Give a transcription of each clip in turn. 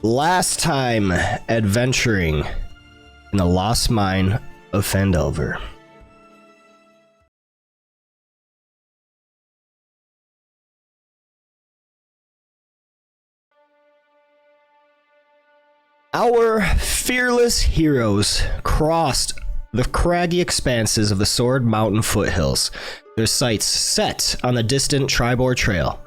Last time adventuring in the lost mine of Phandelver. Our fearless heroes crossed the craggy expanses of the Sword Mountain foothills, their sights set on the distant Tribor Trail.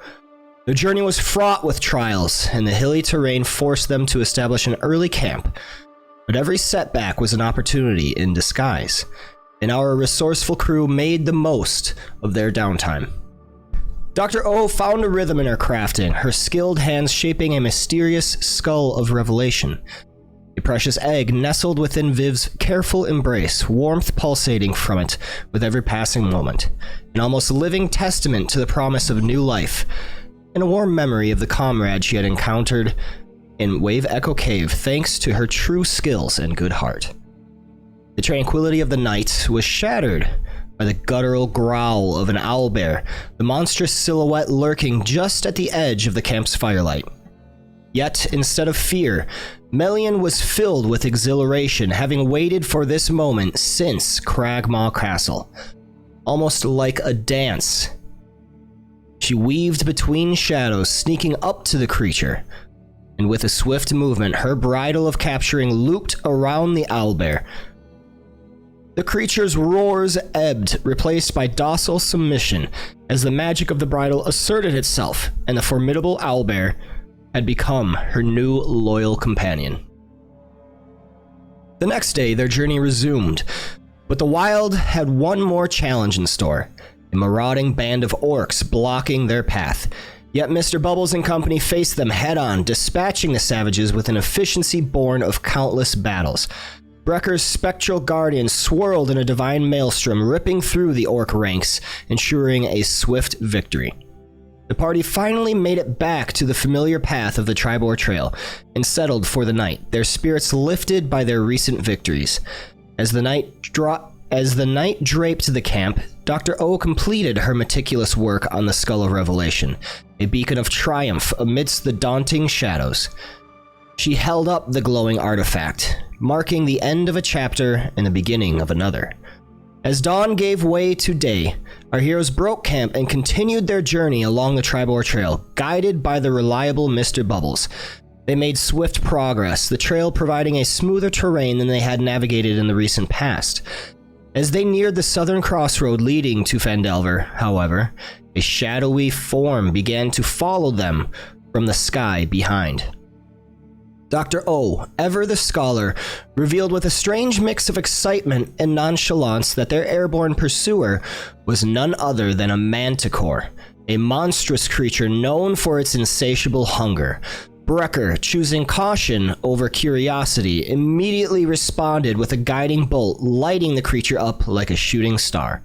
Their journey was fraught with trials, and the hilly terrain forced them to establish an early camp. But every setback was an opportunity in disguise, and our resourceful crew made the most of their downtime. Dr. O found a rhythm in her crafting, her skilled hands shaping a mysterious skull of revelation. A precious egg nestled within Viv's careful embrace, warmth pulsating from it with every passing moment, an almost living testament to the promise of new life, and a warm memory of the comrade she had encountered in Wave Echo Cave thanks to her true skills and good heart. The tranquility of the night was shattered by the guttural growl of an owlbear, the monstrous silhouette lurking just at the edge of the camp's firelight. Yet, instead of fear, Melian was filled with exhilaration, having waited for this moment since Cragmaw Castle. Almost like a dance, she weaved between shadows, sneaking up to the creature, and with a swift movement, her bridle of capturing looped around the owlbear. The creature's roars ebbed, replaced by docile submission, as the magic of the bridle asserted itself, and the formidable owlbear had become her new loyal companion. The next day, their journey resumed, but the wild had one more challenge in store. A marauding band of orcs blocking their path. Yet Mr. Bubbles and company faced them head-on, dispatching the savages with an efficiency born of countless battles. Brecker's spectral guardian swirled in a divine maelstrom, ripping through the orc ranks, ensuring a swift victory. The party finally made it back to the familiar path of the Tribor Trail and settled for the night, their spirits lifted by their recent victories. As the night draped the camp, Dr. O completed her meticulous work on the Skull of Revelation, a beacon of triumph amidst the daunting shadows. She held up the glowing artifact, marking the end of a chapter and the beginning of another. As dawn gave way to day, our heroes broke camp and continued their journey along the Tribor Trail, guided by the reliable Mr. Bubbles. They made swift progress, the trail providing a smoother terrain than they had navigated in the recent past. As they neared the southern crossroad leading to Phandelver, however, a shadowy form began to follow them from the sky behind. Dr. O, ever the scholar, revealed with a strange mix of excitement and nonchalance that their airborne pursuer was none other than a manticore, a monstrous creature known for its insatiable hunger. Brecker, choosing caution over curiosity, immediately responded with a guiding bolt, lighting the creature up like a shooting star.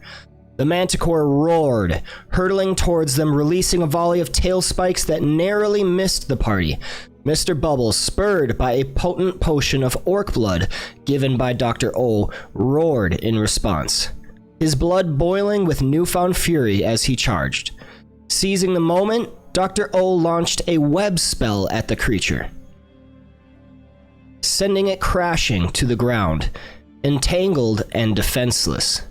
The manticore roared, hurtling towards them, releasing a volley of tail spikes that narrowly missed the party. Mr. Bubbles, spurred by a potent potion of orc blood given by Dr. O, roared in response, his blood boiling with newfound fury as he charged. Seizing the moment, Dr. O launched a web spell at the creature, sending it crashing to the ground, entangled and defenseless.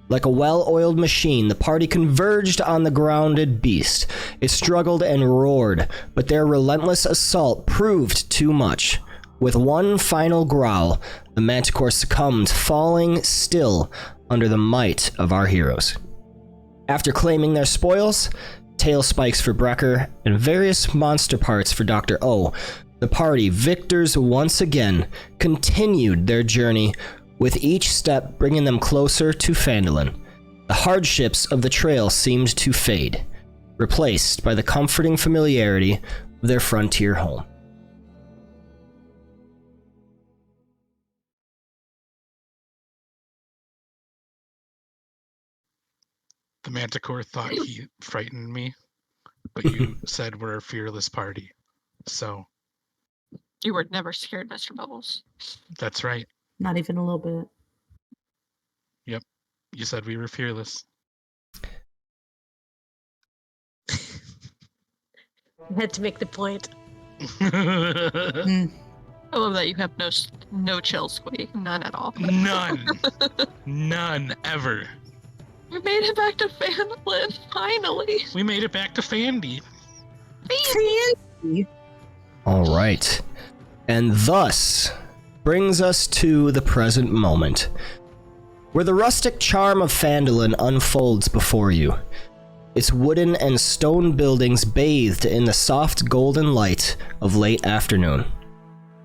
Like a well-oiled machine, the party converged on the grounded beast. It struggled and roared, but their relentless assault proved too much. With one final growl, the manticore succumbed, falling still under the might of our heroes. After claiming their spoils, tail spikes for Brecker, and various monster parts for Dr. O, the party, victors once again, continued their journey, with each step bringing them closer to Phandalin. The hardships of the trail seemed to fade, replaced by the comforting familiarity of their frontier home. The manticore thought he frightened me, but you said we're a fearless party. So. You were never scared, Mr. Bubbles. That's right. Not even a little bit. Yep. You said we were fearless. I had to make the point. I love that you have no chill, Squeak. None at all. None ever. We made it back to Phandalin, finally. We made it back to Fandy. All right. And thus brings us to the present moment, where the rustic charm of Phandalin unfolds before you. Its wooden and stone buildings bathed in the soft golden light of late afternoon.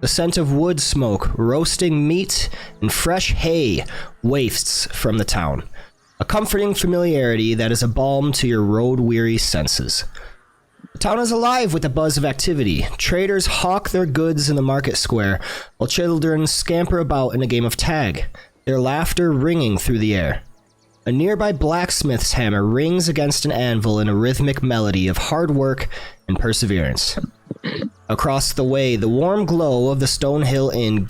The scent of wood smoke, roasting meat, and fresh hay wafts from the town. A comforting familiarity that is a balm to your road-weary senses. The town is alive with the buzz of activity. Traders hawk their goods in the market square, while children scamper about in a game of tag, their laughter ringing through the air. A nearby blacksmith's hammer rings against an anvil in a rhythmic melody of hard work and perseverance. Across the way, the warm glow of the Stonehill Inn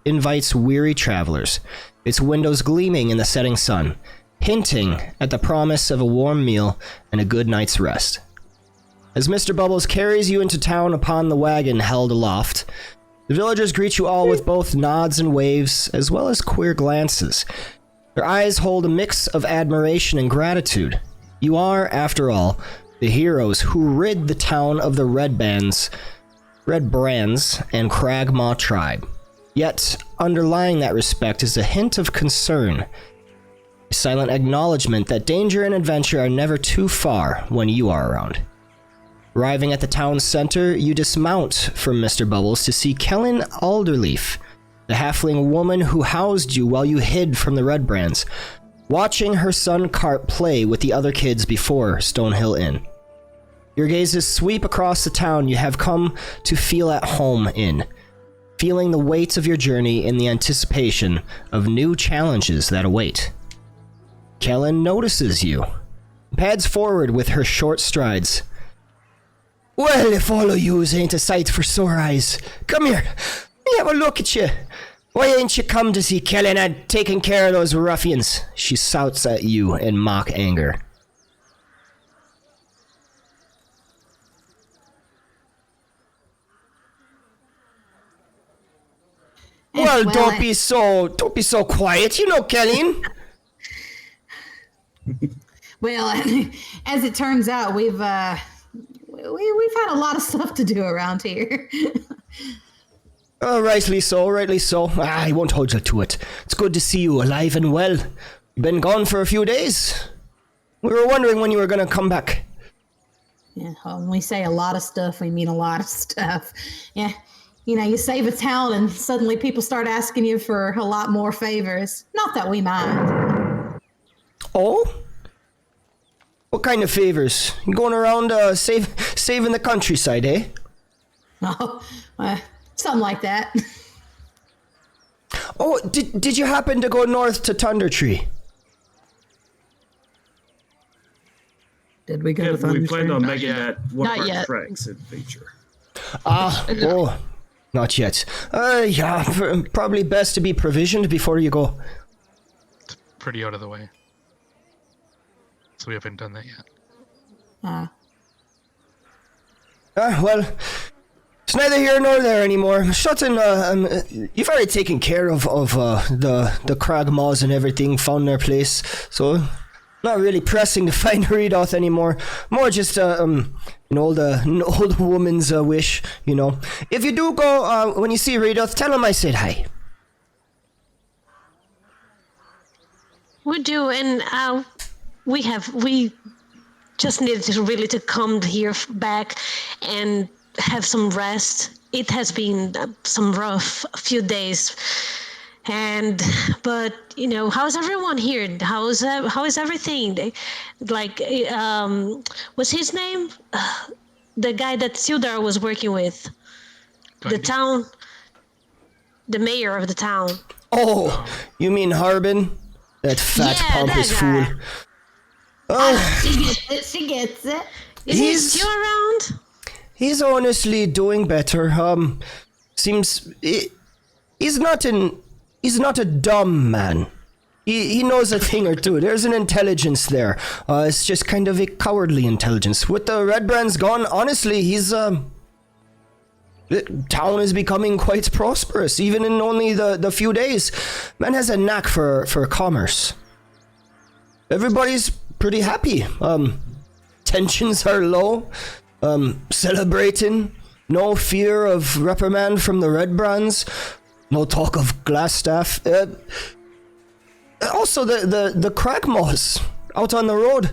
invites weary travelers, its windows gleaming in the setting sun, hinting at the promise of a warm meal and a good night's rest. As Mr. Bubbles carries you into town upon the wagon held aloft, the villagers greet you all with both nods and waves, as well as queer glances. Their eyes hold a mix of admiration and gratitude. You are, after all, the heroes who rid the town of the Red Brands and Cragmaw tribe. Yet, underlying that respect is a hint of concern, a silent acknowledgement that danger and adventure are never too far when you are around. Arriving at the town center, you dismount from Mr. Bubbles to see Kellen Alderleaf, the halfling woman who housed you while you hid from the Red Brands, watching her son Cart play with the other kids before Stonehill Inn. Your gazes sweep across the town you have come to feel at home in, feeling the weight of your journey in the anticipation of new challenges that await. Kellen notices you, pads forward with her short strides. Well, if all of yous ain't a sight for sore eyes, come here, let me have a look at you. Why ain't you come to see Kellen and taking care of those ruffians? She shouts at you in mock anger. Well, don't be so quiet. You know, Kellen. Well, as it turns out, we've had a lot of stuff to do around here. Rightly so. I won't hold you to it. It's good to see you alive and well. You've been gone for a few days. We were wondering when you were going to come back. Yeah, when we say a lot of stuff, we mean a lot of stuff. Yeah, you know, you save a town and suddenly people start asking you for a lot more favors. Not that we mind. Oh? What kind of favors? You going around saving the countryside, eh? Oh, something like that. Oh, did you happen to go north to Thunder Tree? Did we go to Thunder We planned Tree? on making that one Not of our yet. tracks in the future. Not yet. Yeah, probably best to be provisioned before you go. It's pretty out of the way. So we haven't done that yet. Well, it's neither here nor there anymore. Shutton, you've already taken care of the Cragmaws and everything, found their place, so not really pressing to find Redoth anymore. More just an old woman's wish, you know. If you do go, when you see Redoth, tell him I said hi. We do, and we just needed to come here back and have some rest. It has been some rough few days, but you know, how's everyone here? How is everything? What's his name? The guy that Sildar was working with, the mayor of the town. Oh, you mean Harbin? That fat pompous fool. She gets it. Is he still around? He's honestly doing better. Seems he's not a dumb man. He knows a thing or two. There's an intelligence there. It's just kind of a cowardly intelligence. With the Red Brands gone, honestly, he's The town is becoming quite prosperous, even in only the few days. Man has a knack for commerce. Everybody's pretty happy. Tensions are low. Celebrating. No fear of reprimand from the Red Brands. No talk of Glassstaff. Also, the Cragmaws out on the road.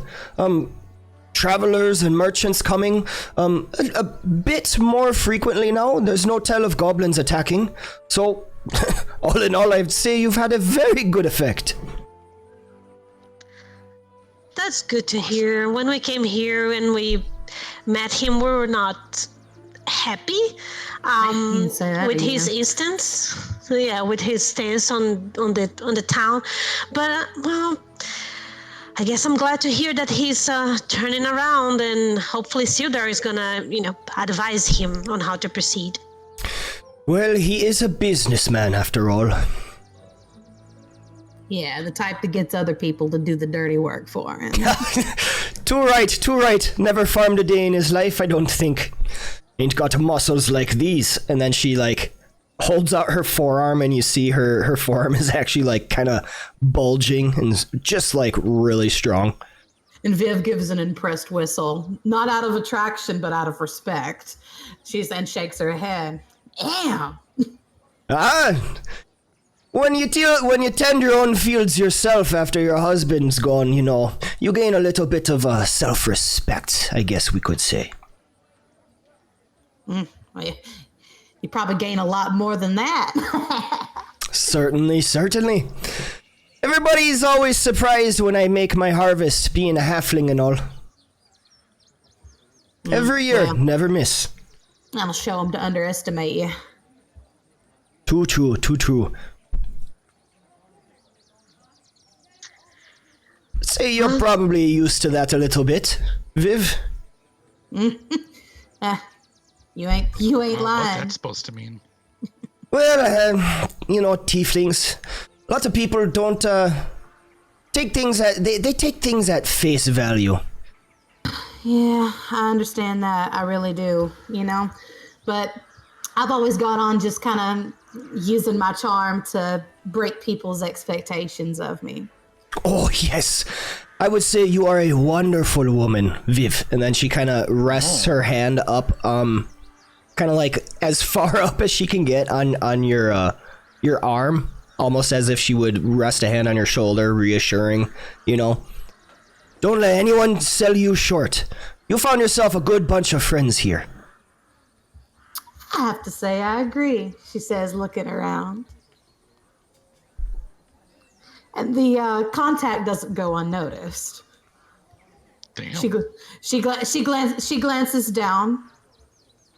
Travelers and merchants coming a bit more frequently now. There's no tell of goblins attacking. So, all in all, I'd say you've had a very good effect. That's good to hear. When we came here and we met him, we were not happy didn't say that with his either. instance. So yeah, with his stance on the town. But well, I guess I'm glad to hear that he's turning around, and hopefully Sildar is gonna, advise him on how to proceed. Well, he is a businessman after all. Yeah, the type that gets other people to do the dirty work for him. Too right. Never farmed a day in his life, I don't think. Ain't got muscles like these. And then she, holds out her forearm, and you see her forearm is actually, kind of bulging and just, really strong. And Viv gives an impressed whistle, not out of attraction, but out of respect. She then shakes her head. Damn. When you tend your own fields yourself after your husband's gone, you gain a little bit of self-respect, I guess we could say. Well, you probably gain a lot more than that. Certainly. Everybody's always surprised when I make my harvest, being a halfling and all. Every year, well. never miss. I'll show them to underestimate you. Too true. Say you're probably used to that a little bit, Viv. You ain't What's lying. that supposed to mean? Well, tieflings. Lots of people don't take things they take things at face value. Yeah, I understand that. I really do, But I've always got on just kind of using my charm to break people's expectations of me. Oh, yes. I would say you are a wonderful woman, Viv. And then she kind of rests her hand up, kind of as far up as she can get on your arm, almost as if she would rest a hand on your shoulder, reassuring, Don't let anyone sell you short. You found yourself a good bunch of friends here. I have to say I agree, she says, looking around. And the contact doesn't go unnoticed. Damn. She glances down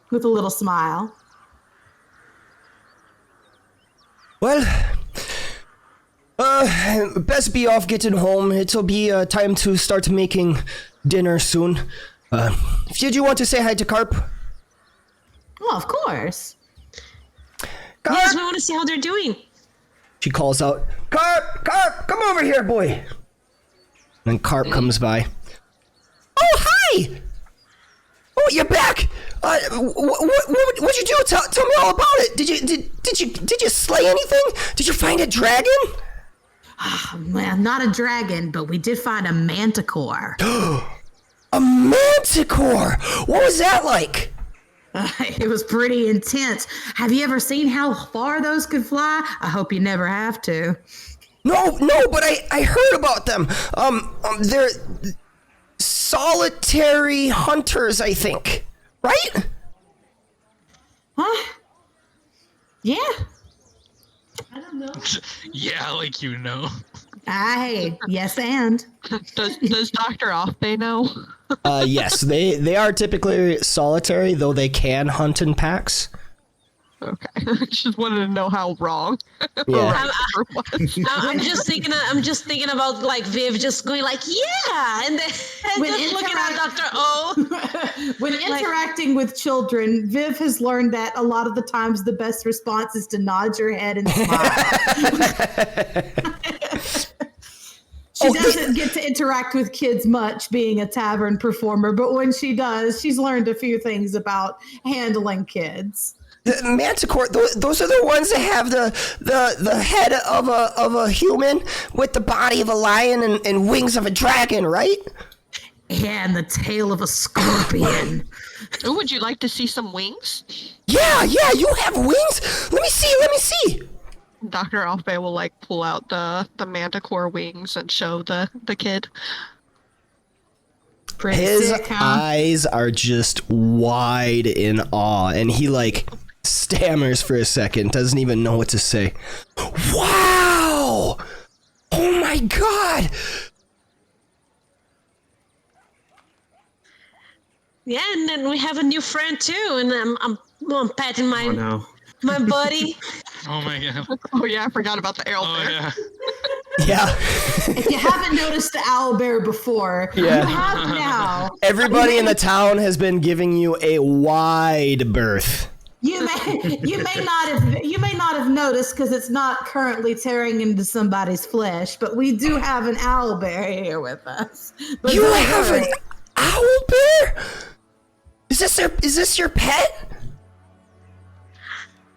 with a little smile. Well, best be off getting home. It'll be time to start making dinner soon. Did you want to say hi to Carp? Well, of course. Carp! Yes, we want to see how they're doing. She calls out, Carp, come over here, boy. Then Carp comes by. Oh, hi! Oh, you're back! What'd you do? Tell me all about it. Did you slay anything? Did you find a dragon? Oh, man, not a dragon, but we did find a manticore. A manticore! What was that like? It was pretty intense. Have you ever seen how far those could fly? I hope you never have to. No, but I heard about them. They're solitary hunters, I think. Right? Huh? Yeah. I don't know. Yeah, Hey, yes, and. Does Dr. Offbay know? Yes, they are typically solitary, though they can hunt in packs. Okay, I just wanted to know how wrong. Yeah. I'm just thinking about Viv just going yeah, and then just looking at Dr. O. When interacting with children, Viv has learned that a lot of the times the best response is to nod your head and smile. She doesn't get to interact with kids much being a tavern performer, but when she does, she's learned a few things about handling kids. The manticore, those are the ones that have the head of a human with the body of a lion and wings of a dragon, right? Yeah, and the tail of a scorpion. Oh, would you like to see some wings? Yeah, you have wings? Let me see. Dr. Owlbear will like pull out the manticore wings and show the kid. Pretty His sick, huh? eyes are just wide in awe, and he like stammers for a second, doesn't even know what to say. Wow! Oh my god! Yeah, and then we have a new friend too, and I'm patting my Oh no. my buddy. Oh my god. Oh yeah, I forgot about the Oh owlbear. yeah. Yeah. If you haven't noticed the owlbear before, Yeah. you have now. Everybody in the town has been giving you a wide berth. You may not have noticed because it's not currently tearing into somebody's flesh, but we do have an owlbear here with us. But You don't have worry. an owlbear? Is this your pet?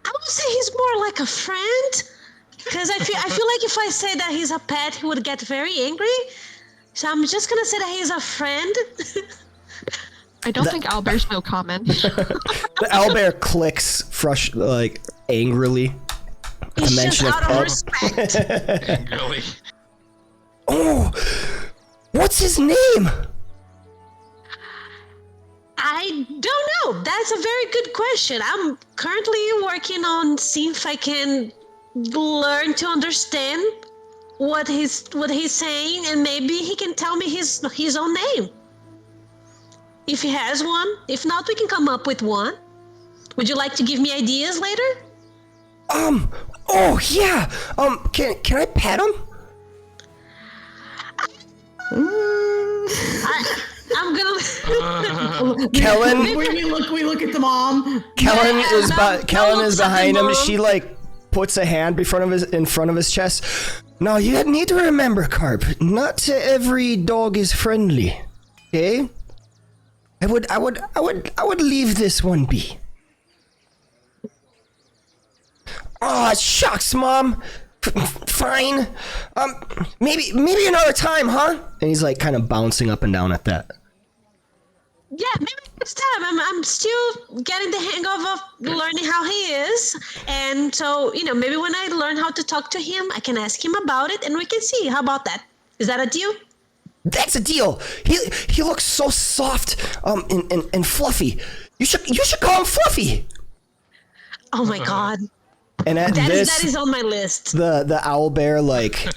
I would say he's more like a friend, because I feel like if I say that he's a pet, he would get very angry. So I'm just gonna say that he's a friend. I don't think owlbears know comment. The owlbear clicks angrily. It's just mention of out of pet. respect. Really? Oh, what's his name? I don't know. That's a very good question. I'm currently working on seeing if I can learn to understand what he's saying, and maybe he can tell me his own name. If he has one. If not, we can come up with one. Would you like to give me ideas later? Oh yeah. Can I pet him? I'm gonna. Kellen we look at the mom. Kellen is don't behind him. Mom. She like puts a hand in front of his chest. No, you need to remember, Carp. Not every dog is friendly. Okay? I would leave this one be. Oh, shucks, Mom. Fine. Maybe another time, huh? And he's like kind of bouncing up and down at that. Yeah, maybe next time. I'm still getting the hang of learning how he is, and so maybe when I learn how to talk to him, I can ask him about it, and we can see. How about that? Is that a deal? That's a deal. He looks so soft, and fluffy. You should call him Fluffy. Oh my god, And at that this, is on my list. the owlbear like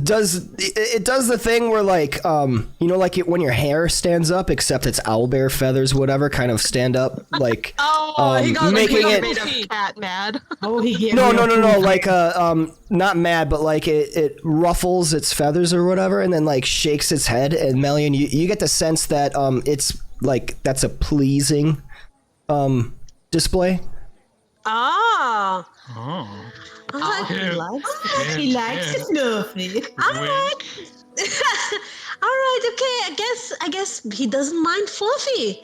does the thing where like like when your hair stands up, except it's owlbear feathers, whatever, kind of stand up like He got making it. made of cat mad. Oh, he gets No, like not mad, but like it ruffles its feathers or whatever, and then like shakes its head. And Melian, you get the sense that it's like that's a pleasing display. Oh. Oh. He likes it fluffy. All right. All right. Okay. I guess he doesn't mind Fluffy.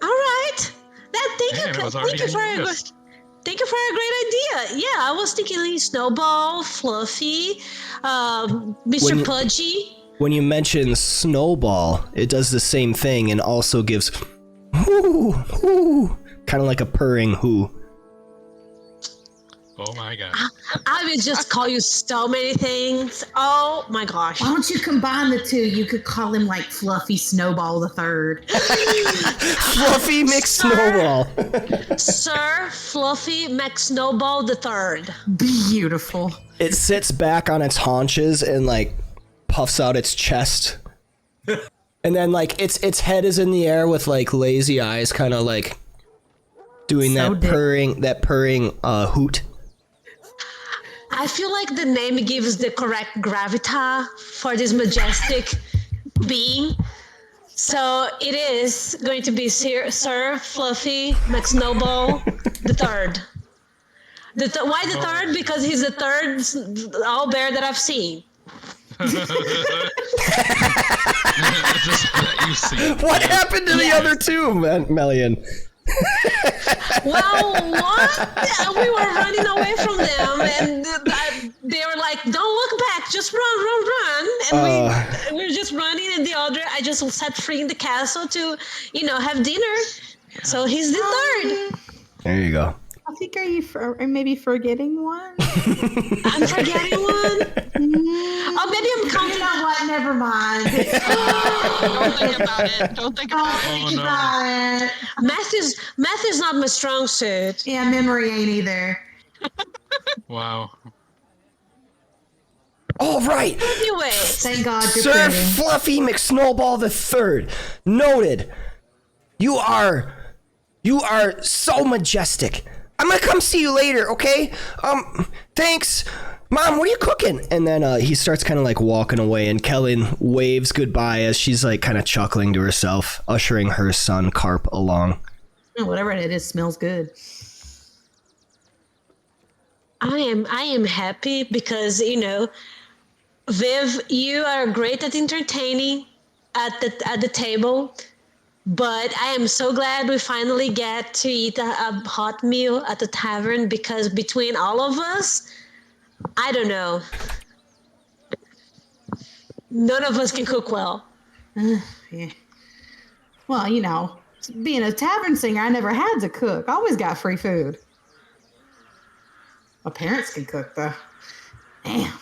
All right. Man, it was already on your list. Thank you for a great idea. Yeah, I was thinking Snowball, Fluffy, Mr. Pudgy. When you mention Snowball, it does the same thing and also gives hoo, hoo, kind of like a purring hoo. Oh my god. I would just call you so many things. Oh my gosh. Why don't you combine the two? You could call him like Fluffy Snowball the Third. Fluffy McSnowball. Sir Fluffy McSnowball the Third. Beautiful. It sits back on its haunches and like puffs out its chest. And then like its head is in the air with like lazy eyes, kind of like doing So that purring hoot. I feel like the name gives the correct gravita for this majestic being. So it is going to be Sir Fluffy McSnowball the Third. Why the third? Because he's the third owlbear that I've seen. Just that you see. What happened to the other two, Melian? Well, what? We were running away from them, and they were like, "Don't look back, just run!" And we were just running, and the other, I just set free in the castle to, have dinner. So he's the third. There you go. I think are maybe forgetting one? I'm forgetting one. Oh, maybe I'm counting. You know what? Never mind. Don't think about it. Don't think about it. Think about it. Math is not my strong suit. Yeah, memory ain't either. Wow. All right. Anyway, Thank God you're Sir pretty. Fluffy McSnowball the Third. Noted. You are so majestic. I'm gonna come see you later, okay? Thanks. Mom, what are you cooking? And then he starts kind of like walking away, and Kellen waves goodbye as she's like kind of chuckling to herself, ushering her son Carp along. Whatever it is smells good. I am happy because Viv, you are great at entertaining at the table. But I am so glad we finally get to eat a hot meal at the tavern, because between all of us, I don't know. None of us can cook well. Yeah. Well, being a tavern singer, I never had to cook. I always got free food. My parents can cook, though. Damn.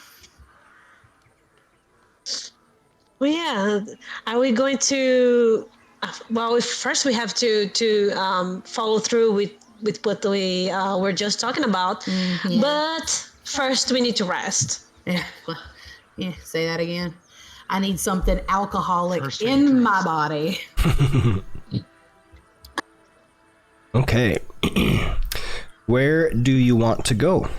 Well, yeah. Are we going to... Well, first we have to follow through with what we were just talking about. Mm-hmm. But first we need to rest. Yeah. Yeah, say that again. I need something alcoholic in my body. Okay. Where do you want to go?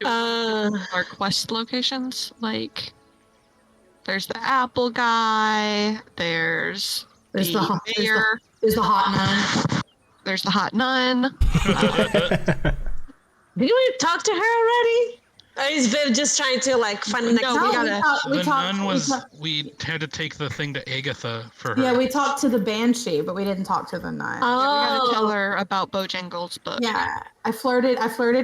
Our quest locations, like there's the apple guy, there's the mayor, there's the hot nun. there's the hot nun. Did we talk to her already? Or is Viv just trying to find the next? No, we had to take the thing to Agatha for her. Yeah, we talked to the banshee, but we didn't talk to the nun. Yeah, we gotta tell her about Bojangles' book. Yeah, I flirted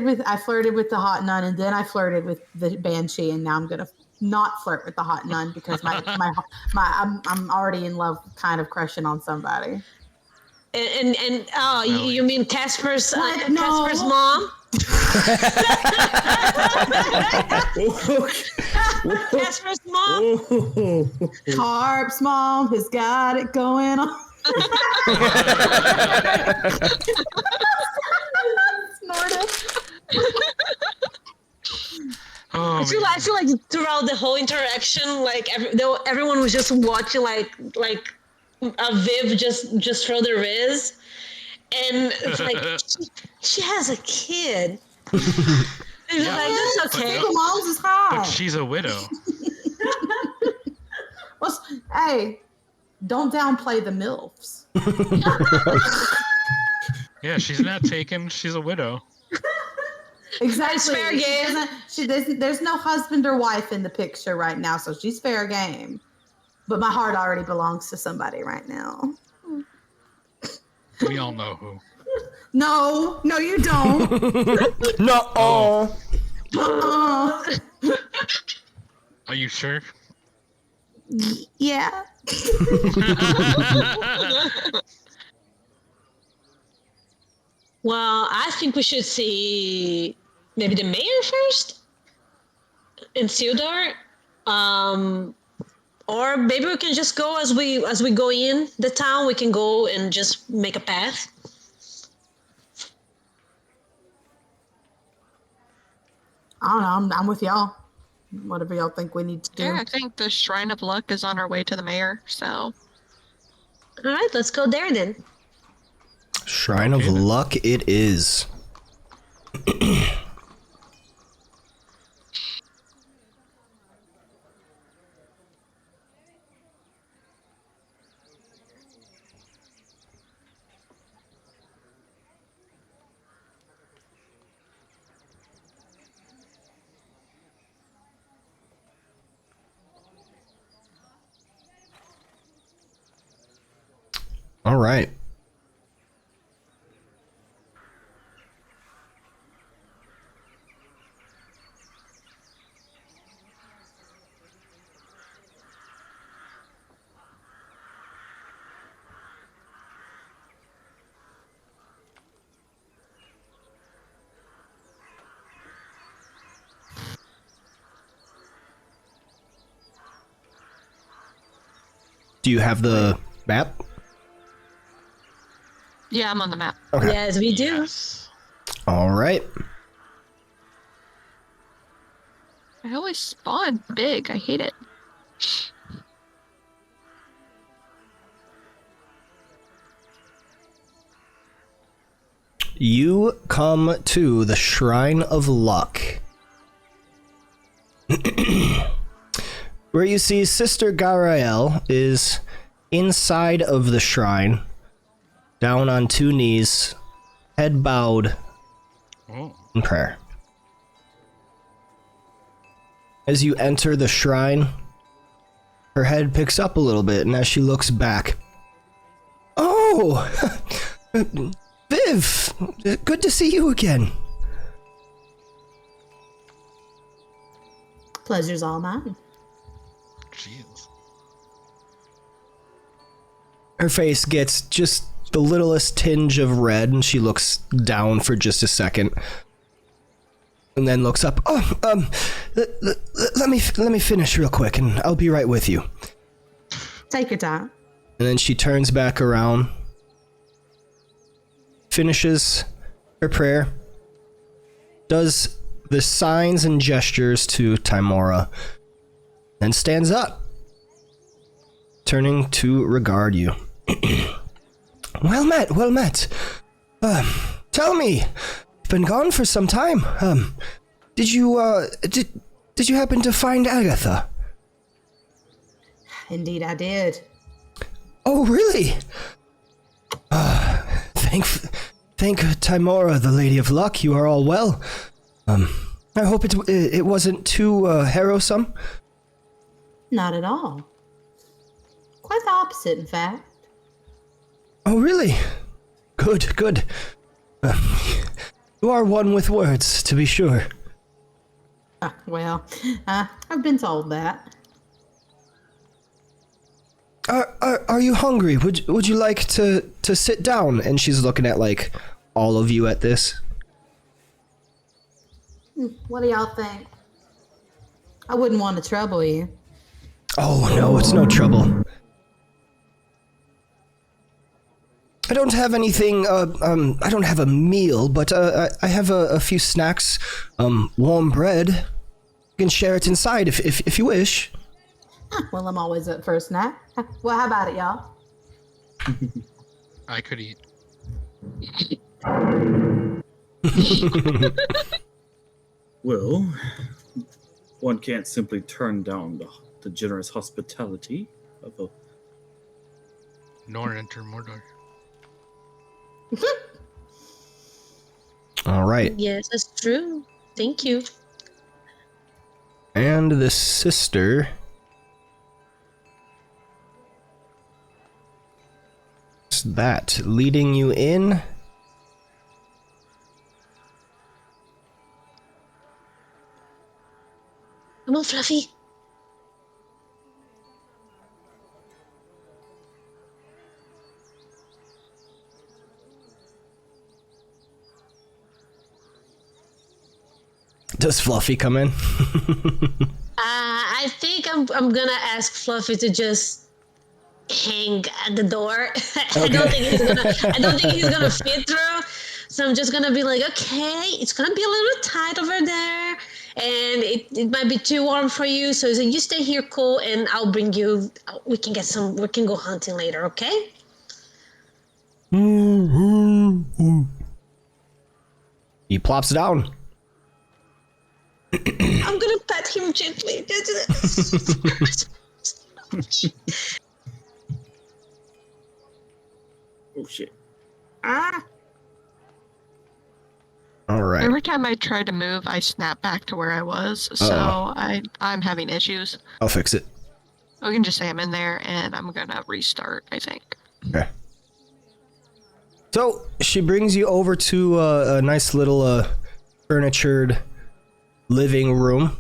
with the hot nun, and then I flirted with the banshee, and now I'm gonna not flirt with the hot nun because I'm already in love, kind of crushing on somebody. And you mean Casper's Casper's mom? Casper's mom? Carp's mom has got it going on. Snorted. I feel like throughout the whole interaction, everyone was just watching like a Viv just throw the riz, and it's like she has a kid. It's that's okay. Single moms is hot. But she's a widow. Hey, don't downplay the MILFs. Yeah, she's not taken. She's a widow. Exactly. Fair game. There's no husband or wife in the picture right now, so she's fair game. But my heart already belongs to somebody right now. We all know who. No, you don't. No. Are you sure? Yeah. Well, I think we should see maybe the mayor first in Sildar. Or maybe we can just go as we go in the town. We can go and just make a path. I don't know. I'm with y'all. Whatever y'all think we need to do. Yeah, I think the Shrine of Luck is on our way to the mayor, so. All right, let's go there then. Shrine of Luck it is. All right. Do you have the map? Yeah, I'm on the map. Okay. Yes, we do. Yes. All right. I always spawn big. I hate it. You come to the Shrine of Luck, where you see Sister Garael is inside of the shrine, down on 2 knees, head bowed Oh. in prayer. As you enter the shrine, her head picks up a little bit, and as she looks back, oh, Viv, good to see you again. Pleasure's all mine. Jeez. Her face gets just the littlest tinge of red, and she looks down for just a second, and then looks up. Oh, let me finish real quick, and I'll be right with you. Take your time. And then she turns back around, finishes her prayer, does the signs and gestures to Timora, and stands up, turning to regard you. Well met. Tell me, you've been gone for some time. Did you happen to find Agatha? Indeed, I did. Oh, really? Thank Timora, the Lady of Luck, you are all well. I hope it wasn't too harrowsome. Not at all. Quite the opposite, in fact. Oh, really? Good. You are one with words, to be sure. Well, I've been told that. Are you hungry? Would you like to sit down? And she's looking at like all of you at this. What do y'all think? I wouldn't want to trouble you. Oh no, it's no trouble. I don't have anything. I don't have a meal, but I have a few snacks. Warm bread. You can share it inside if you wish. Well, I'm always up for a snack. Well, how about it, y'all? I could eat. Well, one can't simply turn down the generous hospitality of a... Nor enter Mordor. All right. Yes, that's true. Thank you. And the sister is that leading you in. Come on, Fluffy. Does Fluffy come in? I think I'm gonna ask Fluffy to just hang at the door. I don't think he's gonna fit through. So I'm just gonna be like, okay, it's gonna be a little tight over there, and it might be too warm for you. So you stay here, cool, and I'll bring you. We can go hunting later, okay? He plops down. I'm gonna pet him gently. Oh shit. All right. Every time I try to move, I snap back to where I was. So I'm having issues. I'll fix it. We can just say I'm in there, and I'm gonna restart, I think. Okay. So she brings you over to a nice little furnitured living room.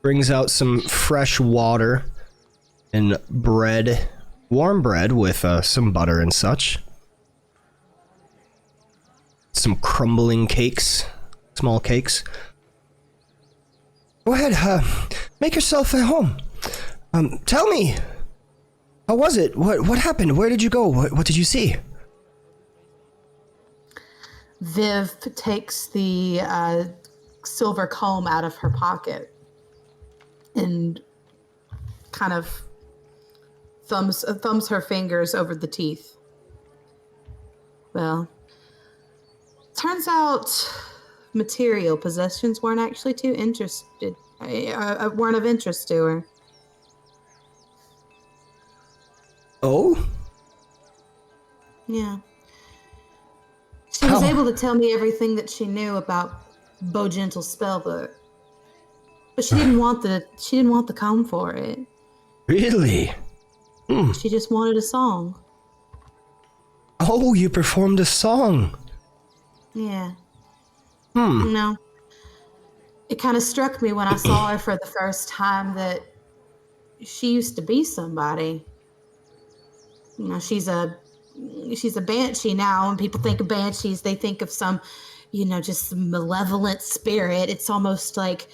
Brings out some fresh water and bread, warm bread with some butter and such. Some crumbling cakes, small cakes. Go ahead, make yourself at home. Tell me, how was it? What happened? Where did you go? What did you see? Viv takes the silver comb out of her pocket and kind of thumbs her fingers over the teeth. Well, turns out material possessions weren't actually too interested, weren't of interest to her. Oh? Yeah. She was able to tell me everything that she knew about Bogentle's spellbook, but she didn't want the comb for it. Really? She just wanted a song. Oh, you performed a song. Yeah. No. It kind of struck me when I saw her for the first time that she used to be somebody. You know, she's a banshee now. When people think of banshees, they think of some, just malevolent spirit. It's almost like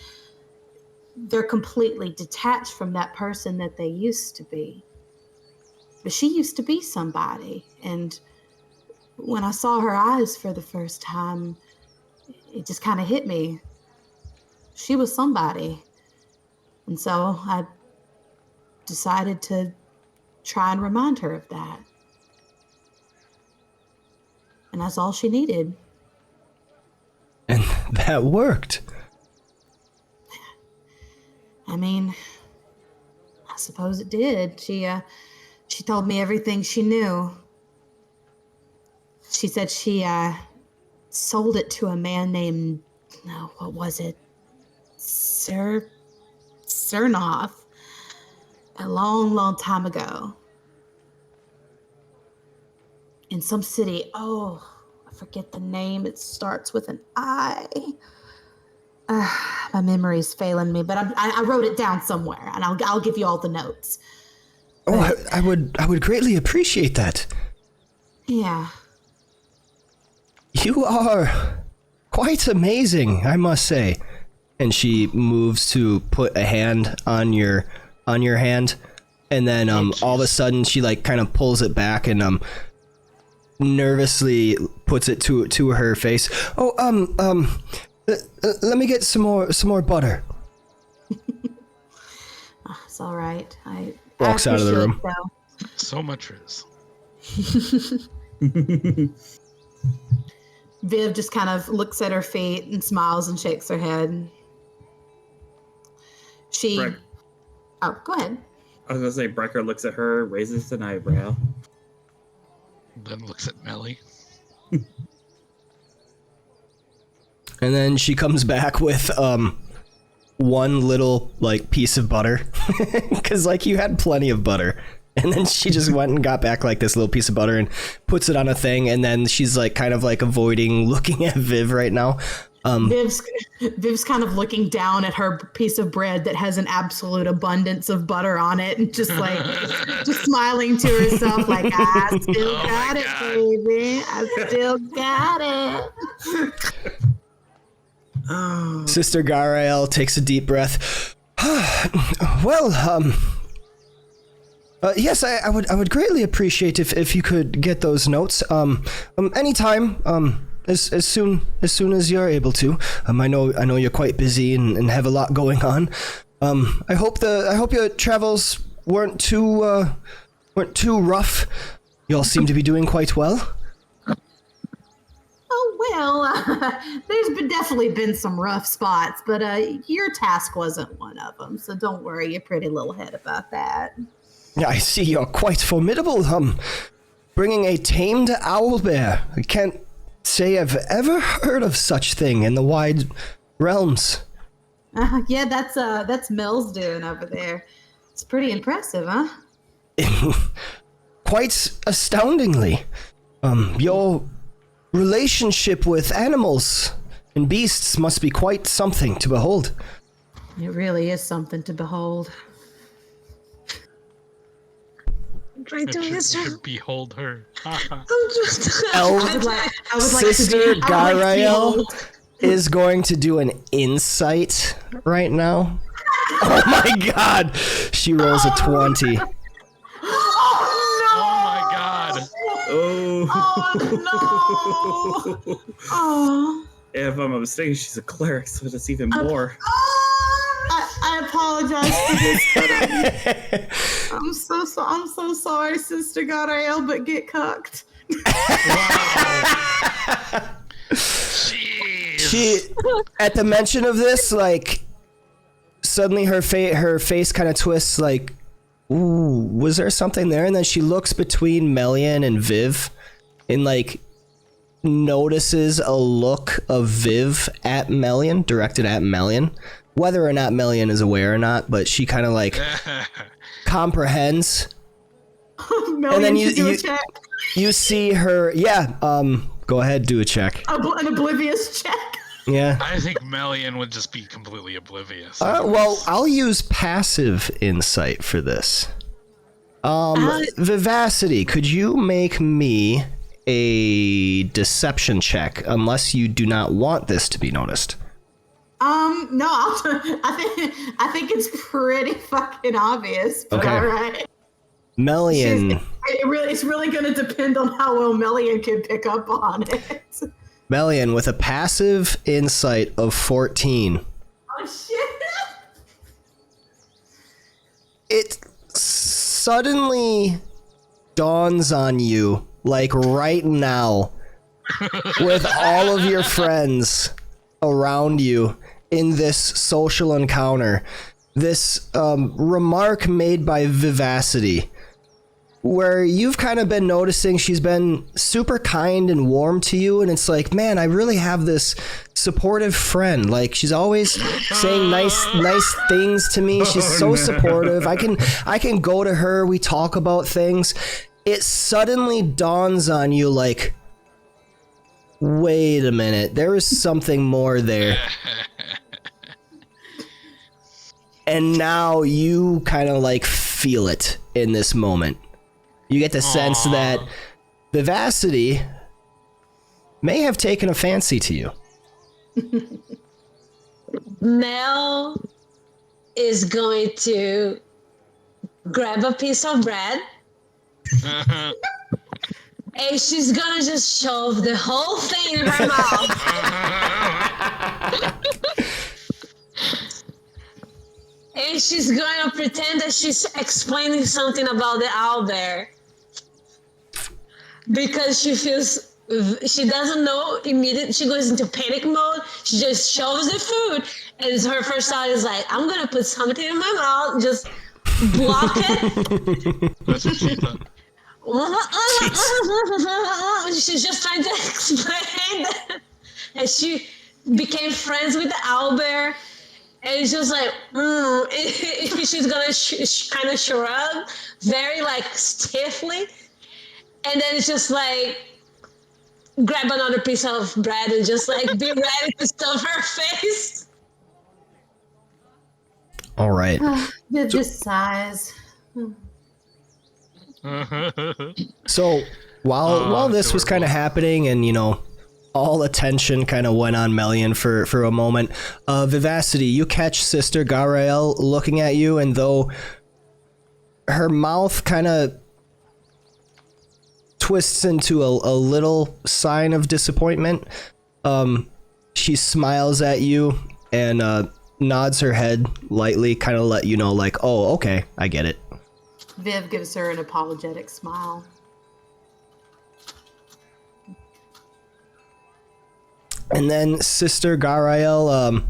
they're completely detached from that person that they used to be. But she used to be somebody. And when I saw her eyes for the first time, it just kind of hit me. She was somebody. And so I decided to try and remind her of that. And that's all she needed. And that worked. I mean, I suppose it did. She told me everything she knew. She said she sold it to a man named, what was it? Cernoff. A long, long time ago. In some city. Oh, I forget the name. It starts with an I. My memory's failing me, but I wrote it down somewhere, and I'll give you all the notes. Oh, I would greatly appreciate that. Yeah. You are quite amazing, I must say. And she moves to put a hand on your hand, and then all of a sudden she kind of pulls it back and nervously puts it to her face. Oh, let me get some more butter. It's all right. I walks out of the room. So much is. Viv just kind of looks at her feet and smiles and shakes her head. Breck. Oh, go ahead. I was gonna say, Brecker looks at her, raises an eyebrow. Then looks at Melly. And then she comes back with one little piece of butter, because you had plenty of butter. And then she just went and got back this little piece of butter and puts it on a thing, and then she's kind of avoiding looking at Viv right now. Viv's kind of looking down at her piece of bread that has an absolute abundance of butter on it, and just just smiling to herself I still got it, baby. I still got it. Oh. Sister Garael takes a deep breath. Well, yes, I would greatly appreciate if you could get those notes. Anytime. As soon as you're able to. I know you're quite busy and have a lot going on. I hope your travels weren't too rough. You all seem to be doing quite well. Oh well, there's definitely been some rough spots, but your task wasn't one of them. So don't worry your pretty little head about that. Yeah, I see you're quite formidable. Bringing a tamed owlbear. I can't say I've ever heard of such thing in the wide realms. Yeah, that's Mel's doing over there. It's pretty impressive, huh? Quite astoundingly. Your relationship with animals and beasts must be quite something to behold. It really is something to behold. I'm trying to It answer. should behold her. I'm just. I would like Sister to be Garael is going to do an insight right now. Oh my god! She rolls a 20. Oh my god. Oh. Oh no! Oh. If I'm not mistaken, she's a cleric, so that's even more. I apologize for this, but I'm so sorry, Sister Garael, but get cucked. Wow. Jeez. She, at the mention of this, like, suddenly her face kind of twists, like, ooh, was there something there? And then she looks between Melian and Viv and, like, notices a look of Viv at Melian, directed at Melian. Whether or not Melian is aware or not, but she kind of, like, comprehends. And then do a check. You see her, go ahead, do a check. An oblivious check. Yeah. I think Melian would just be completely oblivious. Well, I'll use passive insight for this. Vivacity, could you make me a deception check, unless you do not want this to be noticed? No, I think it's pretty fucking obvious. But Okay. all right. Melian. It's really going to depend on how well Melian can pick up on it. Melian with a passive insight of 14. Oh shit! It suddenly dawns on you, like right now, with all of your friends around you in this social encounter, this remark made by Vivacity, where you've kind of been noticing she's been super kind and warm to you, and it's like, man, I really have this supportive friend. Like, she's always saying nice things to me. She's so supportive. I can go to her. We talk about things. It suddenly dawns on you, like, wait a minute, there is something more there. And now you kind of like feel it in this moment. You get the sense that Vivacity may have taken a fancy to you. Mel is going to grab a piece of bread and she's gonna just shove the whole thing in her mouth. And she's going to pretend that she's explaining something about the owlbear. Because she feels, she doesn't know immediately, she goes into panic mode, she just shoves the food, and her first thought is like, I'm gonna put something in my mouth, just block it. That's what she thought. She's just trying to explain that. And she became friends with the owlbear. And it's just like, she's gonna kind of shrug, very like stiffly. And then it's just like, grab another piece of bread and just like be ready to stuff her face. All right. Viv just sighs. So while this was kind of happening, and all attention kind of went on Melian for a moment, Vivacity, you catch Sister Garael looking at you, and though her mouth kind of twists into a little sign of disappointment, she smiles at you and nods her head lightly, kind of let you know, like, oh, okay, I get it. Viv gives her an apologetic smile. And then Sister Garael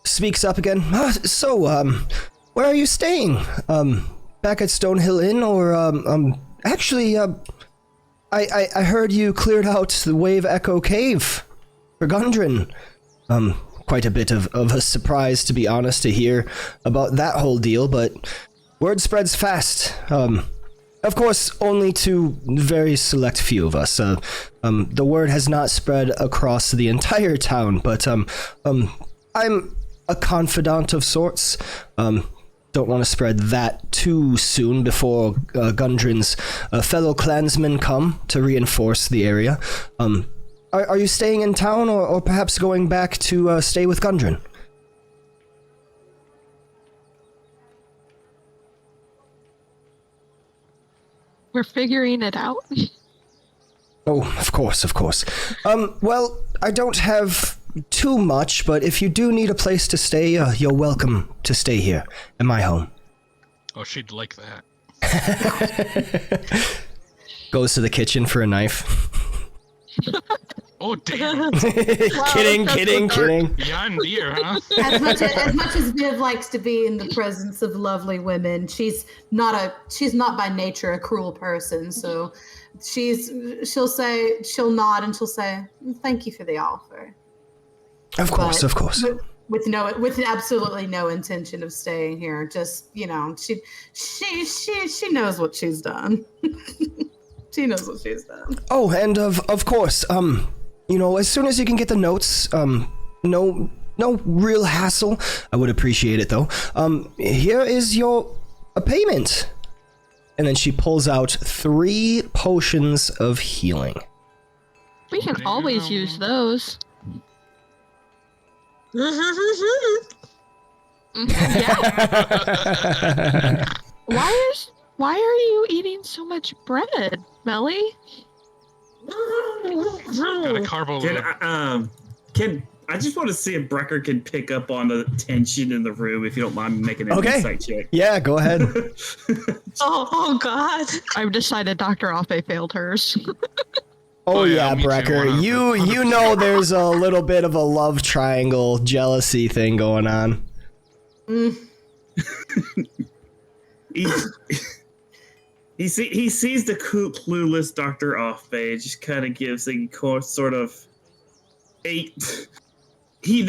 speaks up again. Where are you staying? Back at Stonehill Inn, or actually, I heard you cleared out the Wave Echo Cave for Gundren. Quite a bit of a surprise, to be honest, to hear about that whole deal, but word spreads fast. Of course, only to very select few of us. The word has not spread across the entire town, but I'm a confidant of sorts. Don't want to spread that too soon before Gundren's fellow clansmen come to reinforce the area. Are you staying in town, or perhaps going back to stay with Gundren? We're figuring it out. Oh, of course. Well, I don't have too much, but if you do need a place to stay, you're welcome to stay here in my home. Oh, she'd like that. Goes to the kitchen for a knife. Oh, damn. Kidding. Beyond deer, huh? As much as Viv likes to be in the presence of lovely women, she's not by nature a cruel person. So she'll nod and she'll say, "Thank you for the offer." Of course. With absolutely no intention of staying here. Just, she knows what she's done. She knows what she's done. Oh, and of course, as soon as you can get the notes, no real hassle. I would appreciate it though. Here is your payment. And then she pulls out 3 potions of healing. We can always use those. Yeah. Why are you eating so much bread, Melly? Got a carbo load. I just want to see if Brecker can pick up on the tension in the room, if you don't mind me making an insight check. Yeah, go ahead. Oh God. I've decided Dr. Alfe failed hers. Oh yeah, me too, Brecker. 100%. You know there's a little bit of a love triangle jealousy thing going on. He sees the clueless Dr. Offbay, just kind of gives a sort of he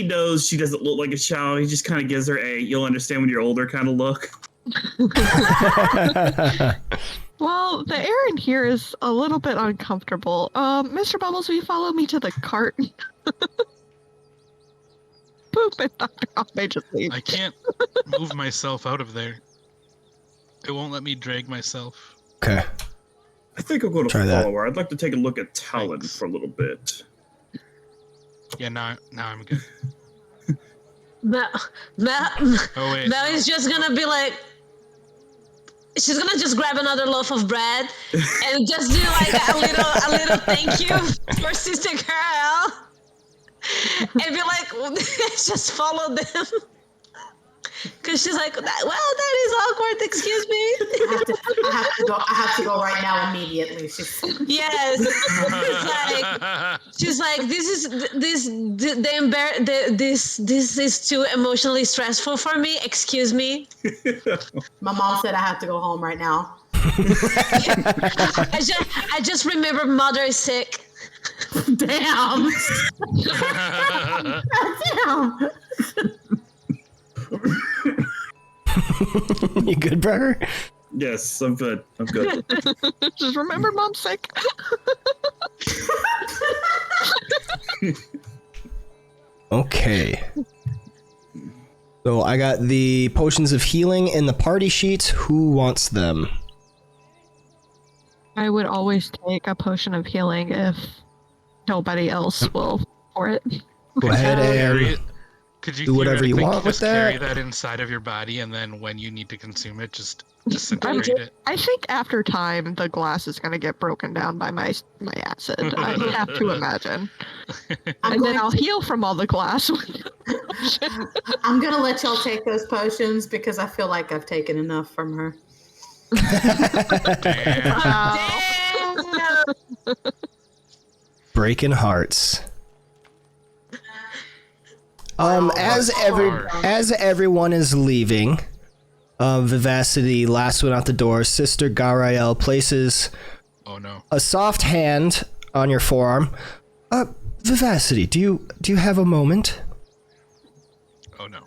knows she doesn't look like a child. He just kind of gives her a "you'll understand when you're older" kind of look. Well, the air in here is a little bit uncomfortable. Mr. Bubbles, will you follow me to the cart? Poop, and Dr. Alfe just leaves. I can't move myself out of there. It won't let me drag myself. Okay. I think I'm going to Try that. follow her. I'd like to take a look at Talon Thanks. for a little bit. Yeah, now I'm good. Mel Oh wait. Mel is just gonna be like, she's gonna just grab another loaf of bread and just do like a little thank you for Sister Girl, and be like, just follow them. Cause she's like, well, that is awkward. Excuse me. I have to go right now immediately. Yes. She's like, this is too emotionally stressful for me. Excuse me. My mom said I have to go home right now. I just remember mother is sick. Damn. Damn. You good, Brecker? Yes, I'm good. Just remember mom's sick. Okay. So I got the potions of healing in the party sheet. Who wants them? I would always take a potion of healing if nobody else will for it. Go ahead Carry and it. Could you do whatever you theoretically want with just carry that. that inside of your body, and then when you need to consume it, just disintegrate it? I think after time, the glass is going to get broken down by my acid. I have to imagine. And then I'll heal from all the glass. I'm gonna let y'all take those potions because I feel like I've taken enough from her. Damn. Damn. Breaking hearts. As everyone is leaving, Vivacity, last one out the door, Sister Garael places Oh no. a soft hand on your forearm. Vivacity, do you have a moment? Oh no.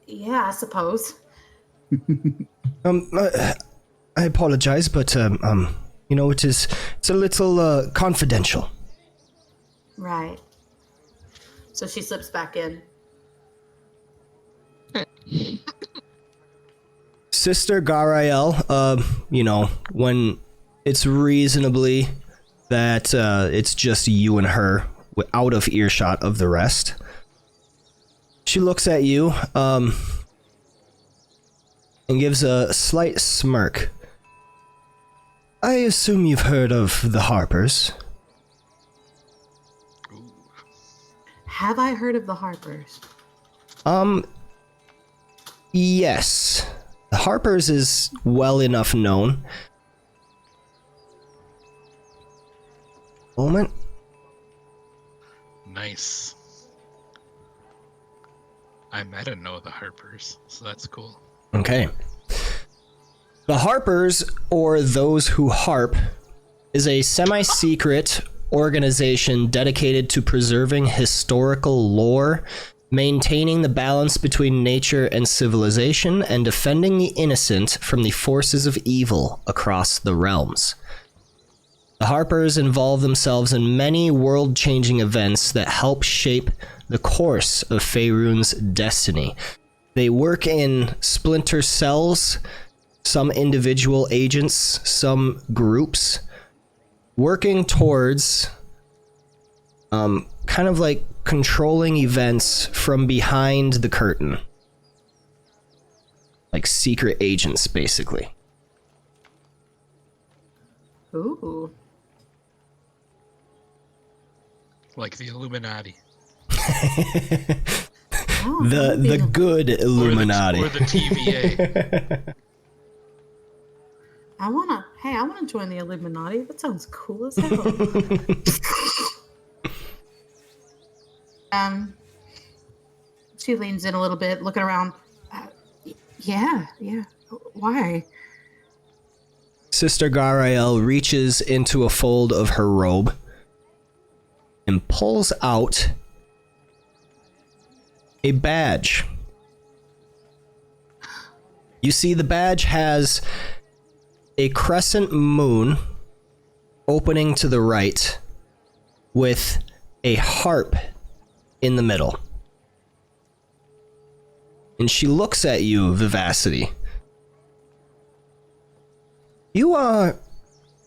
Yeah, I suppose. I I apologize, but it's a little confidential. Right. So she slips back in. Sister Garael, when it's reasonably that it's just you and her out of earshot of the rest, she looks at you and gives a slight smirk. I assume you've heard of the Harpers. Have I heard of the Harpers? Yes. The Harpers is well enough known. Moment. Nice. I meta know the Harpers, so that's cool. Okay. The Harpers, or those who harp, is a semi-secret organization dedicated to preserving historical lore, maintaining the balance between nature and civilization, and defending the innocent from the forces of evil across the realms. The Harpers involve themselves in many world-changing events that help shape the course of Faerun's destiny. They work in splinter cells, some individual agents, some groups, working towards kind of like controlling events from behind the curtain. Like secret agents, basically. Ooh. Like the Illuminati. Oh, The good Illuminati. Or the TVA. I wanna join the Illuminati. That sounds cool as hell. She leans in a little bit, looking around. Yeah. Why? Sister Garael reaches into a fold of her robe and pulls out a badge. You see, the badge has a crescent moon opening to the right with a harp in the middle. And she looks at you, Vivacity. You are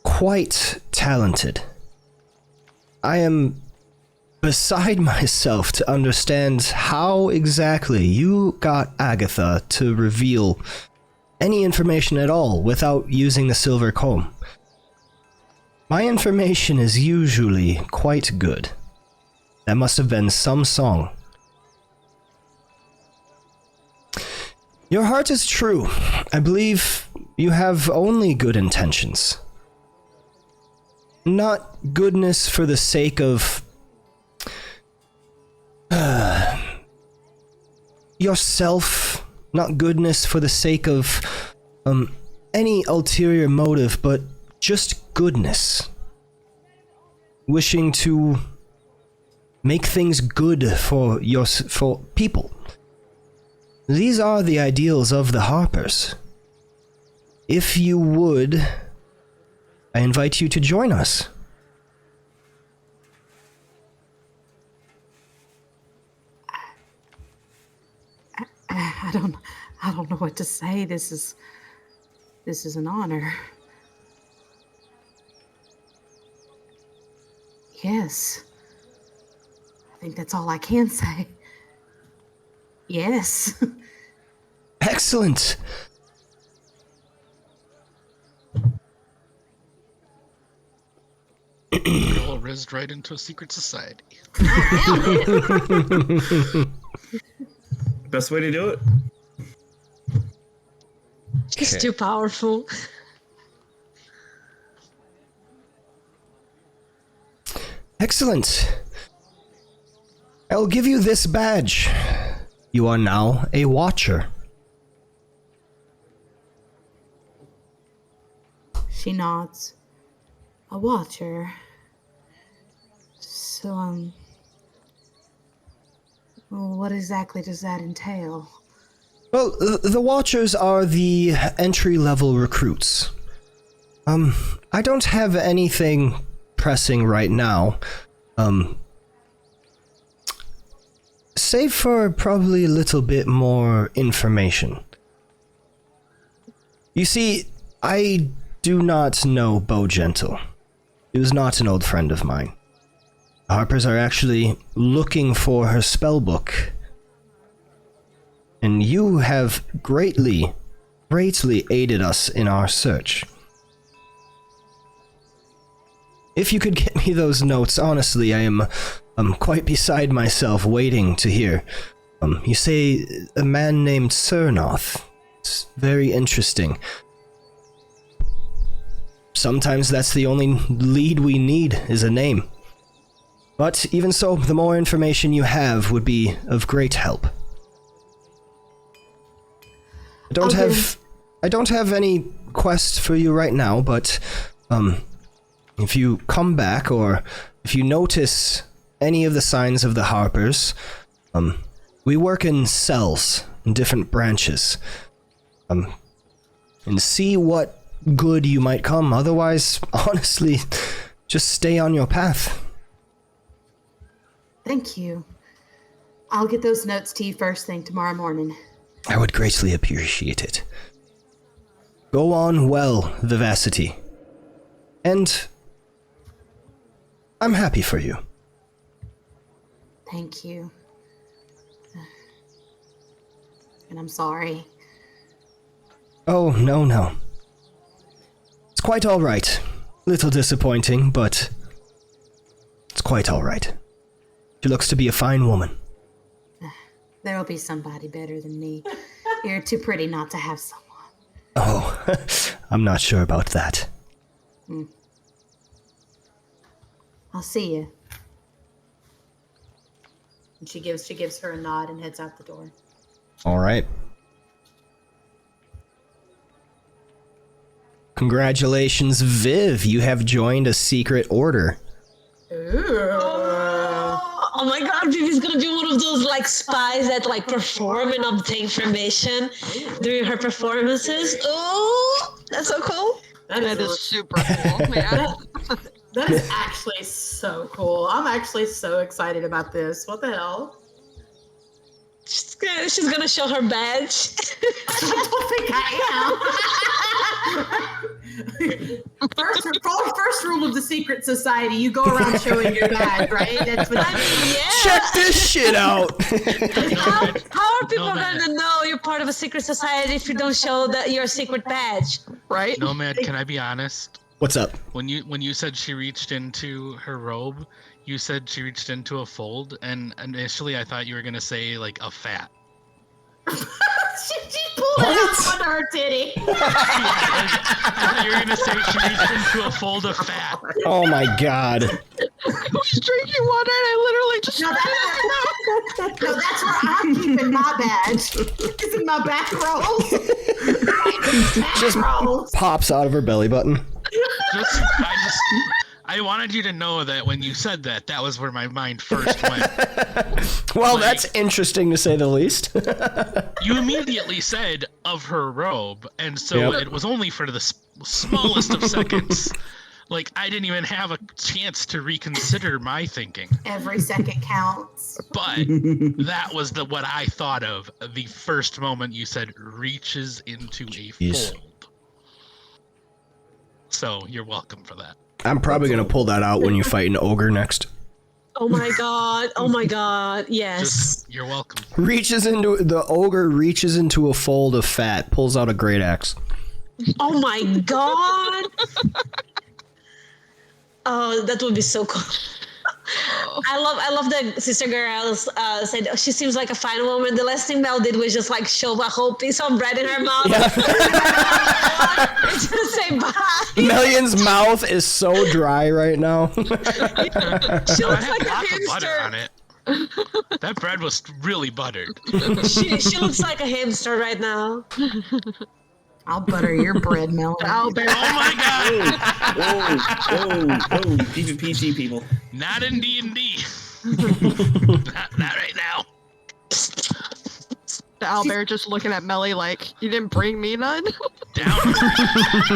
quite talented. I am beside myself to understand how exactly you got Agatha to reveal any information at all without using the silver comb. My information is usually quite good. That must have been some song. Your heart is true. I believe you have only good intentions. Not goodness for the sake of yourself, not goodness for the sake of any ulterior motive, but just goodness. Wishing to make things good for people. These are the ideals of the Harpers. If you would, I invite you to join us. I don't know what to say. This is an honor. Yes. I think that's all I can say. Yes. Excellent. Girl rizzed right into a secret society. Best way to do it? She's too powerful. Excellent. I'll give you this badge. You are now a watcher. She nods. A watcher. So, what exactly does that entail? Well, the watchers are the entry-level recruits. I don't have anything pressing right now. Save for probably a little bit more information. You see, I do not know Bo Gentle. He was not an old friend of mine. The Harpers are actually looking for her spellbook. And you have greatly aided us in our search. If you could get me those notes, honestly, I am quite beside myself waiting to hear. You say a man named Cernoth. It's very interesting. Sometimes that's the only lead we need, is a name. But even so, the more information you have would be of great help. I don't have any quest for you right now, but if you come back or if you notice any of the signs of the Harpers, we work in cells in different branches. And see what good you might come. Otherwise, honestly, just stay on your path. Thank you. I'll get those notes to you first thing tomorrow morning. I would greatly appreciate it. Go on well, Vivacity. And I'm happy for you. Thank you. And I'm sorry. Oh, no. It's quite all right. Little disappointing, but it's quite all right. She looks to be a fine woman. There'll be somebody better than me. You're too pretty not to have someone. Oh, I'm not sure about that. I'll see you. And she gives her a nod and heads out the door. All right. Congratulations, Viv. You have joined a secret order. Oh my god, Vivi's gonna be one of those like spies that like perform and obtain information during her performances. Oh, that's so cool. That is super cool, man. That is actually so cool. I'm actually so excited about this. What the hell? She's gonna show her badge. I don't think I am. First rule of the secret society, you go around showing your badge, right? That's what Check this shit out. How are people gonna know you're part of a secret society if you don't show that your secret badge? Right? Nomad, can I be honest? What's up? When you said she reached into her robe, you said she reached into a fold, and initially I thought you were gonna say like a fat. she pulled it out under her titty. I thought you were gonna say she reached into a fold of fat. Oh my god. I was drinking water and I literally just No, that's where I'm keeping my badge. It's in my back rolls. Just pops out of her belly button. I wanted you to know that when you said that, that was where my mind first went. Well, that's interesting to say the least. You immediately said of her robe, and so it was only for the smallest of seconds. Like, I didn't even have a chance to reconsider my thinking. Every second counts. But that was what I thought of the first moment you said reaches into a fold. So you're welcome for that. I'm probably going to pull that out when you fight an ogre next. Oh my god, yes. You're welcome. The ogre reaches into a fold of fat, pulls out a great axe. Oh my god. Oh, that would be so cool. I love that Sister Girls said she seems like a fine woman. The last thing Mel did was just like shove a whole piece of bread in her mouth. Yeah. Just say bye. Mellion's mouth is so dry right now. She looks like a hamster. Butter on it. That bread was really buttered. She looks like a hamster right now. I'll butter your bread, Mel. Owlbear. Oh my god! Oh, even PG people. Not in D&D. not right now. The owlbear just looking at Melly like, you didn't bring me none? Down.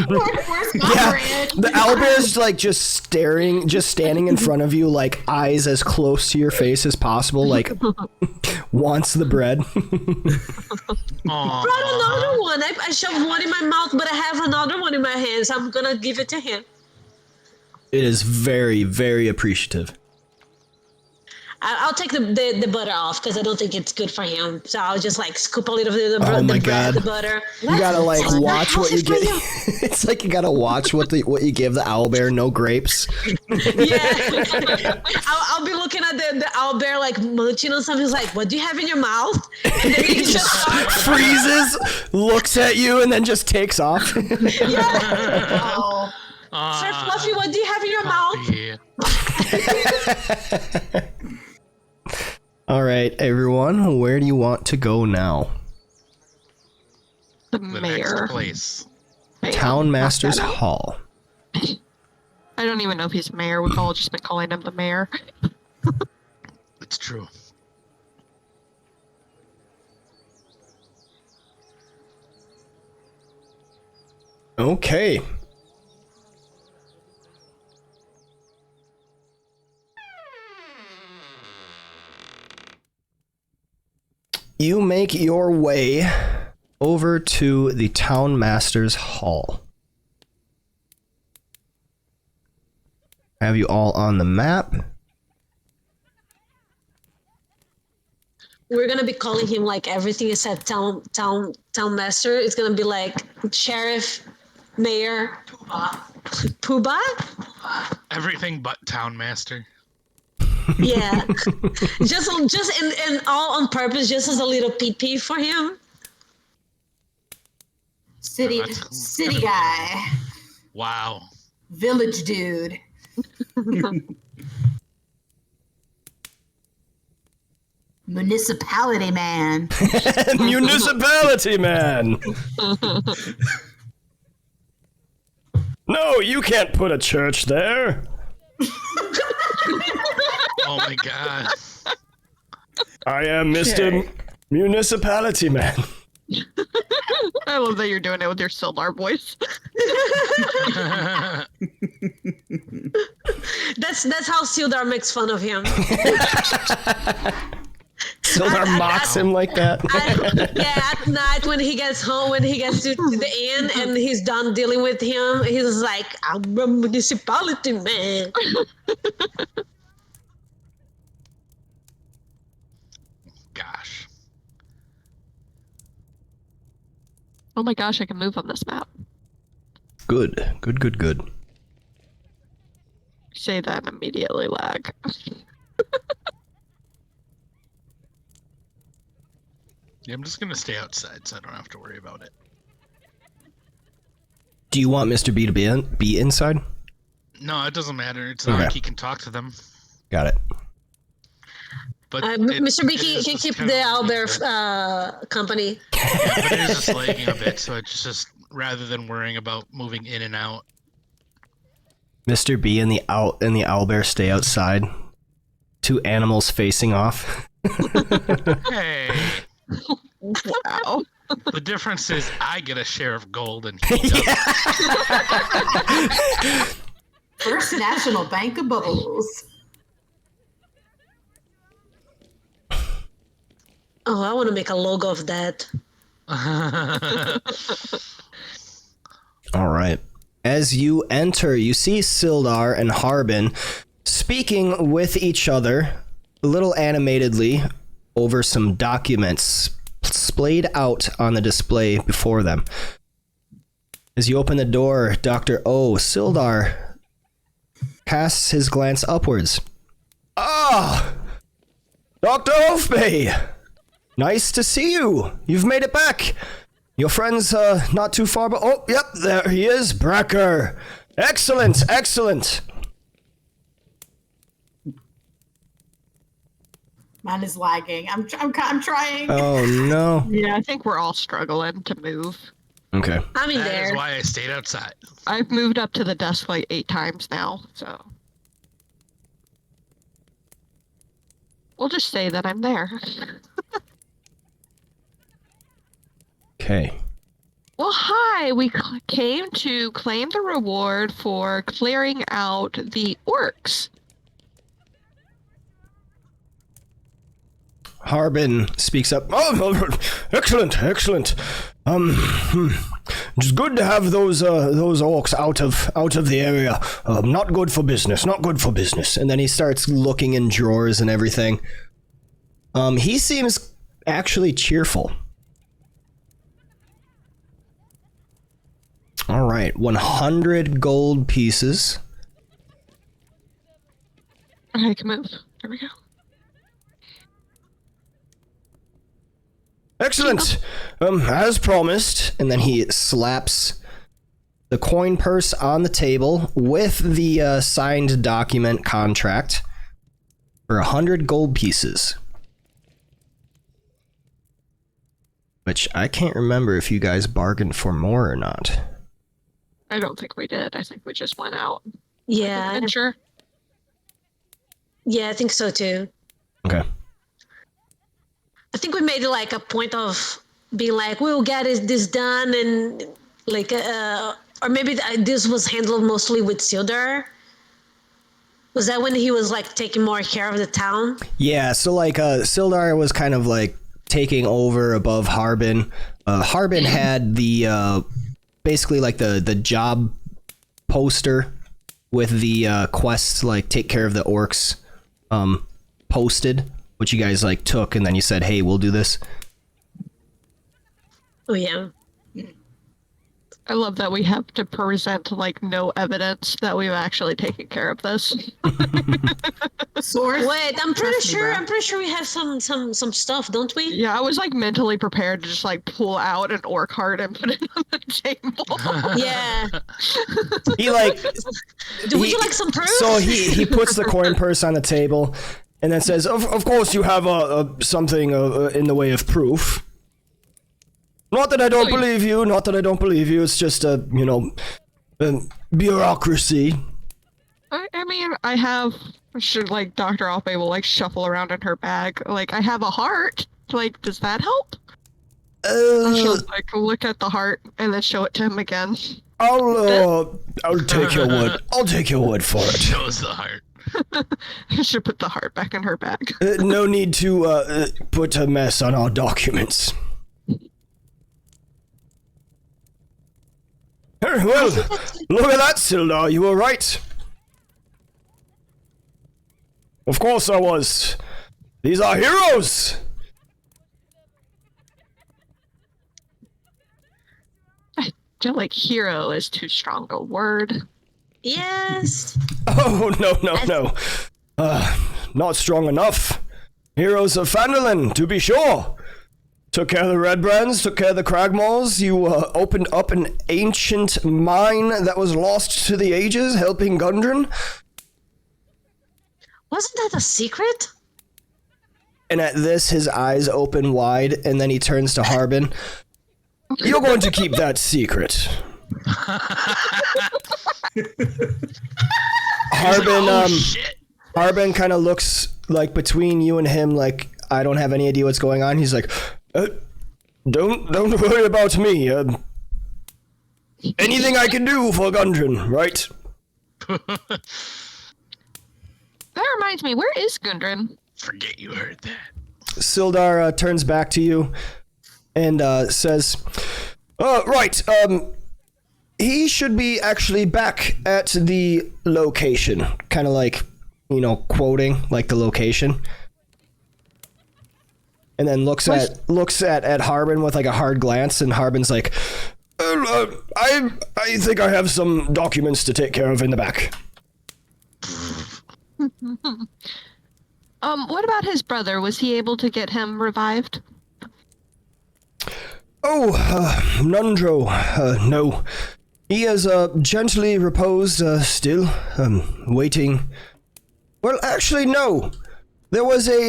Where's my bread? The owlbear's like just standing in front of you, like eyes as close to your face as possible, like wants the bread. Brought another one. I shoved one in my mouth, but I have another one in my hands. I'm gonna give it to him. It is very, very appreciative. I'll take the butter off because I don't think it's good for him. So I'll just like scoop a little bit of the, Oh my the bread, God. the butter. You gotta like It's watch what you for get. It's like you gotta watch what you give the owlbear. No grapes. Yeah. I'll be looking at the owlbear like munching on something. He's like, "What do you have in your mouth?" And then he just starts. Freezes, looks at you, and then just takes off. Oh. Sir Fluffy, what do you have in your mouth? Yeah. All right, everyone, where do you want to go now? The The mayor. next place. Mayor. Town Master's Knock that out. Hall. I don't even know if he's mayor. We've all just been calling him the mayor. It's true. Okay. You make your way over to the Town Master's Hall. Have you all on the map? We're gonna be calling him like everything is said town master. It's gonna be like sheriff, mayor, Poobah. Everything but Town Master. Yeah, just and all on purpose, just as a little pee for him. City guy. Wow. Village dude. Municipality man. Municipality man! No, you can't put a church there. Oh my god. I am Mr. Municipality man. I love that you're doing it with your Sildar voice. That's how Sildar makes fun of him. Sildar mocks him like that. At night when he gets home, when he gets to the inn and he's done dealing with him, he's like, I'm a municipality man. Gosh. Oh my gosh, I can move on this map. Good. Say that and immediately lag. Yeah, I'm just gonna stay outside so I don't have to worry about it. Do you want Mr. B to be inside? No, it doesn't matter. It's not Okay. like he can talk to them. Got it. But Mr. B it is can just keep kind the of- owlbear company. Yeah, but it is just lagging a bit, so it's just rather than worrying about moving in and out. Mr. B and the owlbear stay outside. Two animals facing off. Hey, Wow. the difference is I get a share of gold and he doesn't. First National Bank of Bubbles. Oh, I want to make a logo of that. All right. As you enter, you see Sildar and Harbin speaking with each other, a little animatedly, over some documents splayed out on the display before them. As you open the door, Dr. O. Sildar casts his glance upwards. Ah! Dr. Oafbay! Nice to see you! You've made it back! Your friend's not too far, but oh, yep, there he is, Brecker. Excellent. Mine is lagging. I'm trying. Oh no. Yeah, I think we're all struggling to move. Okay. I'm in That is there. why I stayed outside. I've moved up to the desk like 8 times now, so. We'll just say that I'm there. Okay. Well, hi. We came to claim the reward for clearing out the orcs. Harbin speaks up. Oh, excellent, excellent. It's good to have those orcs out of the area. Not good for business. Not good for business. And then he starts looking in drawers and everything. He seems actually cheerful. All right, 100 gold pieces. I can move. There we go. Excellent. As promised. And then he slaps the coin purse on the table with the signed document contract for 100 gold pieces. Which I can't remember if you guys bargained for more or not. I don't think we did. I think we just went out. Yeah. Adventure. Yeah, I think so too. Okay. I think we made it like a point of being like, we'll get this done, and like, or maybe this was handled mostly with Sildar. Was that when he was like taking more care of the town? Yeah, so like Sildar was kind of like taking over above Harbin. Harbin had the basically like the job poster with the quest, like take care of the orcs posted, which you guys like took, and then you said, hey, we'll do this. Oh yeah. I love that we have to present like no evidence that we've actually taken care of this. Source? Wait, I'm pretty Trust me, sure. bro. I'm pretty sure we have some stuff, don't we? Yeah, I was like mentally prepared to just like pull out an orc heart and put it on the table. Yeah. He like Would you like some proof? so he puts the coin purse on the table and then says, of course you have something in the way of proof. Not that I don't believe you, not that I don't believe you, it's just bureaucracy. I mean, I have, should like Dr. Alpe will like shuffle around in her bag. Like, I have a heart. Like, does that help? She'll like look at the heart and then show it to him again. I'll take your word. I'll take your word for it. Shows the heart. Should put the heart back in her bag. No need to put a mess on our documents. Well, look at that, Sildar. You were right. Of course I was. These are heroes. I feel like hero is too strong a word. Yes. Oh, no. Not strong enough. Heroes of Phandalin, to be sure. Took care of the Red Brands, took care of the Cragmaws. You opened up an ancient mine that was lost to the ages, helping Gundren. Wasn't that a secret? And at this, his eyes open wide, and then he turns to Harbin. You're going to keep that secret. Harbin, Shit. Harbin kind of looks like between you and him, like, I don't have any idea what's going on. He's like, don't worry about me. Anything I can do for Gundren, right? That reminds me, where is Gundren? Forget you heard that. Sildar turns back to you and says, right, he should be actually back at the location. Kind of like, quoting like the location. And then looks at Harbin with like a hard glance, and Harbin's like, I think I have some documents to take care of in the back. What about his brother? Was he able to get him revived? Nundro, no. He is gently reposed still, waiting. Well, actually, no. There was a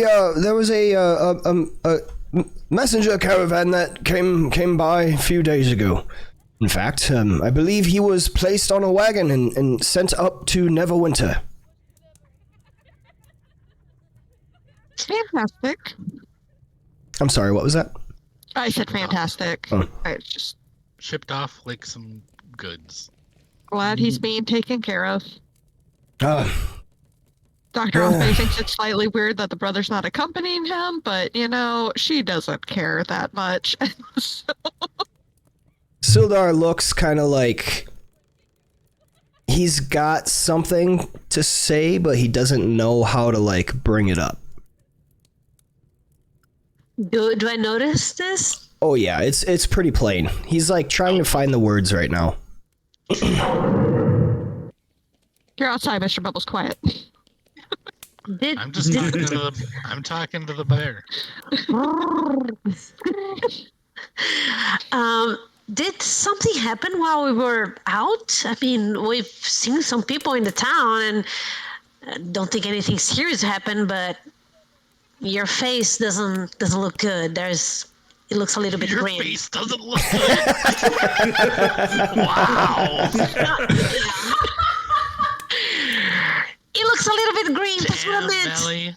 messenger caravan that came by a few days ago. In fact, I believe he was placed on a wagon and sent up to Neverwinter. Fantastic. I'm sorry, what was that? I said fantastic. Oh. I just Shipped off like some goods. glad he's being taken care of. Uh, Dr. Alfay thinks it's slightly weird that the brother's not accompanying him, but, she doesn't care that much. Sildar looks kind of like he's got something to say, but he doesn't know how to, bring it up. Do I notice this? Oh yeah, it's pretty plain. He's, trying to find the words right now. You're outside, Mr. Bubbles, quiet. I'm just talking to the bear. Did something happen while we were out? I mean, we've seen some people in the town, and I don't think anything serious happened. But your face doesn't look good. It looks a little bit Your grim. face doesn't look good. Wow. It looks a little bit green. That's what I meant. Belly.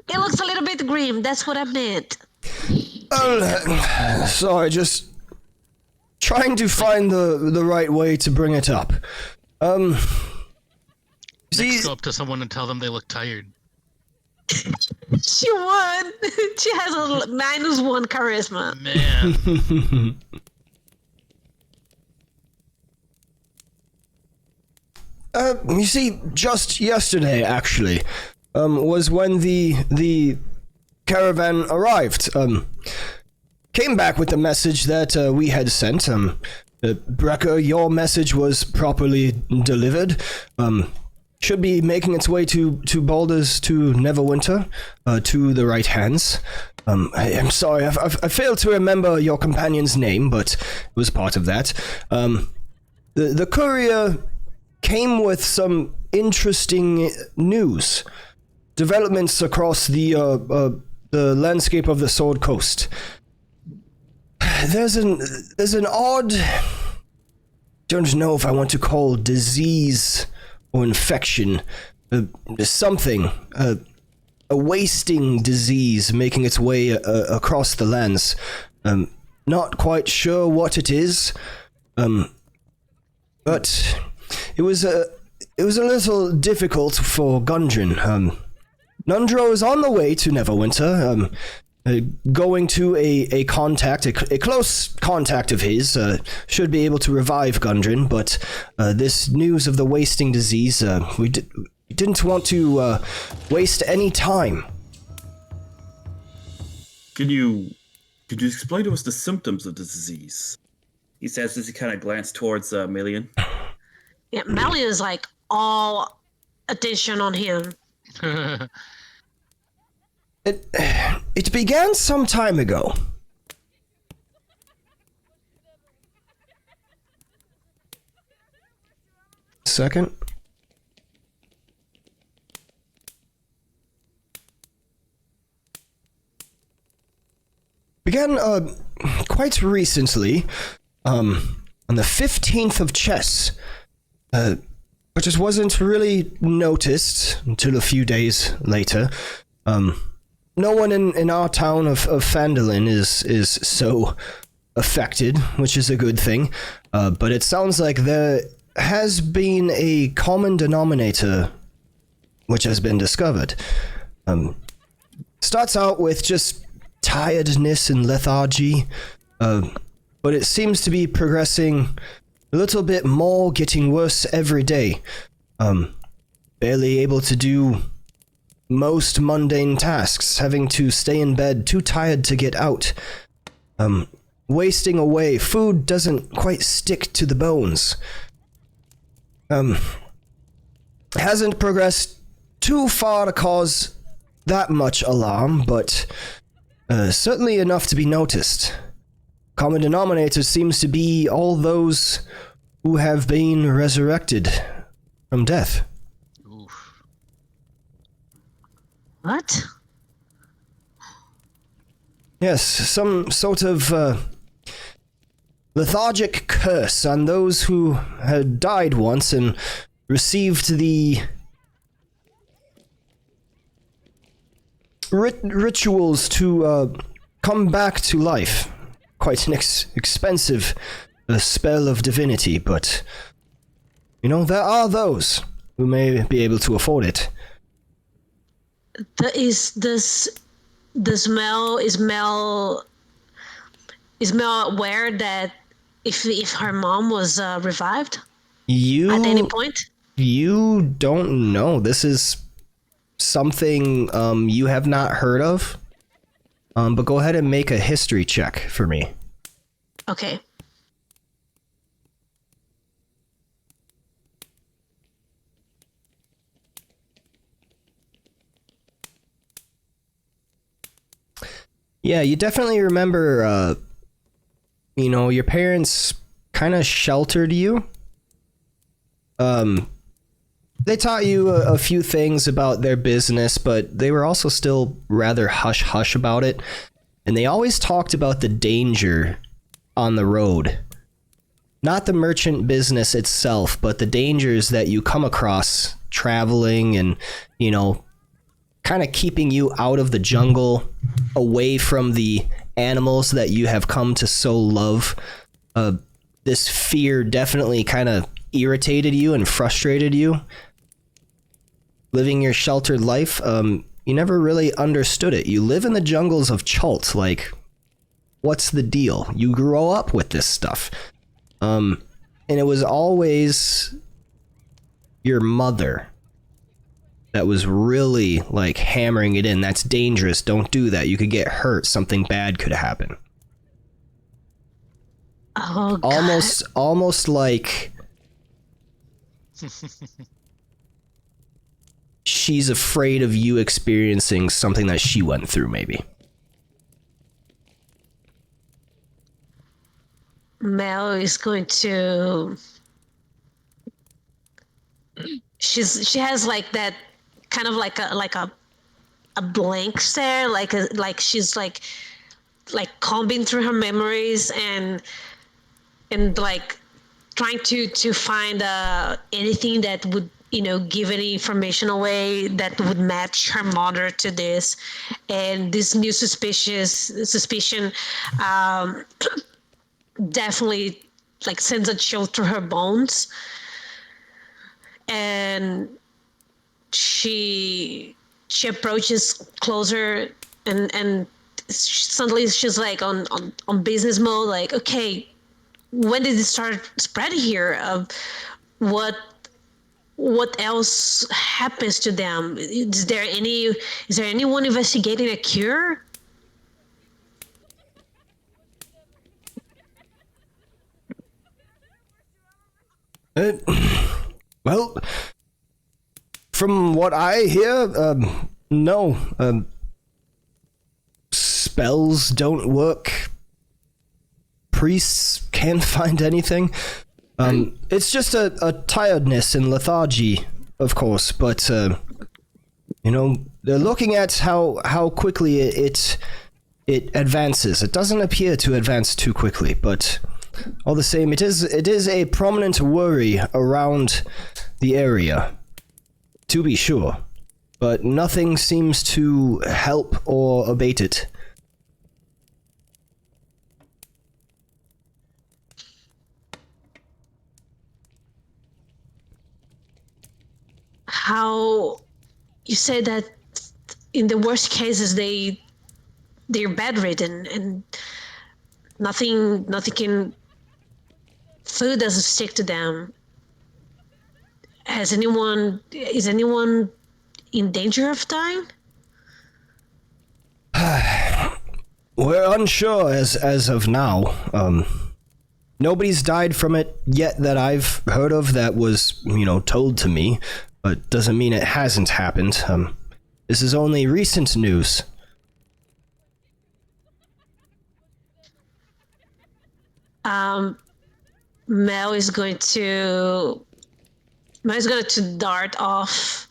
It looks a little bit green. That's what I meant. Sorry, just trying to find the right way to bring it up. See, Next, go up to someone and tell them they look tired. She won. She has a -1 charisma. Man. You see, just yesterday, actually, was when the caravan arrived. Came back with the message that we had sent. Brecker, your message was properly delivered. Should be making its way to Baldur's to Neverwinter, to the right hands. I'm sorry, I failed to remember your companion's name, but it was part of that. The courier came with some interesting news, developments across the landscape of the Sword Coast. There's an odd, don't know if I want to call disease or infection, something, a wasting disease making its way across the lands. Not quite sure what it is, but it was a little difficult for Gundren. Nundro is on the way to Neverwinter, going to a contact, a close contact of his, should be able to revive Gundren, but this news of the wasting disease, we didn't want to waste any time. Could you explain to us the symptoms of the disease? He says as he kind of glanced towards Million. Yeah, Malian is all attention on him. It began some time ago. Second. Began quite recently, on the 15th of chess, but just wasn't really noticed until a few days later. No one in our town of Phandalin is so affected, which is a good thing, but it sounds like there has been a common denominator which has been discovered. Starts out with just tiredness and lethargy, but it seems to be progressing a little bit more, getting worse every day. Barely able to do most mundane tasks, having to stay in bed, too tired to get out. Wasting away, food doesn't quite stick to the bones. Hasn't progressed too far to cause that much alarm, but certainly enough to be noticed. Common denominator seems to be all those who have been resurrected from death. Oof. What? Yes, some sort of lethargic curse on those who had died once and received the rituals to come back to life. quite an expensive spell of divinity, but, you know, there are those who may be able to afford it. Is Mel aware that if her mom was revived at any point? You don't know. This is something you have not heard of. But go ahead and make a history check for me. Okay. Yeah, you definitely remember, you know, your parents kind of sheltered you. They taught you a few things about their business, but they were also still rather hush-hush about it. And they always talked about the danger on the road. Not the merchant business itself, but the dangers that you come across traveling and, you know, kind of keeping you out of the jungle, away from the animals that you have come to so love. This fear definitely kind of irritated you and frustrated you. Living your sheltered life, you never really understood it. You live in the jungles of Chult, like, what's the deal? You grow up with this stuff. And it was always your mother that was really, like, hammering it in. That's dangerous. Don't do that. You could get hurt. Something bad could happen. Oh, God. Almost like she's afraid of you experiencing something that she went through, maybe. Mel is going to. She has like that kind of like a blank stare, like she's like combing through her memories and like trying to find anything that would, you know, give any information away that would match her mother to this, and this new suspicion definitely like sends a chill through her bones, and she approaches closer and suddenly she's like on business mode, like, okay, when did it start spreading here? What else happens to them? Is there anyone investigating a cure? Well, from what I hear, no. Spells don't work. Priests can't find anything. It's just a tiredness and lethargy, of course, but, you know, they're looking at how quickly it advances. It doesn't appear to advance too quickly, but all the same, it is a prominent worry around the area, to be sure, but nothing seems to help or abate it. How you say that in the worst cases they're bedridden and nothing can, food doesn't stick to them. Is anyone in danger of dying? We're unsure as of now. Nobody's died from it yet that I've heard of, that was, you know, told to me, but doesn't mean it hasn't happened. This is only recent news. Mel is going to dart off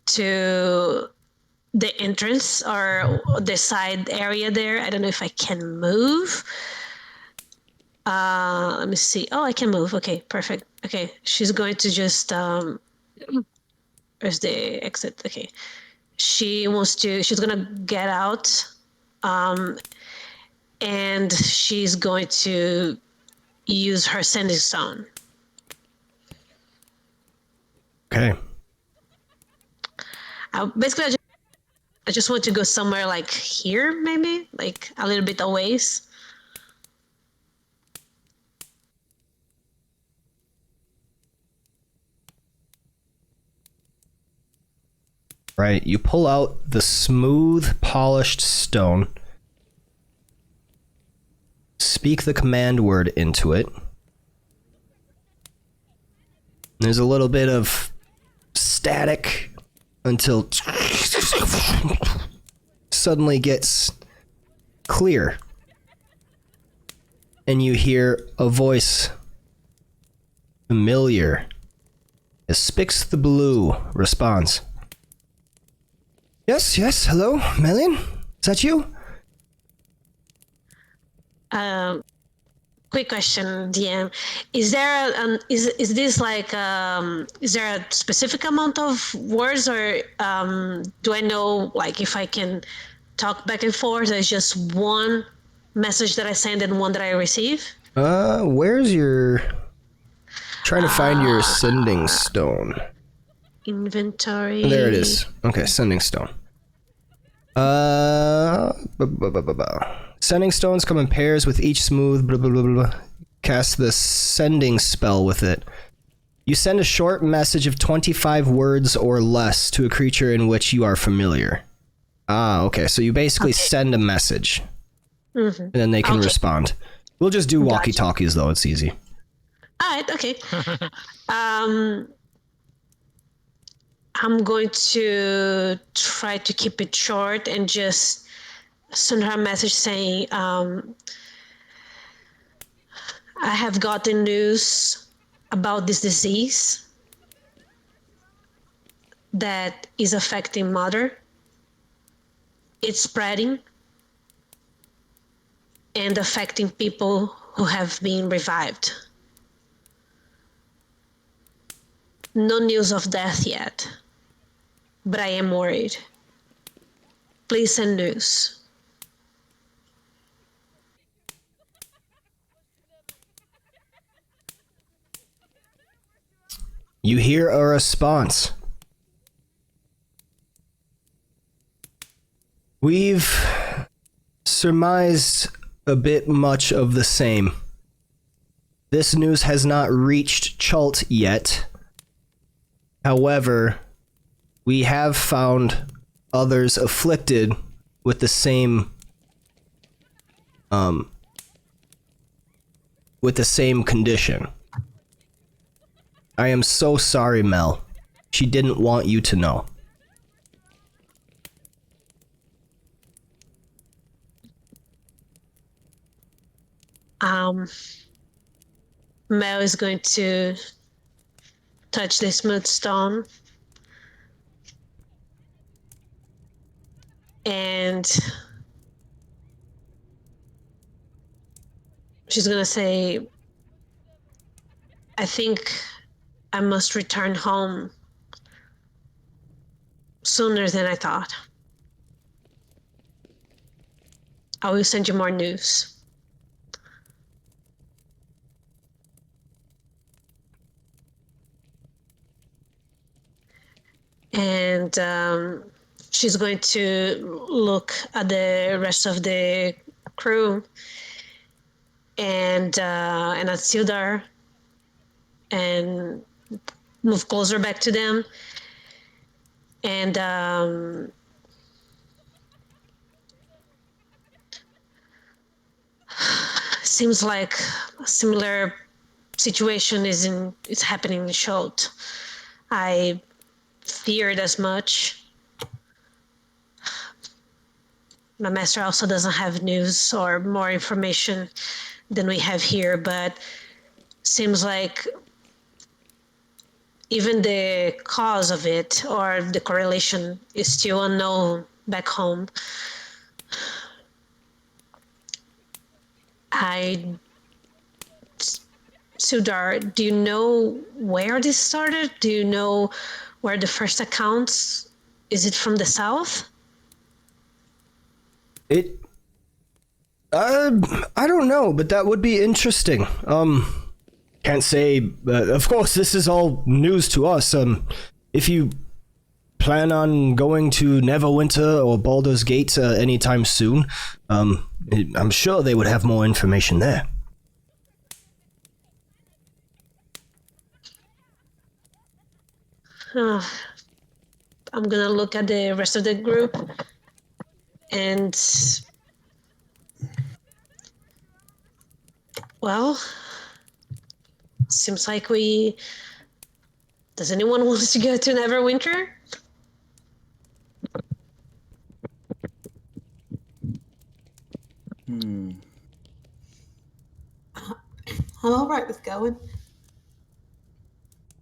to the entrance or the side area there. I don't know if I can move. Let me see. Oh, I can move. Okay, perfect. Okay, she's going to just where's the exit? Okay, she's gonna get out, and she's going to use her sending stone. Okay. Basically, I just want to go somewhere like here, maybe, like a little bit away. Right, you pull out the smooth, polished stone, speak the command word into it. There's a little bit of static until suddenly gets clear. And you hear a voice familiar as Spix the Blue responds. Yes, hello, Melian? Is that you? Quick question, DM. Is there is this like is there a specific amount of words, or do I know like if I can talk back and forth? There's just one message that I send and one that I receive. Where's your? Trying to find your sending stone. Inventory. There it is. Okay, sending stone. Sending stones come in pairs with each smooth. Blah, blah, blah, blah. Cast the sending spell with it. You send a short message of 25 words or less to a creature in which you are familiar. Okay. So you basically send a message, and then they can respond. We'll just do walkie-talkies though. It's easy. All right. Okay. I'm going to try to keep it short and just send her a message saying, I have gotten news about this disease that is affecting Mother. It's spreading and affecting people who have been revived. No news of death yet, but I am worried. Please send news. You hear a response. We've surmised a bit much of the same. This news has not reached Chult yet. However, we have found others afflicted with the same condition. I am so sorry, Mel. She didn't want you to know. Mel is going to touch the smooth stone and she's gonna say, I think I must return home sooner than I thought. I will send you more news. And she's going to look at the rest of the crew and at Sildar and move closer back to them. And seems like a similar situation is happening in Schult. I feared as much. My master also doesn't have news or more information than we have here, but seems like even the cause of it or the correlation is still unknown back home. Sudar, do you know where this started? Do you know where the first accounts? Is it from the south? I don't know, but that would be interesting. Can't say. Of course, this is all news to us. If you plan on going to Neverwinter or Baldur's Gate anytime soon, I'm sure they would have more information there. I'm gonna look at the rest of the group and well, seems like does anyone want to go to Neverwinter? I'm all right with going.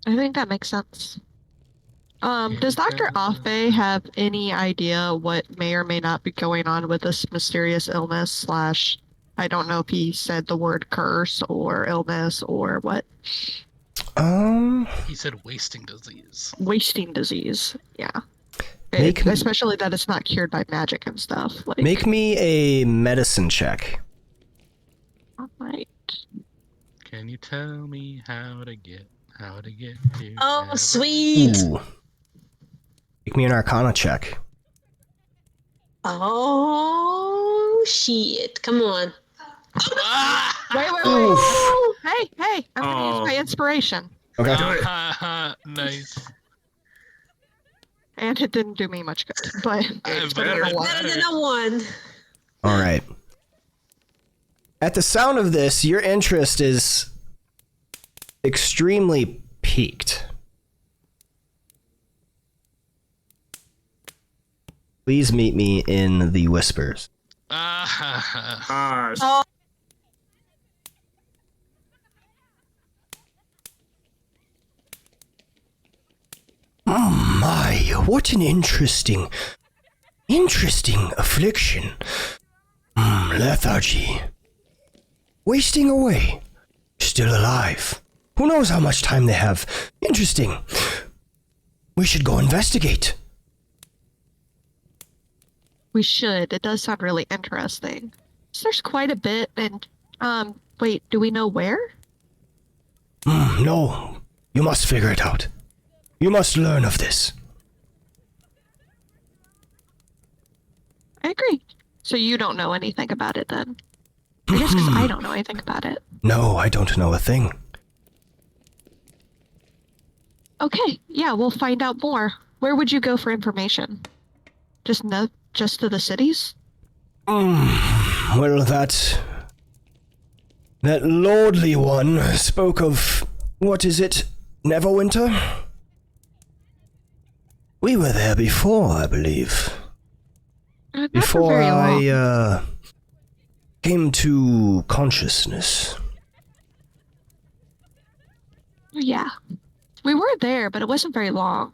I think that makes sense. Does Dr. Offbay have any idea what may or may not be going on with this mysterious illness / I don't know if he said the word curse or illness or what? He said wasting disease. Wasting disease, yeah. Make- Especially that it's not cured by magic and stuff. Like, Make me a medicine check. all right. Can you tell me how to get to? Oh, Never- sweet! Ooh. Make me an Arcana check. Oh, shit. Come on. Wait. Oof. Hey, I'm gonna use my inspiration. Okay. Nice. And it didn't do me much good, but it's better than a one. Better than a one. All right. At the sound of this, your interest is extremely piqued. Please meet me in the whispers. Oh my, what an interesting affliction. Lethargy. Wasting away. Still alive. Who knows how much time they have. Interesting. We should go investigate. We should. It does sound really interesting. So there's quite a bit, and wait, do we know where? No. You must figure it out. You must learn of this. I agree. So you don't know anything about it then? I guess because I don't know anything about it. No, I don't know a thing. Okay, yeah, we'll find out more. Where would you go for information? Just to the cities? Well, that lordly one spoke of, what is it, Neverwinter? We were there before, I believe. Not for Before very long. I, came to consciousness. Yeah. We were there, but it wasn't very long.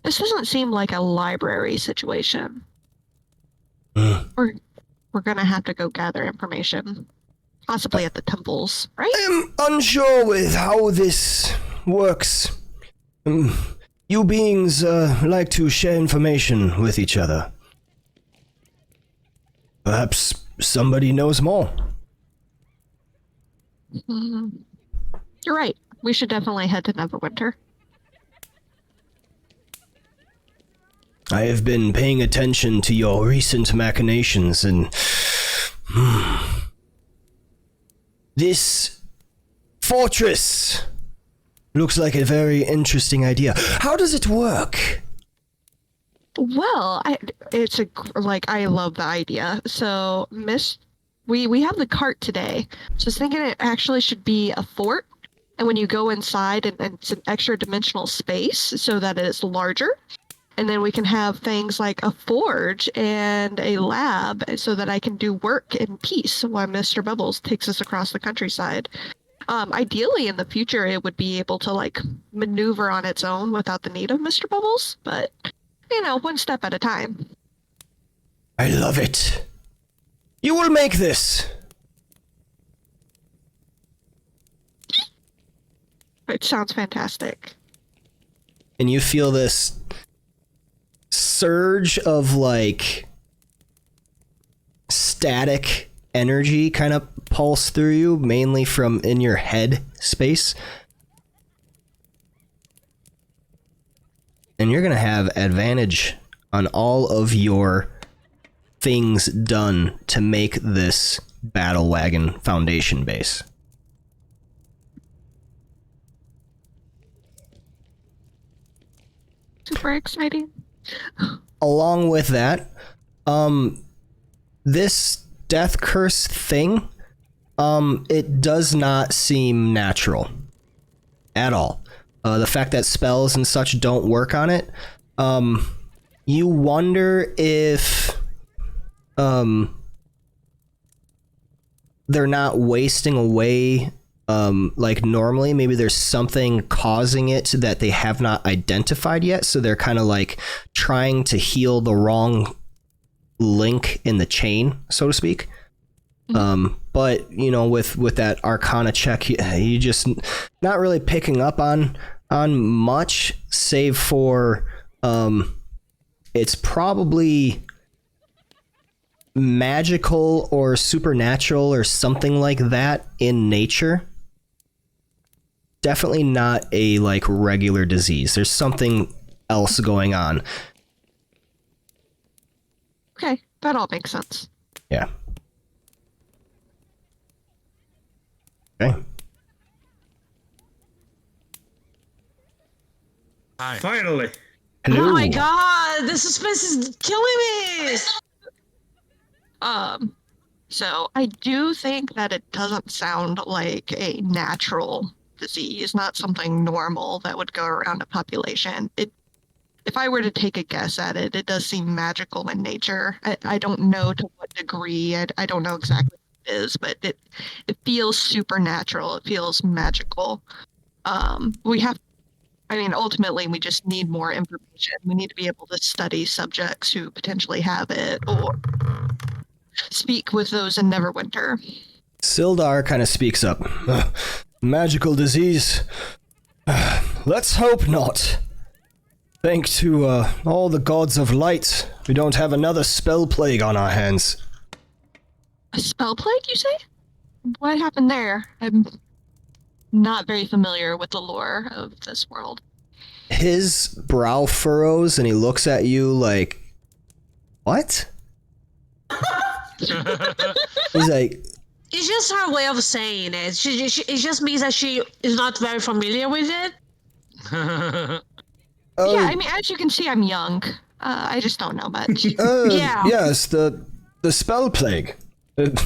This doesn't seem like a library situation. We're gonna have to go gather information. Possibly at the temples, right? I am unsure with how this works. You beings like to share information with each other. Perhaps somebody knows more. You're right. We should definitely head to Neverwinter. I have been paying attention to your recent machinations, and this fortress looks like a very interesting idea. How does it work? Well, I love the idea. So, we have the cart today. So I was thinking it actually should be a fort. And when you go inside, and it's an extra dimensional space so that it is larger. And then we can have things like a forge and a lab so that I can do work in peace while Mr. Bubbles takes us across the countryside. Ideally, in the future, it would be able to, maneuver on its own without the need of Mr. Bubbles. But, one step at a time. I love it. You will make this. It sounds fantastic. And you feel this surge of static energy kind of pulse through you, mainly from in your head space. And you're going to have advantage on all of your things done to make this battle wagon foundation base. Super exciting. Along with that, this death curse thing, it does not seem natural at all. The fact that spells and such don't work on it, you wonder if they're not wasting away like normally. Maybe there's something causing it that they have not identified yet, so they're kind of like trying to heal the wrong link in the chain, so to speak. But you know, with that Arcana check, you just not really picking up on much, save for it's probably magical or supernatural or something like that in nature. Definitely not a like regular disease. There's something else going on. Okay, that all makes sense. Yeah. Okay. Hi. Finally. Hello. Oh my god, this suspense is killing me! So I do think that it doesn't sound like a natural disease, not something normal that would go around a population. If I were to take a guess at it, it does seem magical in nature. I don't know to what degree. I don't know exactly what it is, but it feels supernatural. It feels magical. Ultimately, we just need more information. We need to be able to study subjects who potentially have it or speak with those in Neverwinter. Sildar kind of speaks up. Magical disease? Let's hope not. Thanks to all the gods of light, we don't have another spell plague on our hands. A spell plague, you say? What happened there? I'm not very familiar with the lore of this world. His brow furrows and he looks at you like, what? He's like, It's just her way of saying it. It just means that she is not very familiar with it. oh, Yeah, I mean, as you can see, I'm young. I just don't know much. Yeah. Yes, the spell plague. It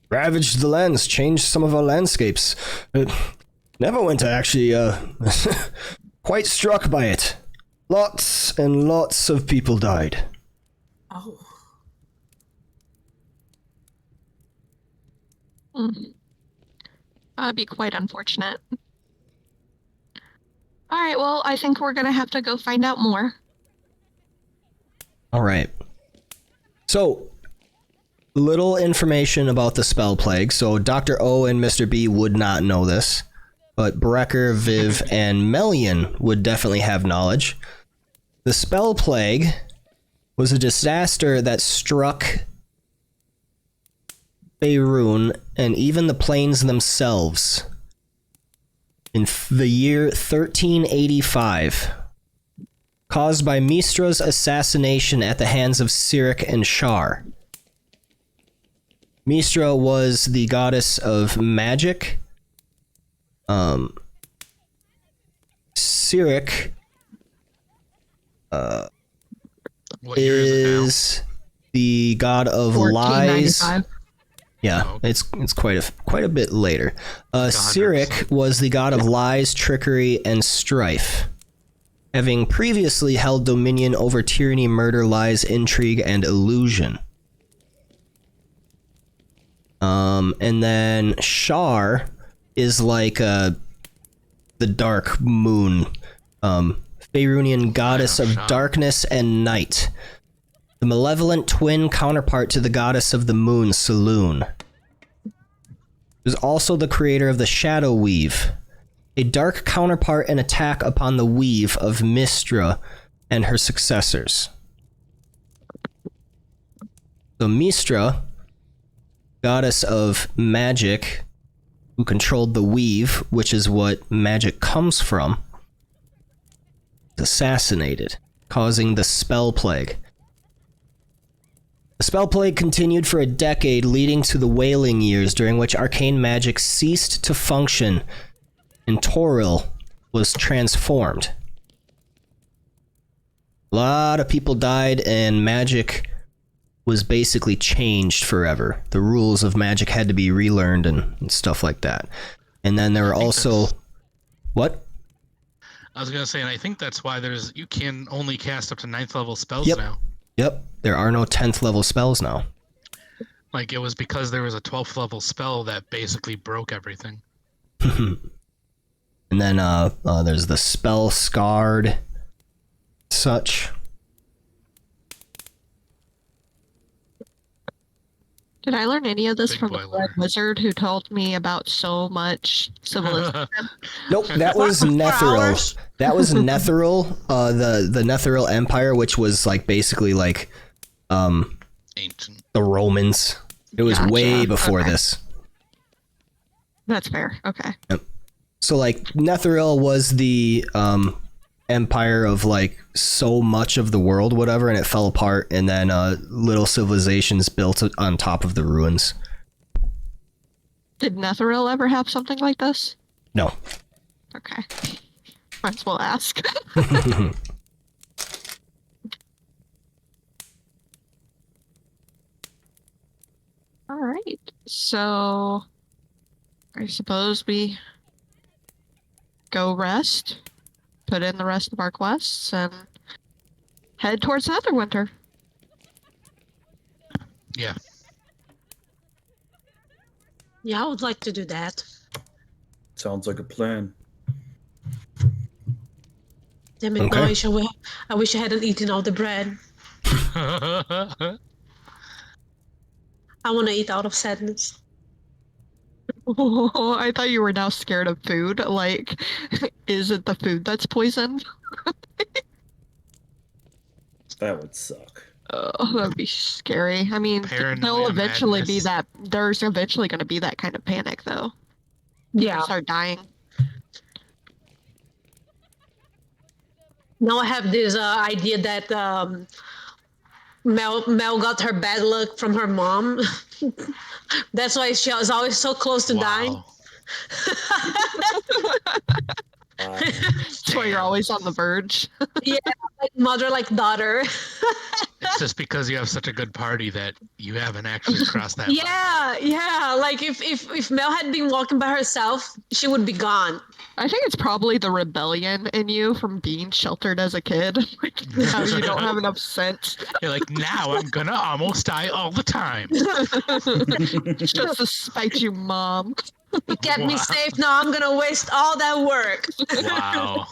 ravaged the lands, changed some of our landscapes. Neverwinter actually quite struck by it. Lots and lots of people died. Oh. That'd be quite unfortunate. All right, well, I think we're gonna have to go find out more. All right. So, little information about the spell plague. So, Dr. O and Mr. B would not know this, but Brecker, Viv, and Melian would definitely have knowledge. The spell plague was a disaster that struck Faerun and even the plains themselves in the year 1385, caused by Mistra's assassination at the hands of Cyric and Shar. Mistra was the goddess of magic. Cyric What year is it now? is the god of lies. 1495. Yeah, Oh, okay. it's quite a bit later. Cyric was the god of lies, trickery, and strife, having previously held dominion over tyranny, murder, lies, intrigue, and illusion. And then Shar is like the dark moon, Faerunian goddess of Shar. darkness and night, the malevolent twin counterpart to the goddess of the moon, Saloon. Is also the creator of the Shadow Weave, a dark counterpart and attack upon the weave of Mistra and her successors. So Mistra goddess of magic, who controlled the weave, which is what magic comes from, was assassinated, causing the spell plague. The spell plague continued for a decade, leading to the Wailing Years, during which arcane magic ceased to function and Toril was transformed. A lot of people died and magic was basically changed forever. The rules of magic had to be relearned and stuff like that. And then there were also... What? I was going to say, and I think that's why you can only cast up to 9th level spells now. Yep, there are no 10th level spells now. Like, it was because there was a 12th level spell that basically broke everything. And then there's the spell scarred, such. Did I learn any of this Big from the boy Red lore. Wizard who told me about so much civilization? Nope, that was Netheril. That was Netheril, the Netheril Empire, which was like basically like Ancient. the Romans. It was Gotcha. way before Okay. this. That's fair. Okay. So like Netheril was the empire of like so much of the world, whatever, and it fell apart, and then little civilizations built on top of the ruins. Did Netheril ever have something like this? No. Okay. Might as well ask. All right. So I suppose we go rest, put in the rest of our quests, and head towards Netherwinter. Yeah. Yeah, I would like to do that. Sounds like a plan. Damn it, Okay. no, I wish I hadn't eaten all the bread. I want to eat out of sadness. Oh, I thought you were now scared of food. Like, is it the food that's poisoned? That would suck. Oh, that'd be scary. I mean, Paranoia there'll eventually be madness. that. There's eventually going to be that kind of panic, though. Yeah. Start dying. Now I have this idea that Mel got her bad luck from her mom. That's why she was always so close to dying. Wow. That's why you're always on the verge. Yeah, like mother, like daughter. It's just because you have such a good party that you haven't actually crossed that line. Yeah. Like if Mel had been walking by herself, she would be gone. I think it's probably the rebellion in you from being sheltered as a kid. Like, now you don't have enough sense. You're like, now I'm gonna almost die all the time. Just to spite you, Mom. You kept me Wow. safe. Now I'm gonna waste all that work. Wow.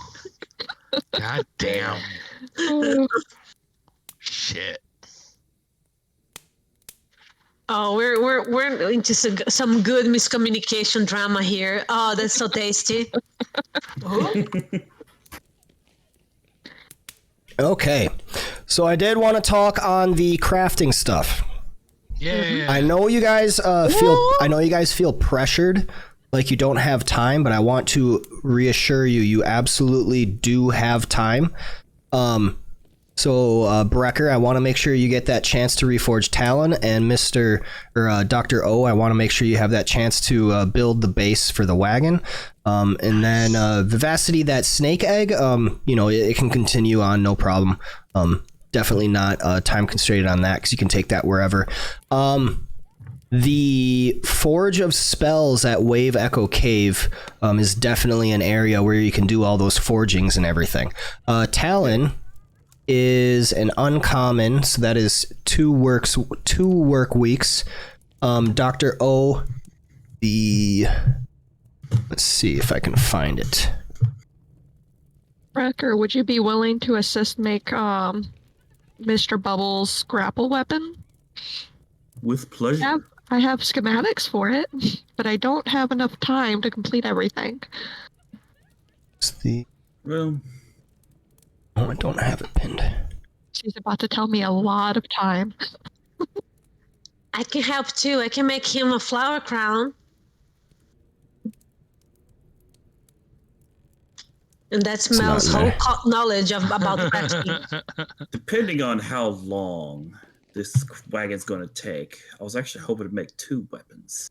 God damn. Shit. Oh, we're into some good miscommunication drama here. Oh, that's so tasty. Okay, so I did want to talk on the crafting stuff. Yeah. I know you guys feel pressured, like you don't have time, but I want to reassure you, you absolutely do have time. So Brecker, I want to make sure you get that chance to reforge Talon, and Dr. O, I want to make sure you have that chance to build the base for the wagon. And then Vivacity, that snake egg, it can continue on, no problem. Definitely not time constrained on that, because you can take that wherever. The Forge of Spells at Wave Echo Cave is definitely an area where you can do all those forgings and everything. Talon is an uncommon, so that is 2 work weeks. Dr. O, let's see if I can find it. Wrecker, would you be willing to assist make Mr. Bubbles' grapple weapon? With pleasure. I have schematics for it, but I don't have enough time to complete everything. Well, I don't have it pinned. She's about to tell me a lot of time. I can help too. I can make him a flower crown. And that's not Mel's in whole there. knowledge about the vaccine. Depending on how long this wagon's going to take, I was actually hoping to make 2 weapons.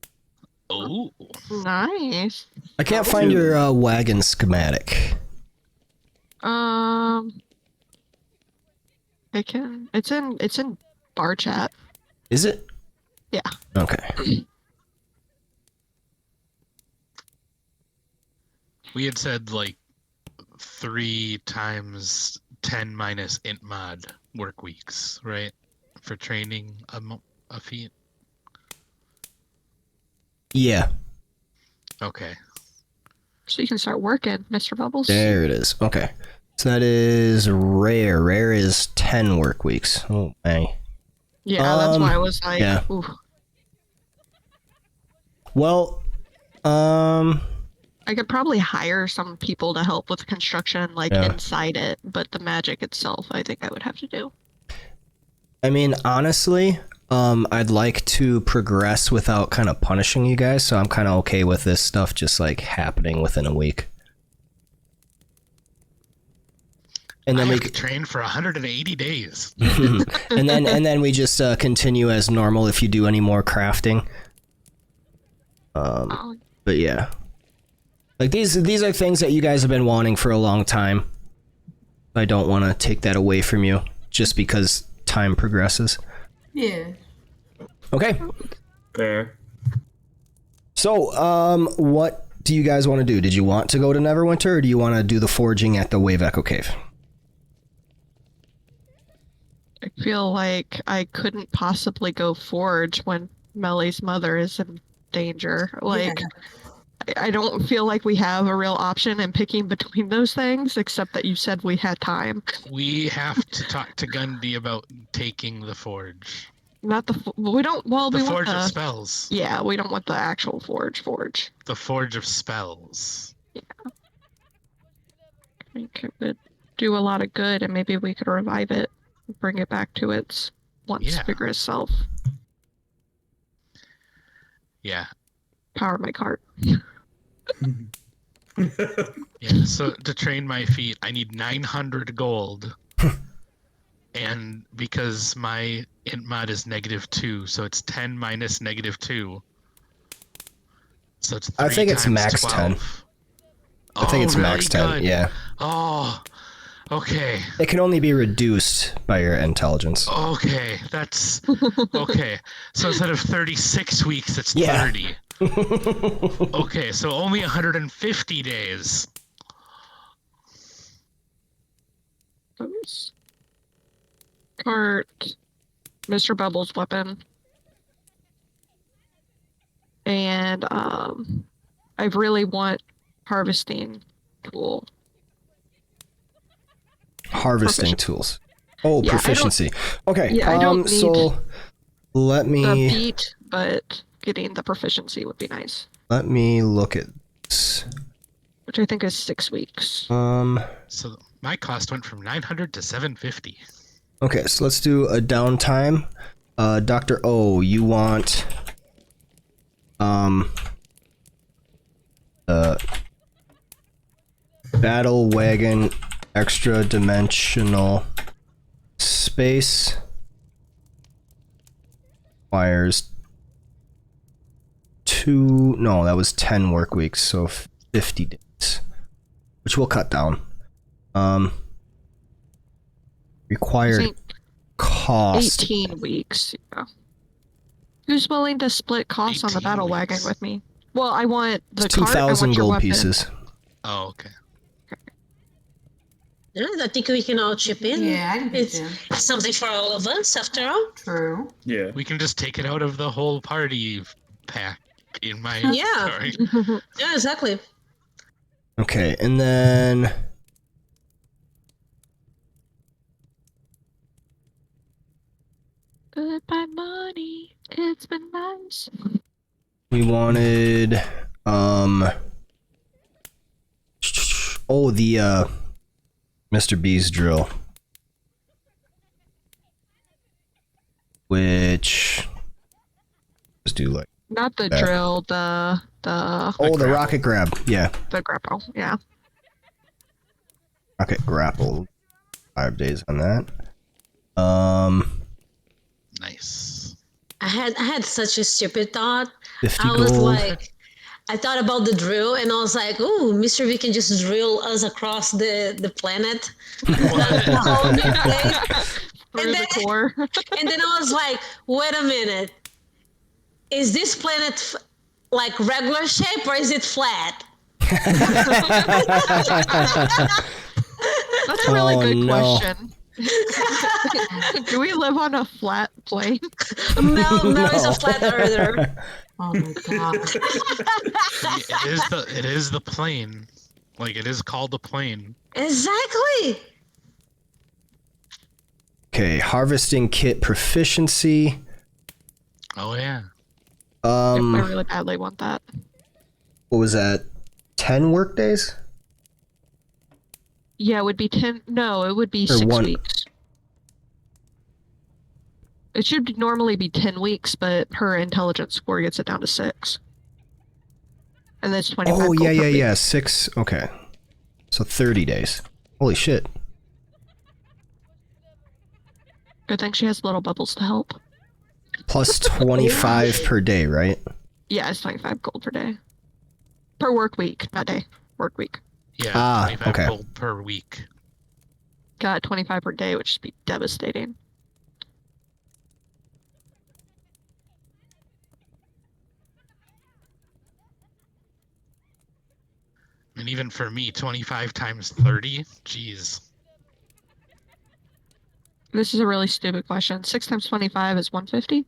Oh. Nice. I can't find your wagon schematic. I can. It's in bar chat. Is it? Yeah. Okay. We had said like 3 times 10 minus int mod work weeks, right? For training a feat. Yeah. Okay. So you can start working, Mr. Bubbles. There it is. Okay. So that is rare. Rare is 10 work weeks. Oh, my. Yeah, that's why I was like, yeah. ooh. Well, I could probably hire some people to help with construction, like inside it, but the magic itself, I think I would have to do. I mean, honestly, I'd like to progress without kind of punishing you guys, so I'm kind of okay with this stuff just like happening within a week. And then I we have to train for 180 days. and then we just continue as normal if you do any more crafting. But yeah, like these are things that you guys have been wanting for a long time. I don't want to take that away from you just because time progresses. Yeah. Okay. Fair. So, what do you guys want to do? Did you want to go to Neverwinter, or do you want to do the forging at the Wave Echo Cave? I feel like I couldn't possibly go forge when Melly's mother is in danger. Like, I don't feel like we have a real option in picking between those things, except that you said we had time. We have to talk to Gundy about taking the forge. Not the we don't. Well, The we forge want of the spells. yeah. We don't want the actual forge. The forge of spells. Yeah. I think it would do a lot of good, and maybe we could revive it, bring it back to its once vigorous self. Yeah. Power my cart. Yeah, so to train my feet, I need 900 gold. And because my int mod is -2, so it's 10 minus -2. So it's 3 I think it's times max 12. 10. I think it's really max 10, good. yeah. Oh, okay. It can only be reduced by your intelligence. Okay, that's... Okay, so instead of 36 weeks, it's 30. Okay, so only 150 days. Cart, Mr. Bubbles' weapon, and I really want harvesting tool. Harvesting tools. Oh, yeah, proficiency. Okay. Yeah, I don't need so let me the beat, but getting the proficiency would be nice. Let me look at this. Which I think is 6 weeks. So my cost went from 900 to 750. Okay, so let's do a downtime. Dr. O, you want battle wagon extra dimensional space requires 2, no, that was 10 work weeks, so 50 days, which we'll cut down. Required cost 18 weeks. Yeah. Who's willing to split costs on the battle wagon with me? Well, I want the cart. 2,000 gold weapon. pieces. Oh, okay. Yeah, I think we can all chip in. Yeah, I can pitch It's in. something for all of us, after all. True. Yeah. We can just take it out of the whole party pack in my Yeah. Sorry. Yeah, exactly. Okay, and then Goodbye, money. It's been nice. we wanted oh, the Mr. B's drill, which Just do like Not the that. drill, the the rocket grab. Yeah, the grapple. Yeah. rocket grapple. 5 days on that. Nice. I had such a stupid thought. 50 I was gold. like, I thought about the drill, and I was like, "Ooh, Mr. V can just drill us across the planet, the whole new place." Through And the then, core. and then I was like, "Wait a minute, is this planet like regular shape or is it flat?" That's a really good no. question. Do we live on a flat plane? Mel is a flat earther. Oh my god. It is the plane. Like, it is called the plane. Exactly. Okay, harvesting kit proficiency. Oh, yeah. I really badly want that. What was that? 10 work days? Yeah, it would be 10. No, it would be Or 6 one- weeks. It should normally be 10 weeks, but her intelligence score gets it down to 6. And that's 25 Oh, gold yeah, per yeah, week. yeah. 6. Okay. So 30 days. Holy shit. Good thing she has little bubbles to help. Plus 25 per day, right? Yeah, it's 25 gold per day. Per work week, not day. Work week. Yeah, 25 okay. gold per week. Got 25 per day, which would be devastating. And even for me, 25 times 30? Jeez. This is a really stupid question. 6 times 25 is 150?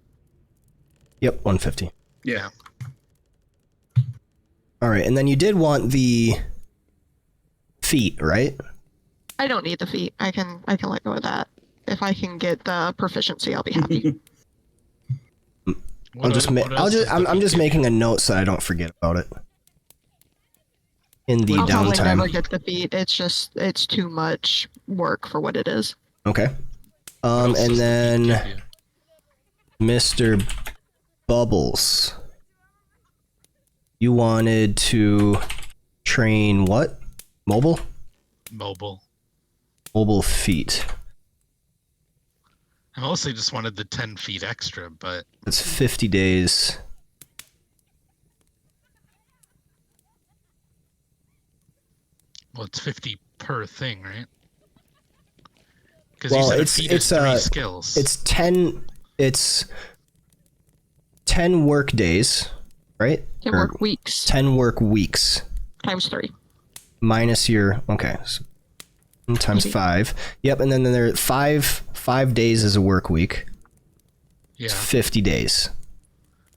Yep, 150. Yeah. All right, and then you did want the feet, right? I don't need the feet. I can let go of that. If I can get the proficiency, I'll be happy. What else I'm just making a note so I don't forget about it. In the I'll probably never downtime. get the feet. It's too much work for what it is. Okay. And then Mr. Bubbles. You wanted to train what? Mobile? Mobile. Mobile feet. I mostly just wanted the 10 feet extra, but That's 50 days. well, it's 50 per thing, right? Because Well, you said it's- a feat it's, is 3 uh, skills. It's 10 work days, right? 10 Or work weeks 10 work weeks times 3. minus your so times 5. Yep, and then there are 5 days is a work week. yeah, 50 days.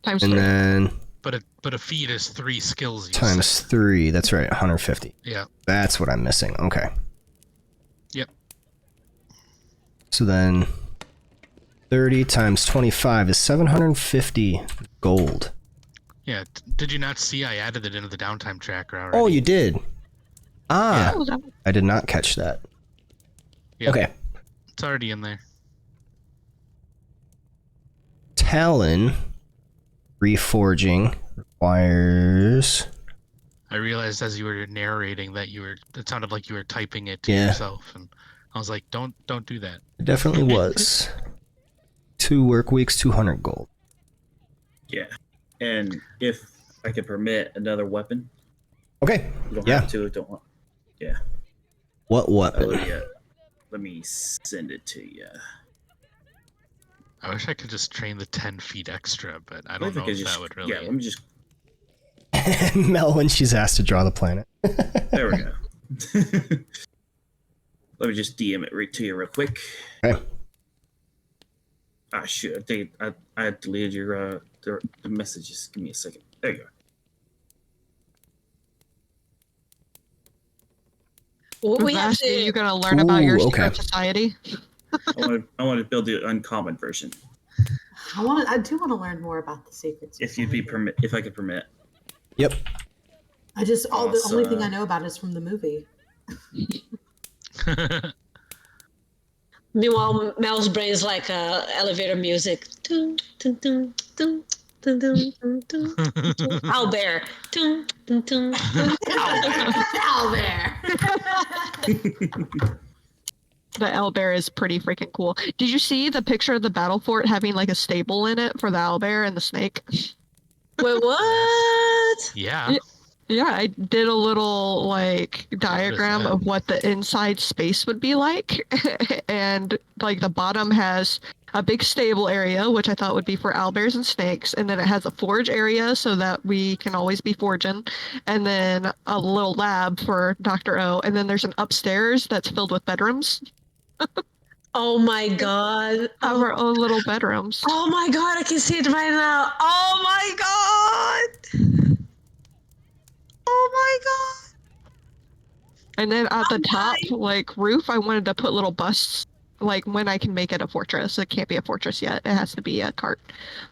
Times And 3. then but a feat is 3 skills. You times said. 3. That's right, 150. Yeah. That's what I'm missing. Okay. Yep. So then 30 times 25 is 750 gold. Yeah. Did you not see I added it into the downtime tracker already? Oh, you did. Ah, Oh, that- I did not catch that. Yep, Okay. It's already in there. Talon reforging requires. I realized as you were narrating that it sounded like you were typing it to Yeah. yourself, and I was like, don't do that. It definitely was. 2 work weeks, 200 gold. Yeah. And if I could permit another weapon, Okay. you don't Yeah. have to, don't want. Yeah. What weapon? Let me send it to you. I wish I could just train the 10 feet extra, but I don't If I know could if just- that would really. Yeah, let me just. Mel when she's asked to draw the planet. There we go. Let me just DM it right to you real quick. Okay. Ah, shoot. I think I deleted your the messages. Give me a second. There you go. We have Vashti, to. you gonna learn about your Ooh, secret okay. society? I want to build the uncommon version. I do want to learn more about the secrets. If I could permit. Yep. The only thing I Awesome. know about is from the movie. Meanwhile, Mel's brain is like elevator music. Dun, dun, dun, dun, Dun, dun, dun, dun, dun, dun. Owlbear. Dun, dun, dun, dun. Owlbear. The owlbear is pretty freaking cool. Did you see the picture of the battle fort having like a stable in it for the owlbear and the snake? Wait, what? Yeah. Yeah, I did a little like diagram that? of what the inside space would be like. And like the bottom has a big stable area, which I thought would be for owlbears and snakes, and then it has a forge area so that we can always be forging, and then a little lab for Dr. O, and then there's an upstairs that's filled with bedrooms. Oh my god. Have our own little bedrooms. Oh my god, I can see it right now. Oh my god. Oh my god. And then at the top, like roof, I wanted to put little busts, like when I can make it a fortress. It can't be a fortress yet. It has to be a cart.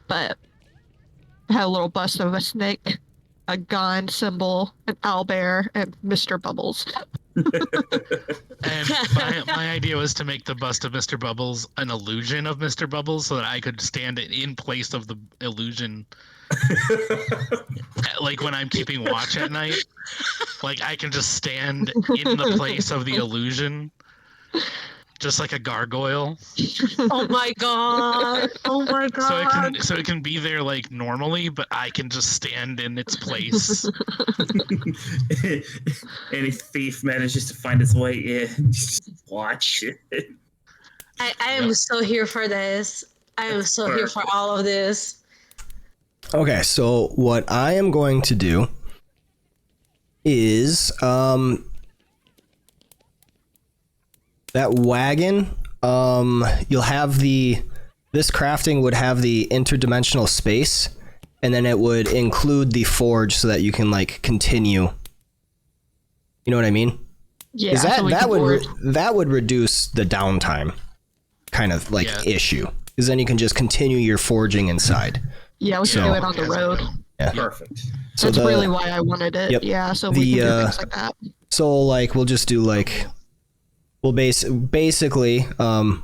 But I had a little bust of a snake, a gun symbol, an owlbear, and Mr. Bubbles. And my idea was to make the bust of Mr. Bubbles an illusion of Mr. Bubbles so that I could stand in place of the illusion. Like when I'm keeping watch at night, like I can just stand in the place of the illusion, just like a gargoyle. Oh my god. Oh my god. So it can be there like normally, but I can just stand in its place. Any thief manages to find his way in, just watch it. I am so here for this. I am so here for all of this. Okay, so what I am going to do is that wagon, you'll have this crafting would have the interdimensional space, and then it would include the forge so that you can like continue. You know what I mean? Yeah, Is so we that can forge. that would reduce the downtime kind of like issue, because then you can just continue your forging inside. Yeah, we can do it on the road. Yeah. Perfect. So That's really why I wanted it. Yep. Yeah, so we can do things like that. So like we'll just do like we'll basically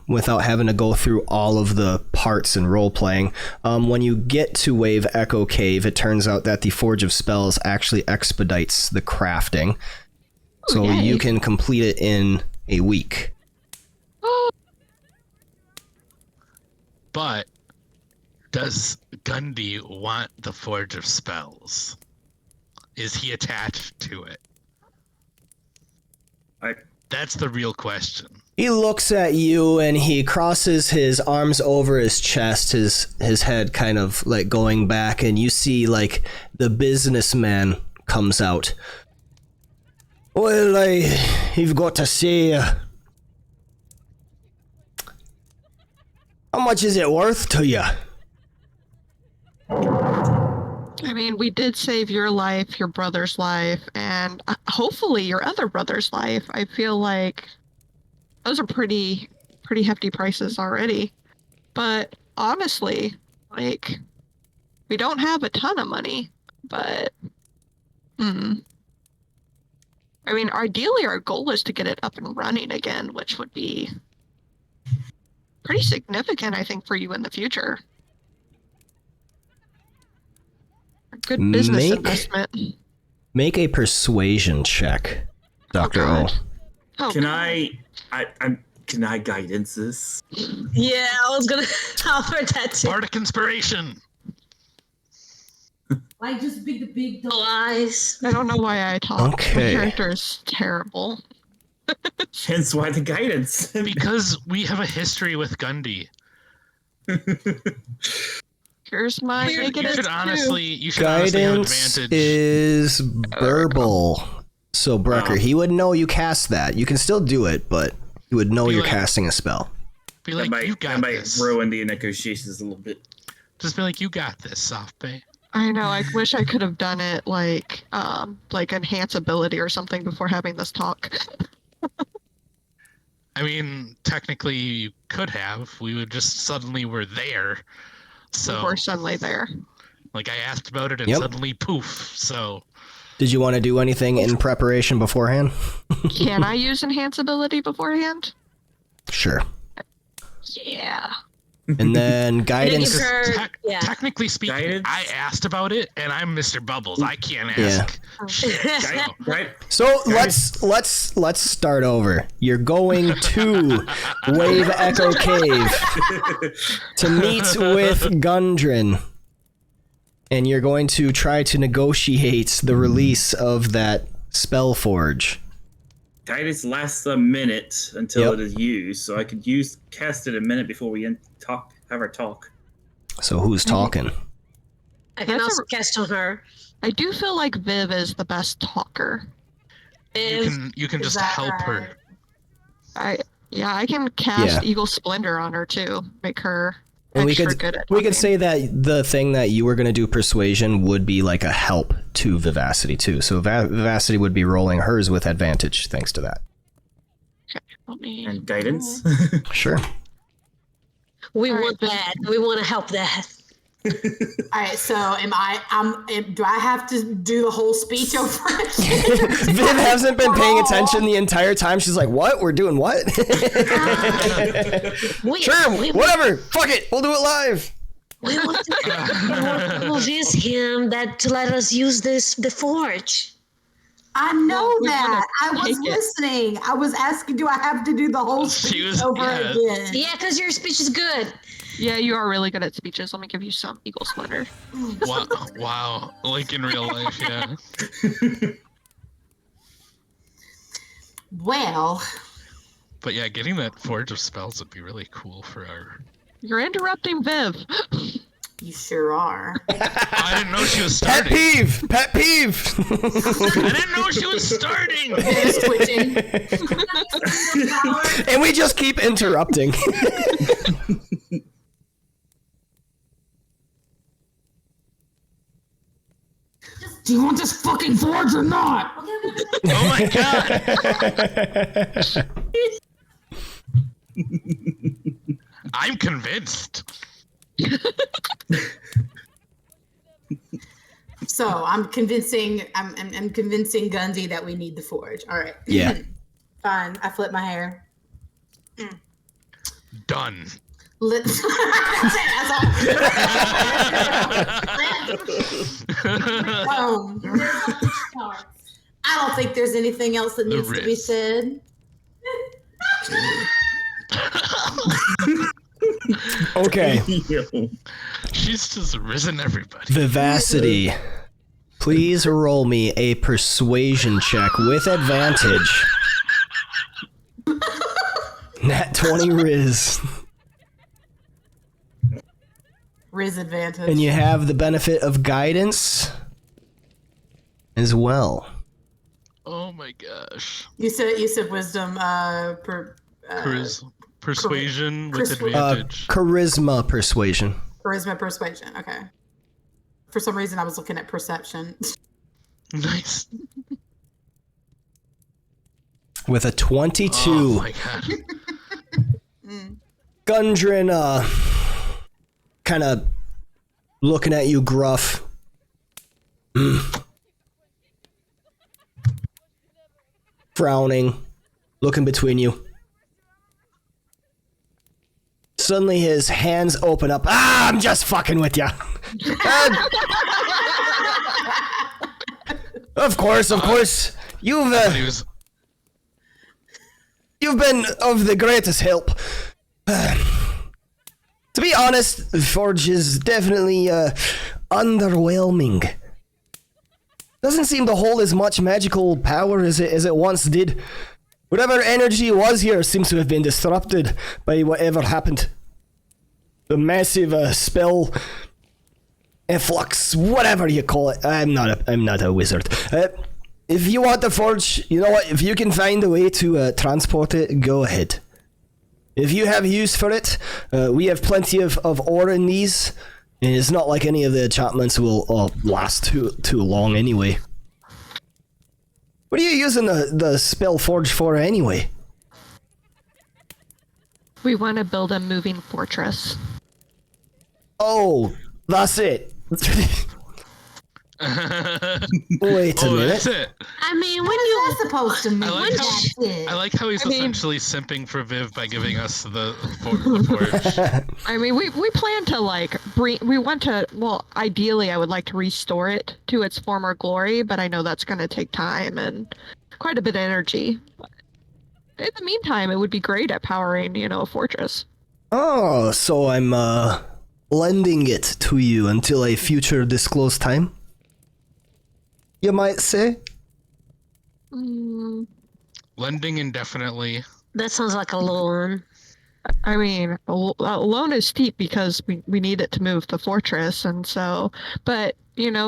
without having to go through all of the parts and role playing, when you get to Wave Echo Cave, it turns out that the Forge of Spells actually expedites the crafting. So yay. you can complete it in a week. But does Gundy want the Forge of Spells? Is he attached to it? That's the real question. He looks at you and he crosses his arms over his chest, his head kind of like going back, and you see like the businessman comes out. Well, you've got to say, how much is it worth to you? I mean, we did save your life, your brother's life, and hopefully your other brother's life. I feel like those are pretty hefty prices already. But honestly, like, we don't have a ton of money, but I mean, ideally our goal is to get it up and running again, which would be pretty significant, I think, for you in the future. A good business investment. Make a persuasion check, Dr. O. Oh, Can God. can I guidance this? Yeah, I was gonna offer that too. Bardic Inspiration! Like just the big dog. Eyes. I don't know why I talk. Okay. My character is terrible. Hence why the guidance. Because we have a history with Gundy. Here's my You negative should two. honestly have Guidance advantage. is verbal. So, Brecker, he would know you cast that. You can still do it, but he would know Be you're like- casting a spell. Be like, you I got might this. ruin the negotiations a little bit. Just be like, you got this, Soft Bay. I know. I wish I could have done it like enhance ability or something before having this talk. I mean, technically, you could have. We would just suddenly were there. So, We're suddenly there. like, I asked about it and Yep. suddenly poof. So, Did you want to do anything in preparation beforehand? Can I use enhance ability beforehand? Sure. Yeah. And then guidance. give her- yeah. Technically speaking, Guidance? I asked about it, and I'm Mr. Bubbles. I can't ask. Right? So let's start over. You're going to Wave Echo Cave to meet with Gundren, and you're going to try to negotiate the release of that spell forge. Guidance lasts a minute until Yep. it is used, so I could cast it a minute before we have our talk. So who's talking? I can That's also a- cast on her. I do feel like Viv is the best talker. You can Is just that help her. right? I can cast Yeah. Eagle Splendor on her too. Make her And we extra could good at we could talking. say that the thing that you were going to do, persuasion, would be like a help to Vivacity too. So Vivacity would be rolling hers with advantage thanks to that. Let me- And guidance. Sure. We All right, want then. that. We want to help that. All right, so do I have to do the whole speech over again? Viv hasn't been paying attention the entire time. She's like, "What? We're doing what?" Sure, whatever. Fuck it. We'll do it live. We want to convince him that to let us use the forge. I know We're that. I gonna was take it. listening. I was asking, do I have to do the whole She speech was- over yeah. again? Yeah, because your speech is good. Yeah, you are really good at speeches. Let me give you some Eagle Splendor. Wow. Like in real life, yeah. Well, But yeah, getting that Forge of Spells would be really cool for our... You're interrupting Viv. you sure are. I didn't know she was Pet starting. peeve. Pet peeve. I didn't know she was starting. It's twitching. And we just keep interrupting. Do you want this fucking forge or not? Oh my god. I'm convinced. So I'm convincing Gundy that we need the forge. All right. Yeah. Fine. I flip my hair. Done. That's all. I don't think there's anything else that The needs to be wrist. said. Okay. Yo. She's just risen everybody. Vivacity. Please roll me a persuasion check with advantage. Nat 20 Riz. Riz advantage. And you have the benefit of guidance as well. Oh my gosh. You said wisdom. Persuasion with Persua- advantage. Charisma persuasion. Charisma persuasion. Okay. For some reason, I was looking at perception. Nice. With a 22. Oh my god. Gundren, kind of looking at you gruff. Frowning, looking between you. Suddenly his hands open up. Ah, I'm just fucking with you. Of course. You've He was You've been of the greatest help. To be honest, Forge is definitely underwhelming. Doesn't seem to hold as much magical power as it once did. Whatever energy was here seems to have been disrupted by whatever happened. The massive spell efflux, whatever you call it. I'm not a wizard. If you want the Forge, you know what? If you can find a way to transport it, go ahead. If you have use for it, we have plenty of ore in these, and it's not like any of the enchantments will last too long anyway. What are you using the spell Forge for anyway? We want to build a moving fortress. Oh, that's it. Wait a Oh, minute. that's it. I mean, when What is you that supposed to mean? I like how- That's it. I like how he's I mean- essentially simping for Viv by giving us the forge. I mean, we plan to like we want to. Well, ideally, I would like to restore it to its former glory, but I know that's going to take time and quite a bit of energy. In the meantime, it would be great at powering, a fortress. Oh, so I'm lending it to you until a future disclosed time? You might say? Mm, Lending indefinitely. that sounds like a loan. I mean, a loan is steep because we need it to move the fortress, and so. But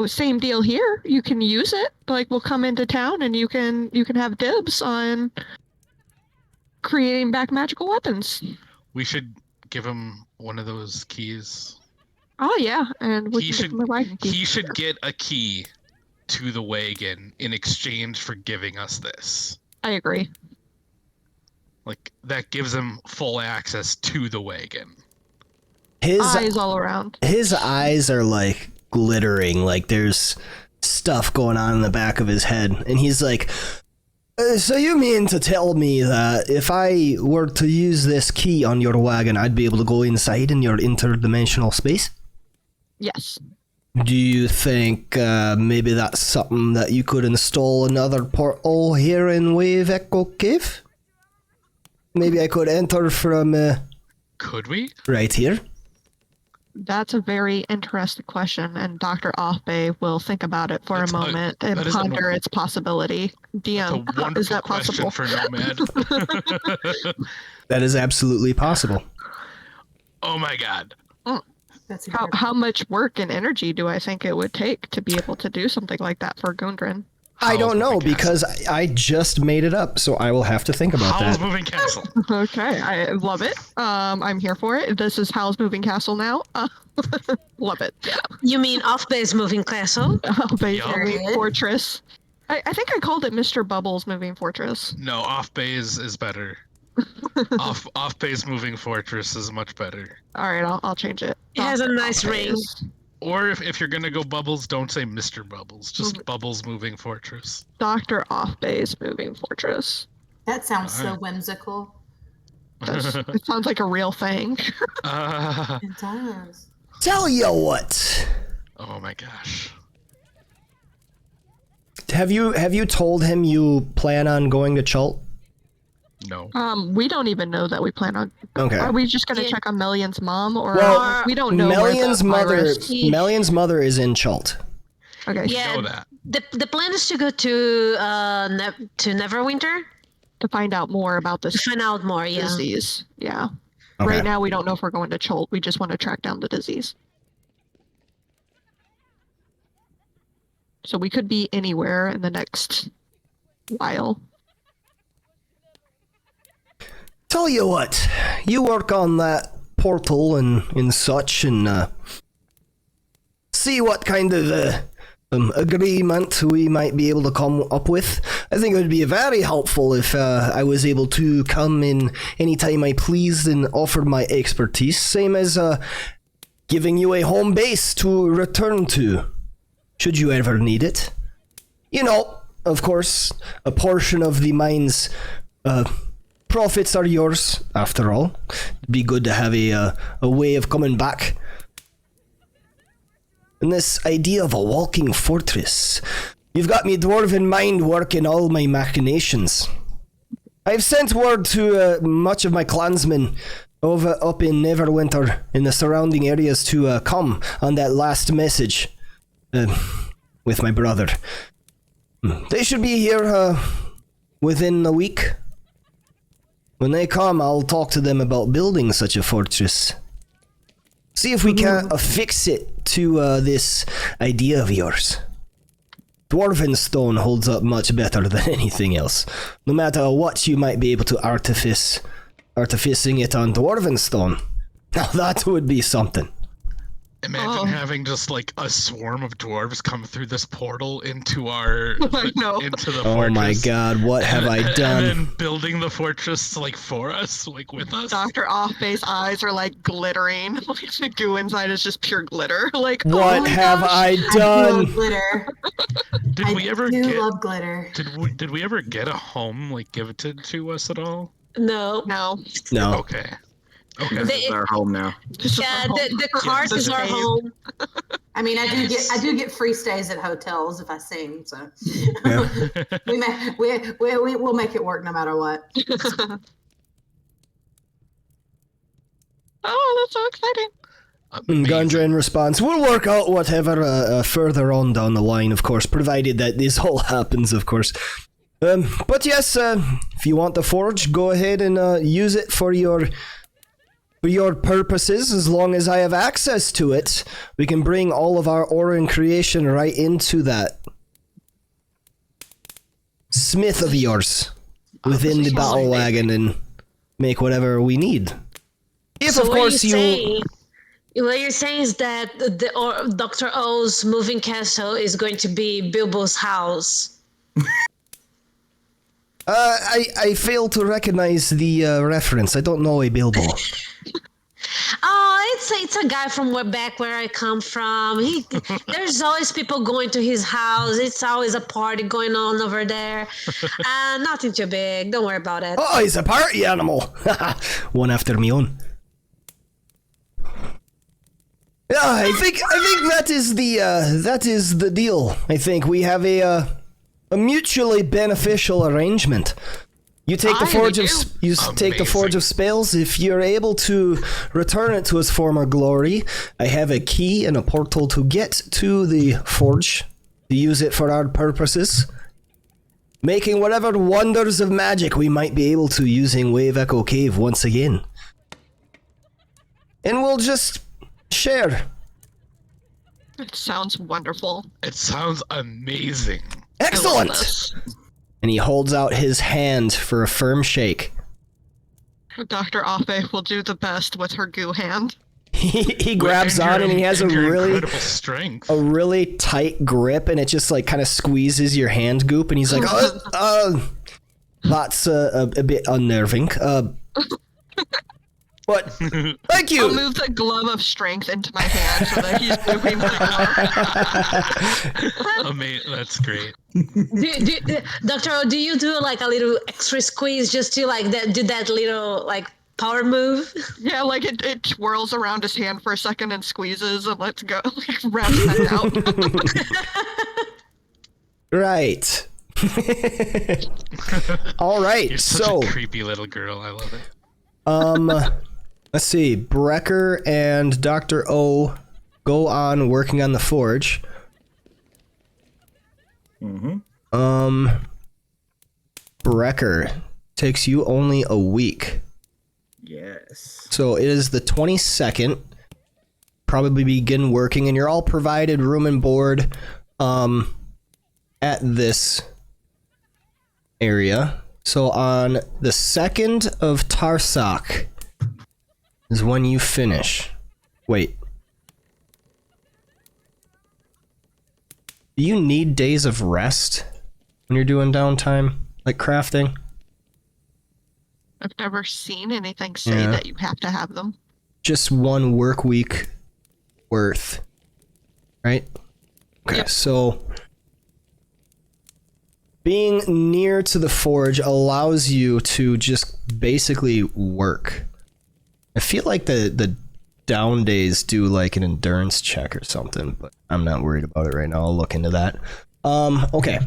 same deal here. You can use it. Like we'll come into town, and you can have dibs on creating back magical weapons. We should give him one of those keys. Oh yeah, and we He can should give them a wagon key. he should get a key to the wagon in exchange for giving us this. I agree. Like that gives him full access to the wagon. His Eyes all around. his eyes are like glittering, like there's stuff going on in the back of his head, and he's like, so you mean to tell me that if I were to use this key on your wagon, I'd be able to go inside in your interdimensional space? Yes. Do you think maybe that's something that you could install another portal here in Wave Echo Cave? Maybe I could enter from Could we? right here. That's a very interesting question, and Dr. Offbay will think about it for That's a moment and that is a ponder its possibility. It's DM, a wonderful is that question possible? for Nomad. That is absolutely possible. Oh my god. That's How much work and energy do I think it would take to be able to do something like that for Gundren? I don't know Howl's Moving because I just made it up, so I will have to think about Howl's that. Moving Castle. Okay, I love it. I'm here for it. This is Howl's Moving Castle now. Love it. You mean off-base moving castle? Offbay's Yup. Moving Fortress. I think I called it Mr. Bubbles Moving Fortress. No, off base is better. off base moving fortress is much better. All right, I'll change it. It has a Dr. nice ring. Offbay's- Or if you're gonna go Bubbles, don't say Mr. Bubbles. Just Bubbles Moving Fortress. Dr. Offbay's Moving Fortress. That sounds so Alright. whimsical. It sounds like a real thing. It does. Tell you what. Oh my gosh. Have you told him you plan on going to Chult? No. We don't even know that we plan on. Okay. Are we just gonna Yeah. check on Mellion's mom, or Well, we don't know Melian's where the mother. virus- Melian's mother is in Chult. Okay, Yeah, Know that. the plan is to go to to Neverwinter to find out more about to this find out more. Yeah. disease. Yeah. Okay. Right now, we don't know if we're going to Cholt. We just want to track down the disease. So we could be anywhere in the next while. Tell you what, you work on that portal and such, and see what kind of agreement we might be able to come up with. I think it would be very helpful if I was able to come in anytime I pleased and offer my expertise, same as giving you a home base to return to, should you ever need it. You know, of course, a portion of the mine's profits are yours, after all. It'd be good to have a way of coming back. And this idea of a walking fortress. You've got me dwarven mind working all my machinations. I've sent word to much of my clansmen up in Neverwinter in the surrounding areas to come on that last message with my brother. They should be here within a week. When they come, I'll talk to them about building such a fortress. See if we can't affix it to this idea of yours. Dwarven stone holds up much better than anything else. No matter what you might be able to artificing it on dwarven stone. Now that would be something. Imagine having just like a swarm of dwarves come through this portal into our I know. into the Oh fortress. my god, what have I done? And then building the fortress like for us, like with us. Dr. Offbay's eyes are like glittering. Like the goo inside is just pure glitter. Like, oh What my have gosh. I I do done? love glitter. Did we ever do get? love glitter. Did we ever get a home like gifted to us at all? No. No. No. Okay. Okay. This is our home now. This is Yeah, our home. the cart this is our cave. home. I mean, I do get free stays at hotels if I sing, so Yeah. we'll make it work no matter what. Oh, that's so exciting. Gundra in response, we'll work out whatever further on down the line, of course, provided that this all happens, of course. But yes, if you want the forge, go ahead and use it for your purposes. As long as I have access to it, we can bring all of our Orin creation right into that smith of yours within the battle wagon and make whatever we need. If, So of course, what you're saying is that Dr. O's moving castle is going to be Bilbo's house. I fail to recognize the reference. I don't know a Bilbo. Oh, it's a guy from back where I come from. There's always people going to his house. It's always a party going on over there. Nothing too big. Don't worry about it. Oh, he's a party animal. One after me own. Yeah, I think that is the deal. I think we have a mutually beneficial arrangement. You take the forge of take the forge of spells. If you're able to return it to its former glory, I have a key and a portal to get to the forge to use it for our purposes, making whatever wonders of magic we might be able to using Wave Echo Cave once again. And we'll just share. It sounds wonderful. It sounds amazing. Excellent! And he holds out his hand for a firm shake. Dr. Offbay will do the best with her goo hand. He grabs on and he has a incredible strength. really tight grip, and it just like kind of squeezes your hand goop, and he's like, that's a bit unnerving. But thank you. I'll move the glove of strength into my hand so that he's moving my glove. That's great. Dr. O, do you do like a little extra squeeze just to like do that little like power move? Yeah, like it twirls around his hand for a second and squeezes and lets go, like wraps that out. Right. All right. You're such a creepy little girl. I love it. Let's see. Brecker and Dr. O go on working on the forge. Brecker, takes you only a week. Yes. So it is the 22nd. Probably begin working, and you're all provided room and board at this area. So on the 2nd of Tarsak is when you finish. Wait. Do you need days of rest when you're doing downtime, like crafting? I've never seen anything say that you have to have them. Just one work week worth, right? Okay, Yep. so being near to the forge allows you to just basically work. I feel like the down days do like an endurance check or something, but I'm not worried about it right now. I'll look into that. Okay.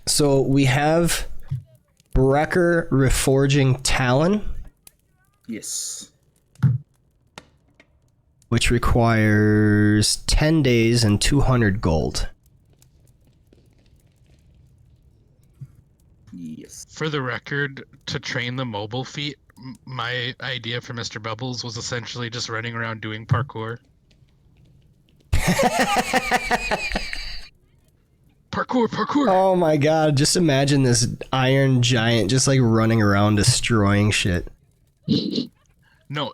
So we have Brecker reforging Talon, Yes. which requires 10 days and 200 gold. Yes. For the record, to train the mobile feat, my idea for Mr. Bubbles was essentially just running around doing parkour. Parkour. Oh my god, just imagine this iron giant just like running around destroying shit. No,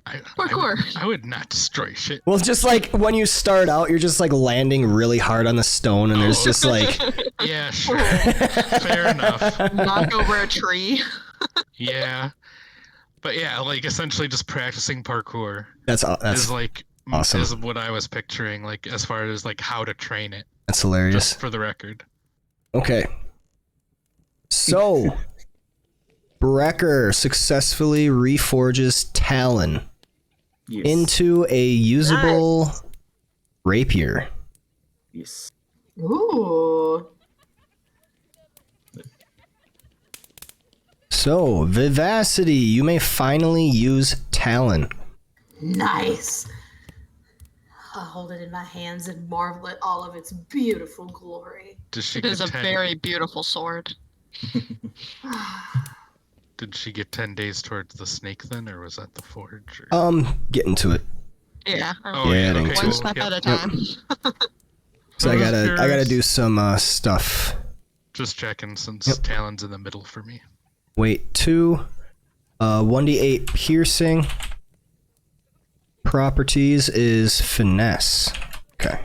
Parkour. I would not destroy shit. Well, just like when you start out, you're just like landing really hard on the stone, and there's just like. Yeah, sure. Fair enough. Knock over a tree. Yeah. But yeah, like essentially just practicing parkour That's is like awesome. is what I was picturing, like as far as like how to train it. That's hilarious. Just for the record. Okay. So, Brecker successfully reforges Talon into a usable rapier. Yes. Ooh. So, Vivacity, you may finally use Talon. Nice. I'll hold it in my hands and marvel at all of its beautiful glory. Does she It is get a 10 very beautiful sword. Did she get 10 days towards the snake then, or was that the forge? Or... Get into it. Yeah. Oh, yeah, yeah, okay, One cool. step Yep. at a time. So I gotta Curious. do some stuff. Just checking since Talon's in the middle for me. Wait, 2, 1d8 piercing. Properties is finesse. Okay.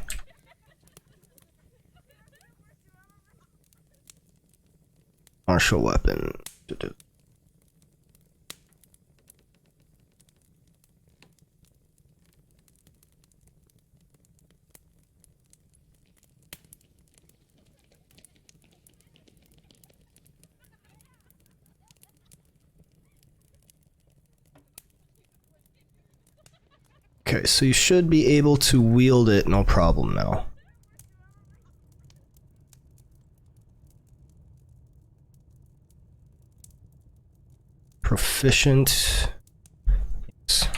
Martial weapon. Okay, so you should be able to wield it no problem now. Proficient. Yes.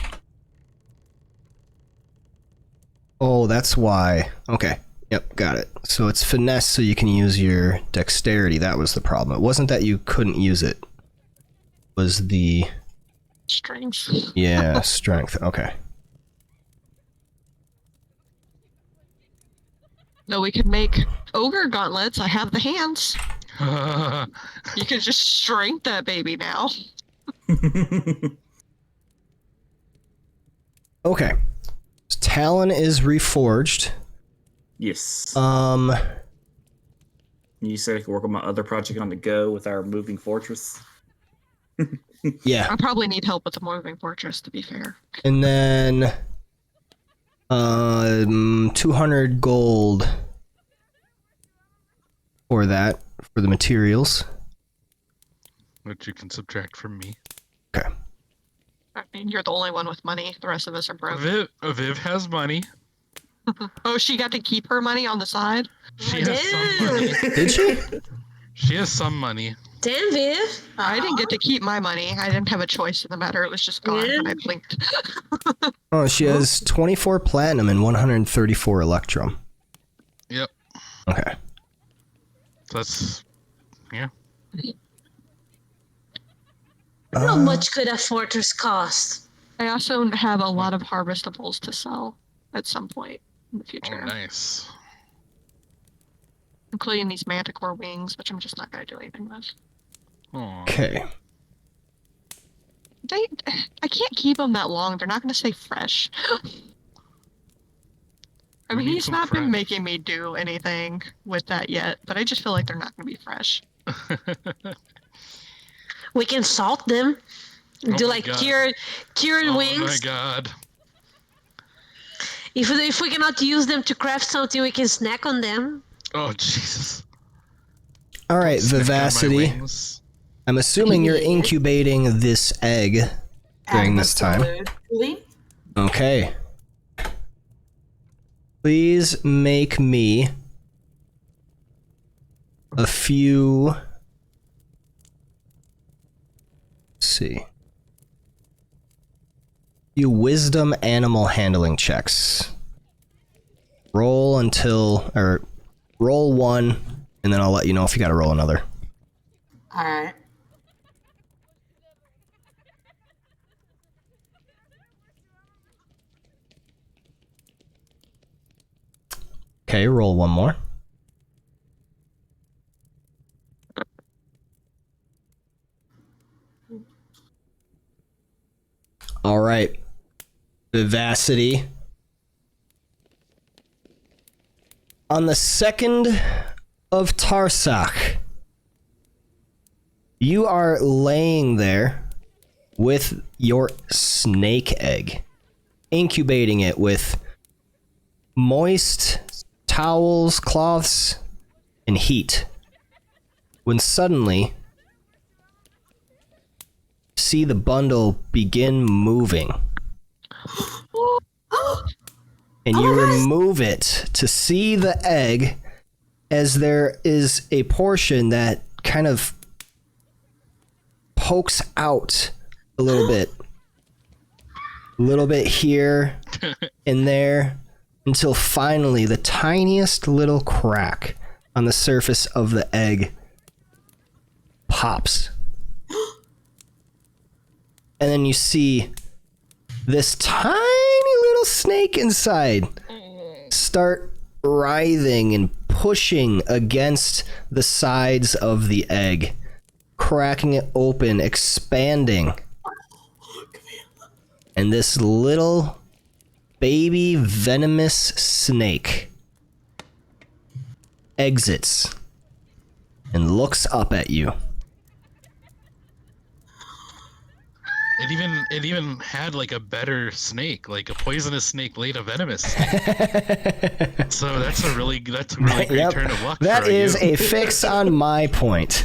Oh, that's why. Okay. Yep, got it. So it's finesse so you can use your dexterity. That was the problem. It wasn't that you couldn't use it. It was the... Strength. Yeah, strength. Okay. No, we could make ogre gauntlets. I have the hands. You could just shrink that baby now. Okay. So Talon is reforged. Yes. Um... You said I could work on my other project on the go with our moving fortress. Yeah. I probably need help with the moving fortress, to be fair. And then 200 gold for that, for the materials. Which you can subtract from me. Okay. I mean, you're the only one with money. The rest of us are broke. Viv has money. Oh, she got to keep her money on the side? She has some money. Did she? She has some money. Damn, Viv. I didn't get to keep my money. I didn't have a choice in the matter. It was just gone when I blinked. Oh, she has 24 platinum and 134 electrum. Yep. Okay. That's... Yeah. How much could a fortress cost? I also have a lot of harvestables to sell at some point in the future, Oh, nice. including these manticore wings, which I'm just not going to do anything with. Aw. Okay. I can't keep them that long. They're not going to stay fresh. I We mean, need he's some not been fresh. making me do anything with that yet, but I just feel like they're not going to be fresh. We can salt them. Oh Do my like God. cured Oh wings. my god. If we cannot use them to craft something, we can snack on them. Oh, Jesus. All right, Sniffed on my Vivacity. wings. I'm assuming you're incubating this egg during this time. Absolutely. Okay. Please make me a few... Let's see. Few wisdom animal handling checks. Roll roll one, and then I'll let you know if you gotta roll another. All right. Okay, roll one more. All right. Vivacity. On the 2nd of Tarsak, you are laying there with your snake egg, incubating it with moist towels, cloths, and heat. When suddenly, see the bundle begin moving. And you remove it to see the egg, as there is a portion that kind of pokes out a little bit here and there, until finally the tiniest little crack on the surface of the egg pops. And then you see this tiny little snake inside start writhing and pushing against the sides of the egg, cracking it open, expanding. And this little baby venomous snake exits and looks up at you. It even had like a better snake, like a poisonous snake laid a venomous snake. So that's a really great turn of luck. That for is you. a fix on my point.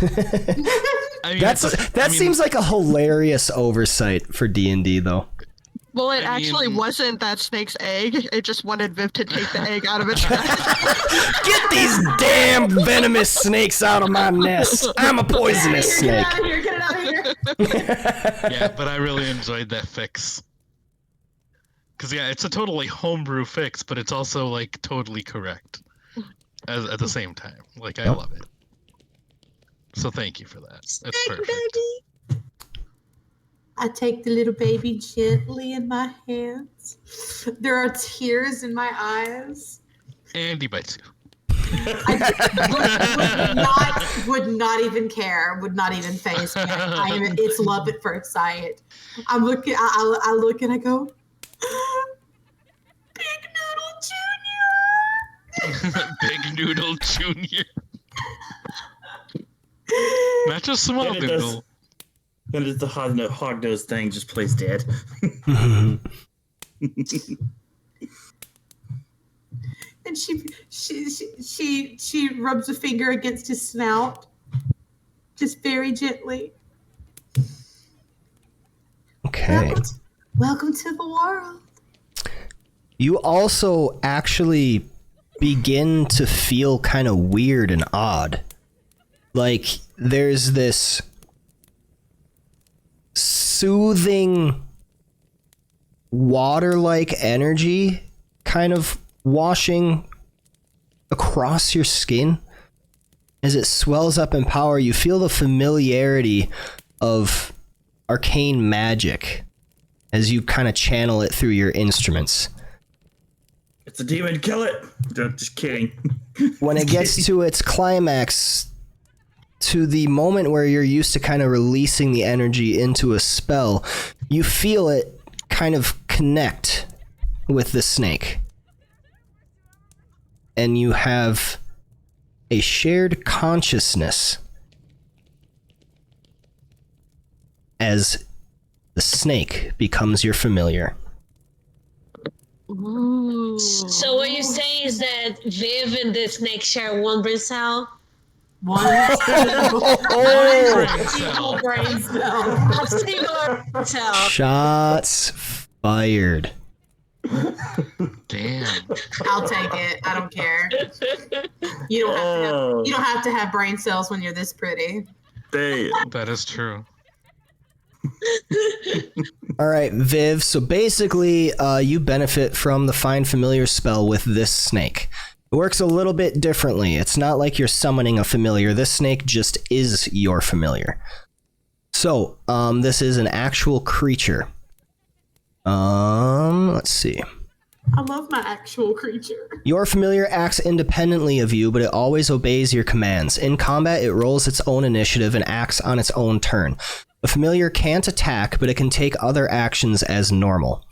I mean, That seems like a hilarious oversight for D&D, though. Well, it actually wasn't that snake's egg. It just wanted Viv to take the egg out of its nest. Get these damn venomous snakes out of my nest. I'm a poisonous snake. Get it out of here. Yeah, but I really enjoyed that fix. Because, yeah, it's a totally homebrew fix, but it's also, like, totally correct at the same time. Like, I love it. So thank you for that. That's perfect. I take the little baby gently in my hands. There are tears in my eyes. And he bites you. I would not even care. Would not even faze me. It's love at first sight. I'm looking. I look and I go, Big Noodle Junior. Big Noodle Junior. Not just small noodle. Then it's the hog-nosed thing just plays dead. And she rubs a finger against his snout, just very gently. Okay. Welcome to the world. You also actually begin to feel kind of weird and odd. Like, there's this soothing water-like energy kind of washing across your skin. As it swells up in power, you feel the familiarity of arcane magic as you kind of channel it through your instruments. It's a demon, kill it! Just kidding. When it gets to its climax, to the moment where you're used to kind of releasing the energy into a spell, you feel it kind of connect with the snake. And you have a shared consciousness as the snake becomes your familiar. Ooh. So what you say is that Viv and the snake share one brain cell? One brain cell. A singular cell. Shots fired. Damn. I'll take it. I don't care. You don't have to have brain cells when you're this pretty. Damn. That is true. All right, Viv. So basically, you benefit from the Find Familiar spell with this snake. It works a little bit differently. It's not like you're summoning a familiar. This snake just is your familiar. So, this is an actual creature. Let's see. I love my actual creature. Your familiar acts independently of you, but it always obeys your commands. In combat, it rolls its own initiative and acts on its own turn. The familiar can't attack, but it can take other actions as normal.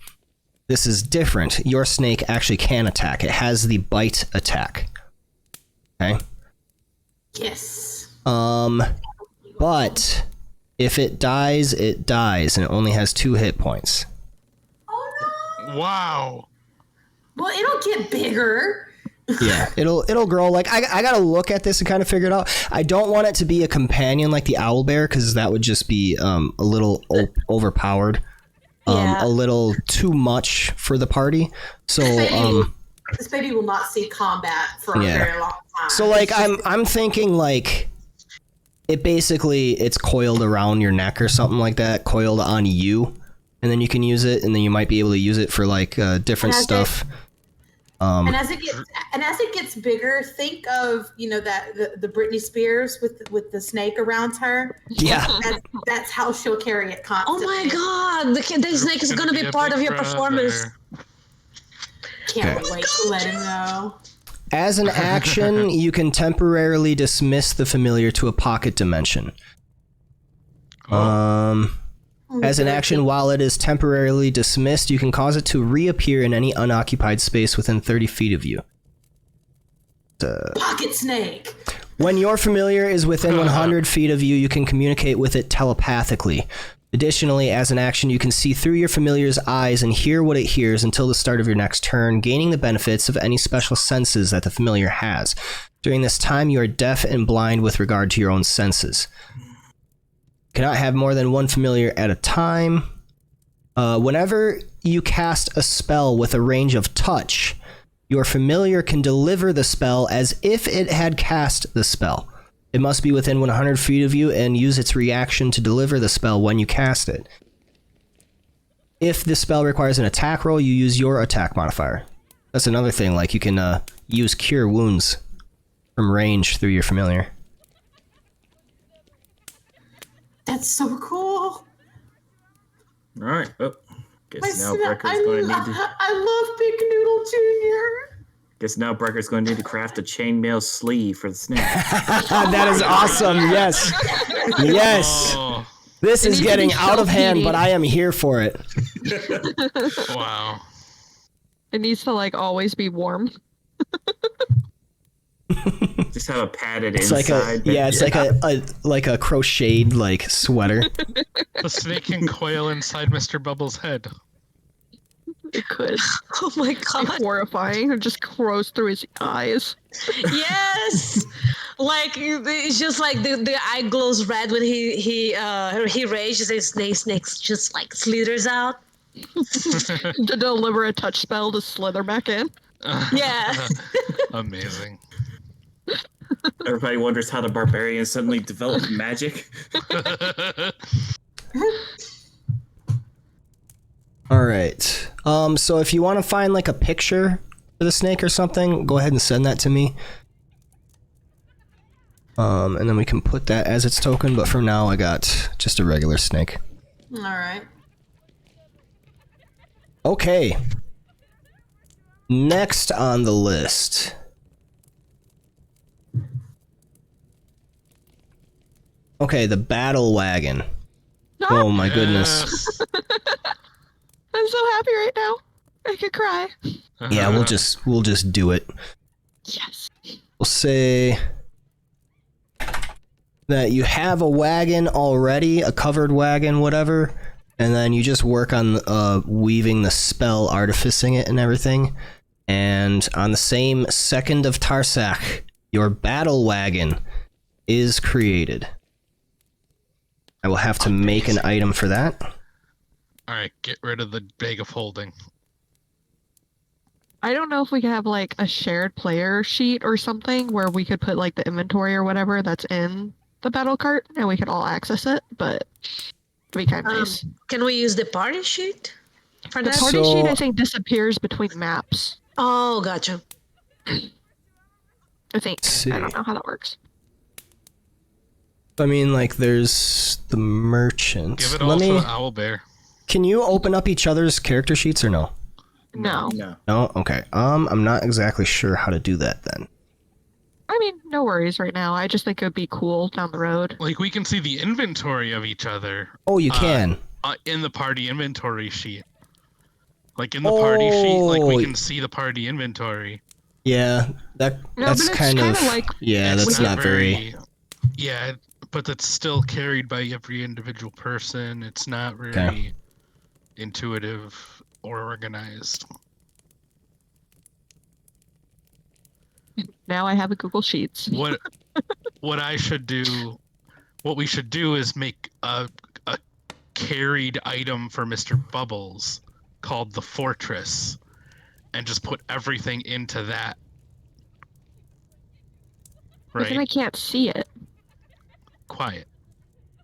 this is different. Your snake actually can attack. It has the bite attack. Okay? Yes. But if it dies, it dies, and it only has 2 hit points. Oh no. Wow. Well, it'll get bigger. Yeah, it'll grow. Like I gotta look at this and kind of figure it out. I don't want it to be a companion like the owlbear, because that would just be a little overpowered, a little too much for the party. So this baby will not see combat for a very long time. So like I'm thinking like it's coiled around your neck or something like that, coiled on you, and then you can use it, and then you might be able to use it for like different stuff. And as it gets bigger, think of that the Britney Spears with the snake around her. Yeah, that's how she'll carry it constantly. Oh my god, the snake is gonna be part of your performance. Can't wait to let him know. As an action, you can temporarily dismiss the familiar to a pocket dimension. As an action, while it is temporarily dismissed, you can cause it to reappear in any unoccupied space within 30 feet of you. Pocket snake! When your familiar is within 100 feet of you, you can communicate with it telepathically. Additionally, as an action, you can see through your familiar's eyes and hear what it hears until the start of your next turn, gaining the benefits of any special senses that the familiar has. During this time, you are deaf and blind with regard to your own senses. Cannot have more than 1 familiar at a time. Whenever you cast a spell with a range of touch, your familiar can deliver the spell as if it had cast the spell. It must be within 100 feet of you and use its reaction to deliver the spell when you cast it. If the spell requires an attack roll, you use your attack modifier. That's another thing, like you can use Cure Wounds from range through your familiar. That's so cool. All right. Oh, guess now I love Big Noodle Jr. Guess now Brecker's going to need to craft a chainmail sleeve for the snake. That is awesome. Yes. Yes. Oh, This is getting out of hand, but I am here for it. wow. It needs to always be warm. Just have a padded It's inside. like a crocheted sweater. The snake can coil inside Mr. Bubble's head. It could. Oh my It's god. horrifying. It just crows through his eyes. Yes. It's just like the eye glows red when he rages and snake just slithers out. To deliver a touch spell to slither back in. Yeah. Amazing. Everybody wonders how the barbarians suddenly developed magic. All right. So if you want to find a picture for the snake or something, go ahead and send that to me. And then we can put that as its token. But for now, I got just a regular snake. All right. Okay. Next on the list. Okay, the battle wagon. Oh my goodness. Yes. I'm so happy right now. I could cry. Yeah, we'll just do it. Yes. We'll say that you have a wagon already, a covered wagon, whatever, and then you just work on weaving the spell, artificing it and everything. And on the same second of Tarsak, your battle wagon is created. I will have to make an item for that. All right, get rid of the bag of holding. I don't know if we could have a shared player sheet or something where we could put the inventory or whatever that's in the battle cart and we could all access it, but it'd be kind of nice. Can we use the party sheet for The that? party So- sheet, I think, disappears between maps. Oh, gotcha. I think. See. I don't know how that works. I mean, there's the merchant. Give it all to the owlbear. Can you open up each other's character sheets or no? No. No. No? Okay. I'm not exactly sure how to do that then. I mean, no worries right now. I just think it would be cool down the road. We can see the inventory of each other Oh, you can. in the party inventory sheet. Like in the party sheet, like we Oh. can see the party inventory. Yeah, No, that's but it's kind of like yeah, It's that's not very. Yeah, but that's still carried by every individual person. It's not very intuitive or organized. now I have a Google Sheets. What I should do, what we should do is make a carried item for Mr. Bubbles called the Fortress, and just put everything into that. But then I Right? can't see it. Quiet.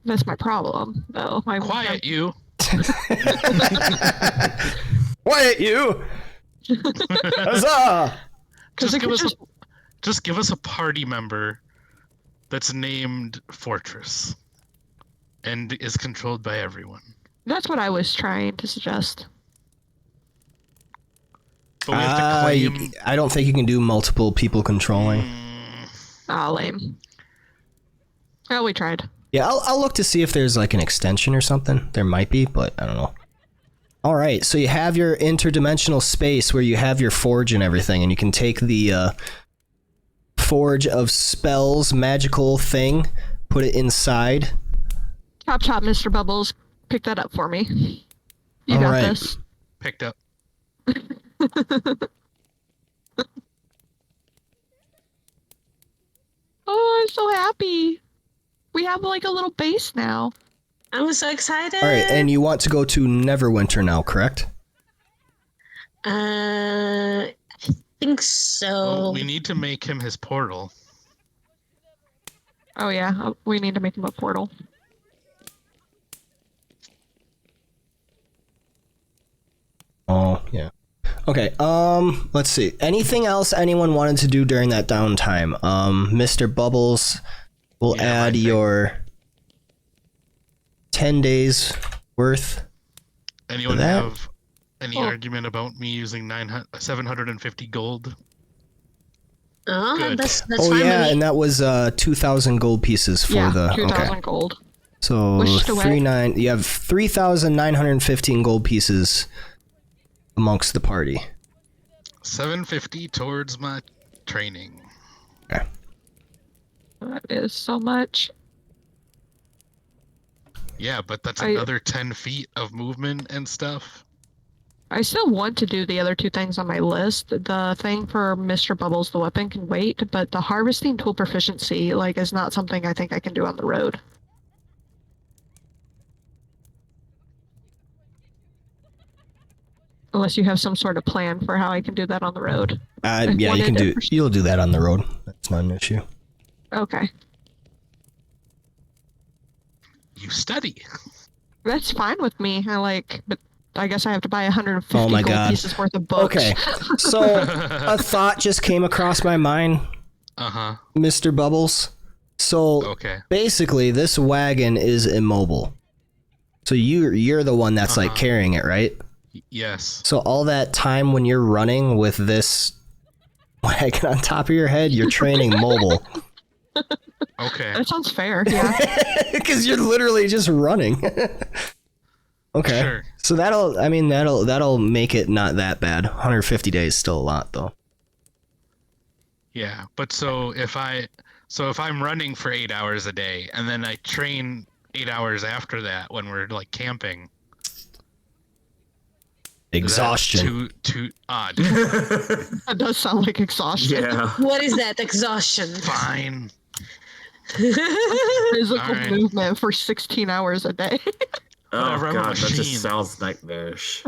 That's my problem, though. Quiet, you. Quiet, you! Huzzah! Just it give could us just- just give us a party member that's named Fortress and is controlled by everyone. That's what I was trying to suggest. But we have to claim. I don't think you can do multiple people controlling. Ah, lame. Oh, we tried. Yeah, I'll look to see if there's like an extension or something. There might be, but I don't know. All right, so you have your interdimensional space where you have your forge and everything, and you can take the forge of spells magical thing, put it inside. Chop chop, Mr. Bubbles. Pick that up for me. You All got right. this. Picked up. Oh, I'm so happy. We have like a little base now. I'm so excited. All right, and you want to go to Neverwinter now, correct? I think so. Well, we need to make him his portal. Oh yeah, we need to make him a portal. Oh, yeah. Okay, let's see. Anything else anyone wanted to do during that downtime? Mr. Bubbles will Yeah, add my thing. your 10 days worth. Anyone that? have any Oh. argument about me using 750 gold? Oh, Good. that's Oh fine yeah, with me. and that was 2,000 gold pieces for Yeah, the 2,000 okay. gold. So Wished away. you have 3,915 gold pieces amongst the party. 750 towards my training. Okay. That is so much. Yeah, but that's I- another 10 feet of movement and stuff. I still want to do the other two things on my list. The thing for Mr. Bubbles, the weapon, can wait, but the harvesting tool proficiency, like, is not something I think I can do on the road. Unless you have some sort of plan for how I can do that on the road. Yeah, Like, you wanted can to do. You'll do that on the road. That's not an issue. Okay. You study. That's fine with me. But I guess I have to buy 150 Oh my gold God. pieces worth of books. Okay, so a thought just came across my mind, Uh-huh. Mr. Bubbles. So Okay. basically, this wagon is immobile. So you're the one that's like Uh-huh. carrying it, right? Yes. So all that time when you're running with this wagon on top of your head, you're training mobile. Okay. That sounds fair, yeah. Because you're literally just running. Okay. Sure. So that'll make it not that bad. 150 days still a lot though. Yeah, but so if I'm running for 8 hours a day and then I train 8 hours after that when we're like camping. Exhaustion. Too odd. That does sound like exhaustion. Yeah. What is that? Exhaustion. Fine. Physical Alright. movement for 16 hours a day. Oh Whatever, I'm a god, that machine. just sounds nightmarish.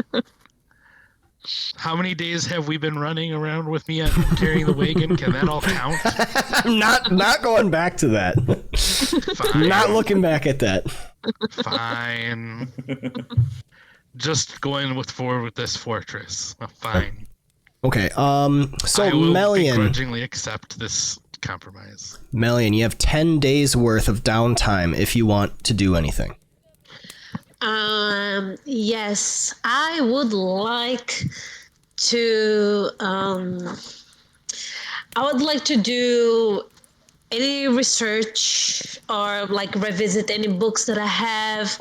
How many days have we been running around with me carrying the wagon? Can that all count? I'm not going back to that. Fine. Not looking back at that. Fine. Just going forward with this fortress. Fine. Okay. So I will Melian, begrudgingly accept this compromise. Melian, you have 10 days worth of downtime if you want to do anything. Yes, I would like to. I would like to do any research or like revisit any books that I have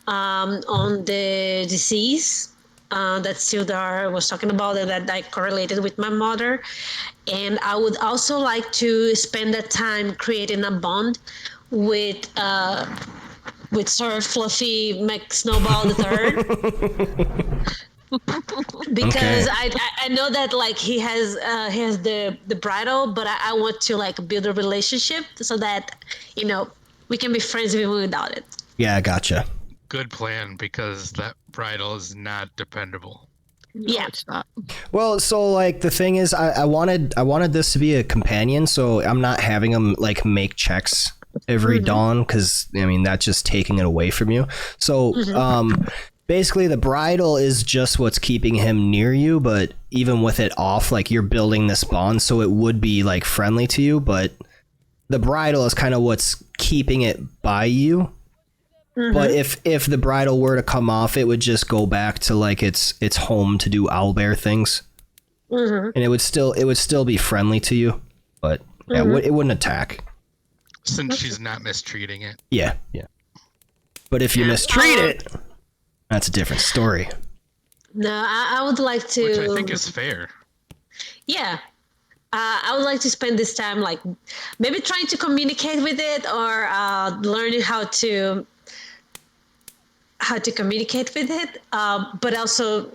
on the disease that Sildar was talking about and that I correlated with my mother. And I would also like to spend that time creating a bond with Sir Fluffy McSnowball III. Because I know that like he has the bridle, but I want to like build a relationship so that we can be friends even without it. Yeah, gotcha. Good plan, because that bridle is not dependable. Yeah. It's not. Well, so like the thing is, I wanted this to be a companion, so I'm not having him like make checks every dawn, because I mean that's just taking it away from you. So basically the bridle is just what's keeping him near you, but even with it off, like you're building this bond, so it would be like friendly to you, but the bridle is kind of what's keeping it by you. But if the bridle were to come off, it would just go back to like its home to do owlbear things, and it would still be friendly to you, but yeah, it wouldn't attack. Since she's not mistreating it. Yeah. But if you mistreat it, that's a different story. No, I would like to. Which I think is fair. Yeah. I would like to spend this time like maybe trying to communicate with it, or learning how to communicate with it, but also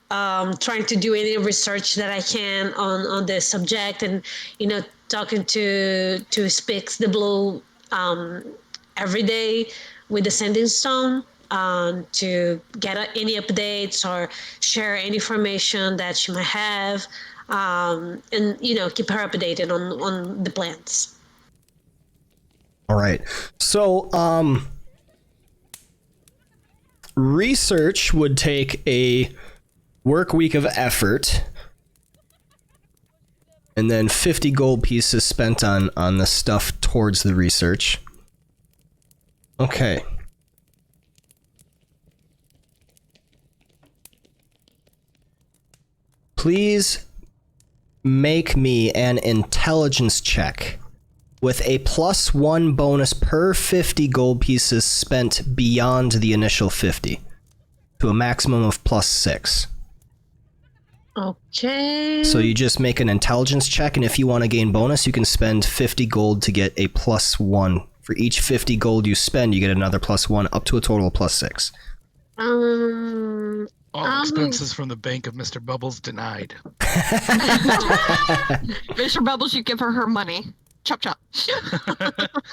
trying to do any research that I can on the subject, and talking to Spix the Blue every day with the Sending Stone, to get any updates or share any information that she might have, and keep her updated on the plans. All right. So research would take a work week of effort, and then 50 gold pieces spent on the stuff towards the research. Okay. Please make me an intelligence check with a +1 bonus per 50 gold pieces spent beyond the initial 50 to a maximum of +6. Okay. So you just make an intelligence check, and if you want to gain bonus, you can spend 50 gold to get a +1. For each 50 gold you spend, you get another +1, up to a total of +6. All expenses from the bank of Mr. Bubbles denied. Mr. Bubbles, you give her money. Chop chop.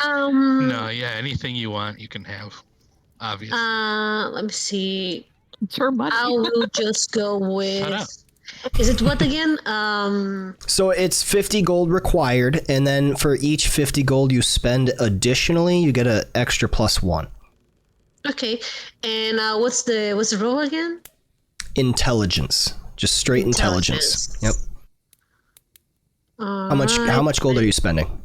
No, yeah, anything you want, you can have. Obviously. Let me see. It's her money. I will just go with. Shut up. Is it what again? So it's 50 gold required, and then for each 50 gold you spend additionally, you get an extra +1. Okay, and what's the roll again? Intelligence, just straight intelligence. Yep. How much gold are you spending?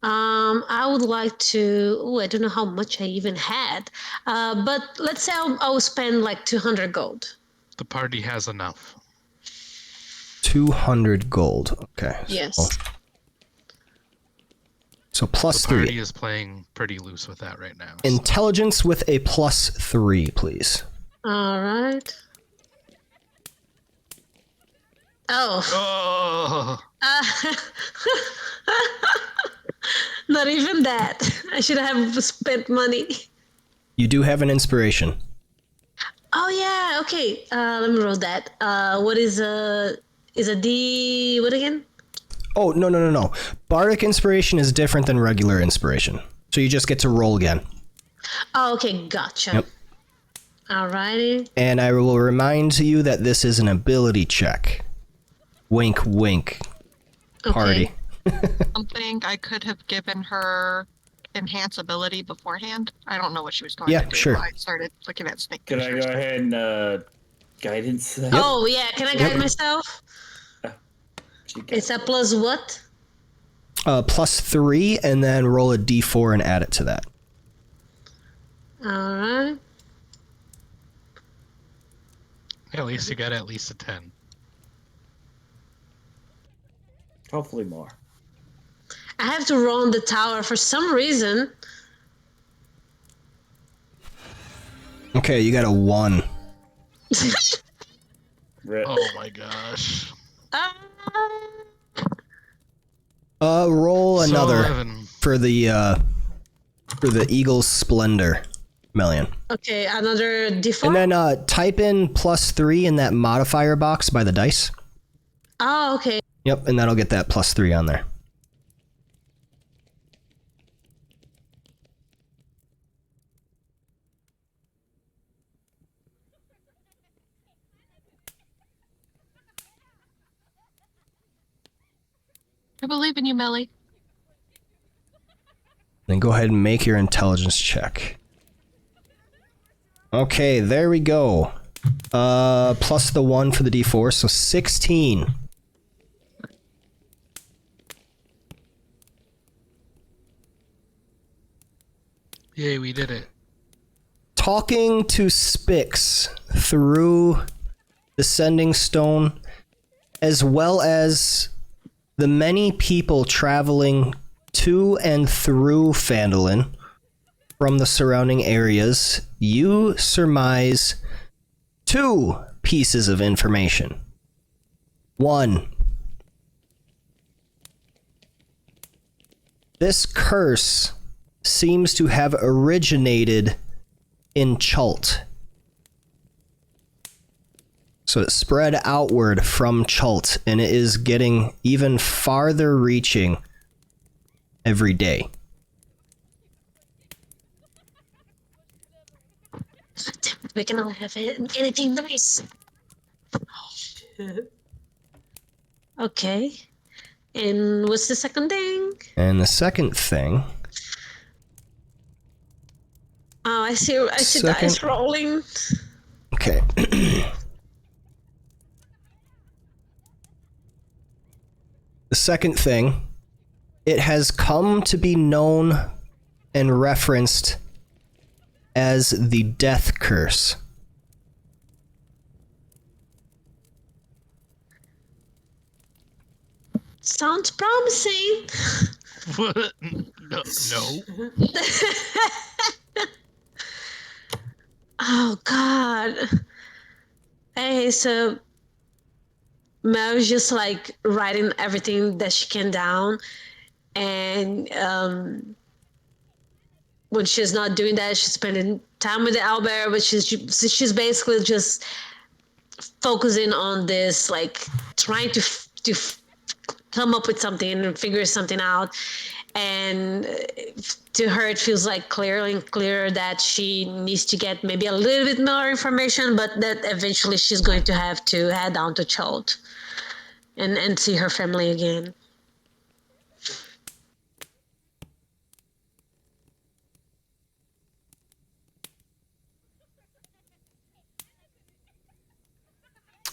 I would like to. Oh, I don't know how much I even had, but let's say I'll spend like 200 gold. The party has enough. 200 gold. Okay. Yes. So The +3. party is playing pretty loose with that right now. So. Intelligence with a +3, please. All right. Oh. Oh, Not even that. I should have spent money. You do have an inspiration. Oh yeah. Okay. Let me roll that. What is a D? What again? Oh, no. Bardic inspiration is different than regular inspiration. So you just get to roll again. Oh, okay. Gotcha. Yep. Alrighty. And I will remind you that this is an ability check. Wink, wink. Party. Something I could have given her enhance ability beforehand. I don't know what she was going to do. Sure. I started looking at snake. Could I go ahead and guidance that? Oh yeah. Can I guide myself? It's a plus what? +3, and then roll a d4 and add it to that. All right. at least you got at least a 10. Hopefully more. I have to roll on the tower for some reason. Okay, you got a 1. Rip. Oh my gosh. Roll So another 11. for the Eagle's Splendor, Melian. Okay, another D4. And then type in +3 in that modifier box by the dice. Oh, okay. Yep, and that'll get that +3 on there. I believe in you, Melly. Then go ahead and make your intelligence check. Okay, there we go. Plus the 1 for the D4, so 16. Yay, we did it. Talking to Spix through the Sending Stone, as well as the many people traveling to and through Phandalin from the surrounding areas, you surmise 2 pieces of information. 1. This curse seems to have originated in Chult. So it spread outward from Chult, and it is getting even farther reaching every day. We can all have it. Anything nice. Okay. And what's the second thing? And the second thing... Oh, I see Second. dice rolling. Okay. The second thing, it has come to be known and referenced as the Death Curse. Sounds promising. What? No. Oh God. Hey, so Mel's just like writing everything that she can down, and when she's not doing that, she's spending time with the owlbear, but she's basically just focusing on this, like trying to come up with something and figure something out. And to her, it feels like clearer and clearer that she needs to get maybe a little bit more information, but that eventually she's going to have to head down to Chult and see her family again.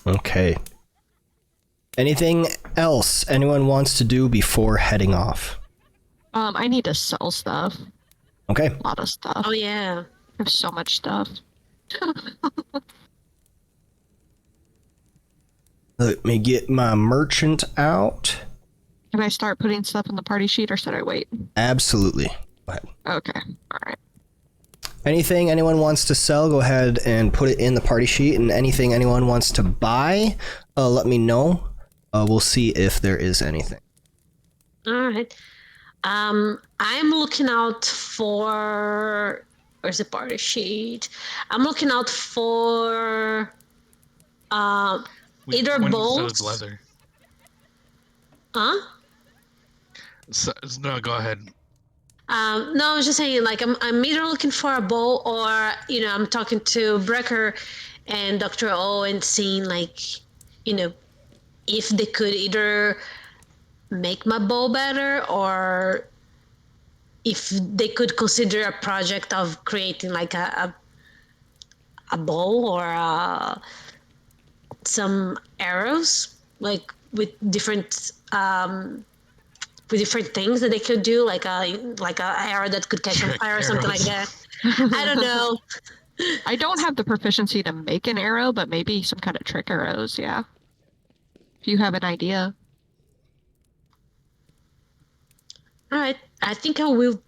Okay. Anything else anyone wants to do before heading off? I need to sell stuff. Okay. A lot of stuff. Oh yeah. I have so much stuff. Let me get my merchant out. Can I start putting stuff in the party sheet, or should I wait? Absolutely. Go ahead. Okay. All right. Anything anyone wants to sell, go ahead and put it in the party sheet. And anything anyone wants to buy, let me know. We'll see if there is anything. All right. I'm looking out for... Where's the party sheet? I'm looking out for either When bolts. so is leather. Huh? So, no, go ahead. No, I was just saying, like, I'm either looking for a bow, or, I'm talking to Brecker and Dr. O and seeing, like, if they could either make my bow better, or if they could consider a project of creating like a bow or some arrows, like with different things that they could do, like a arrow that could catch on fire or something like that. I don't know. I don't have the proficiency to make an arrow, but maybe some kind of trick arrows, yeah. If you have an idea. All right, I think I will.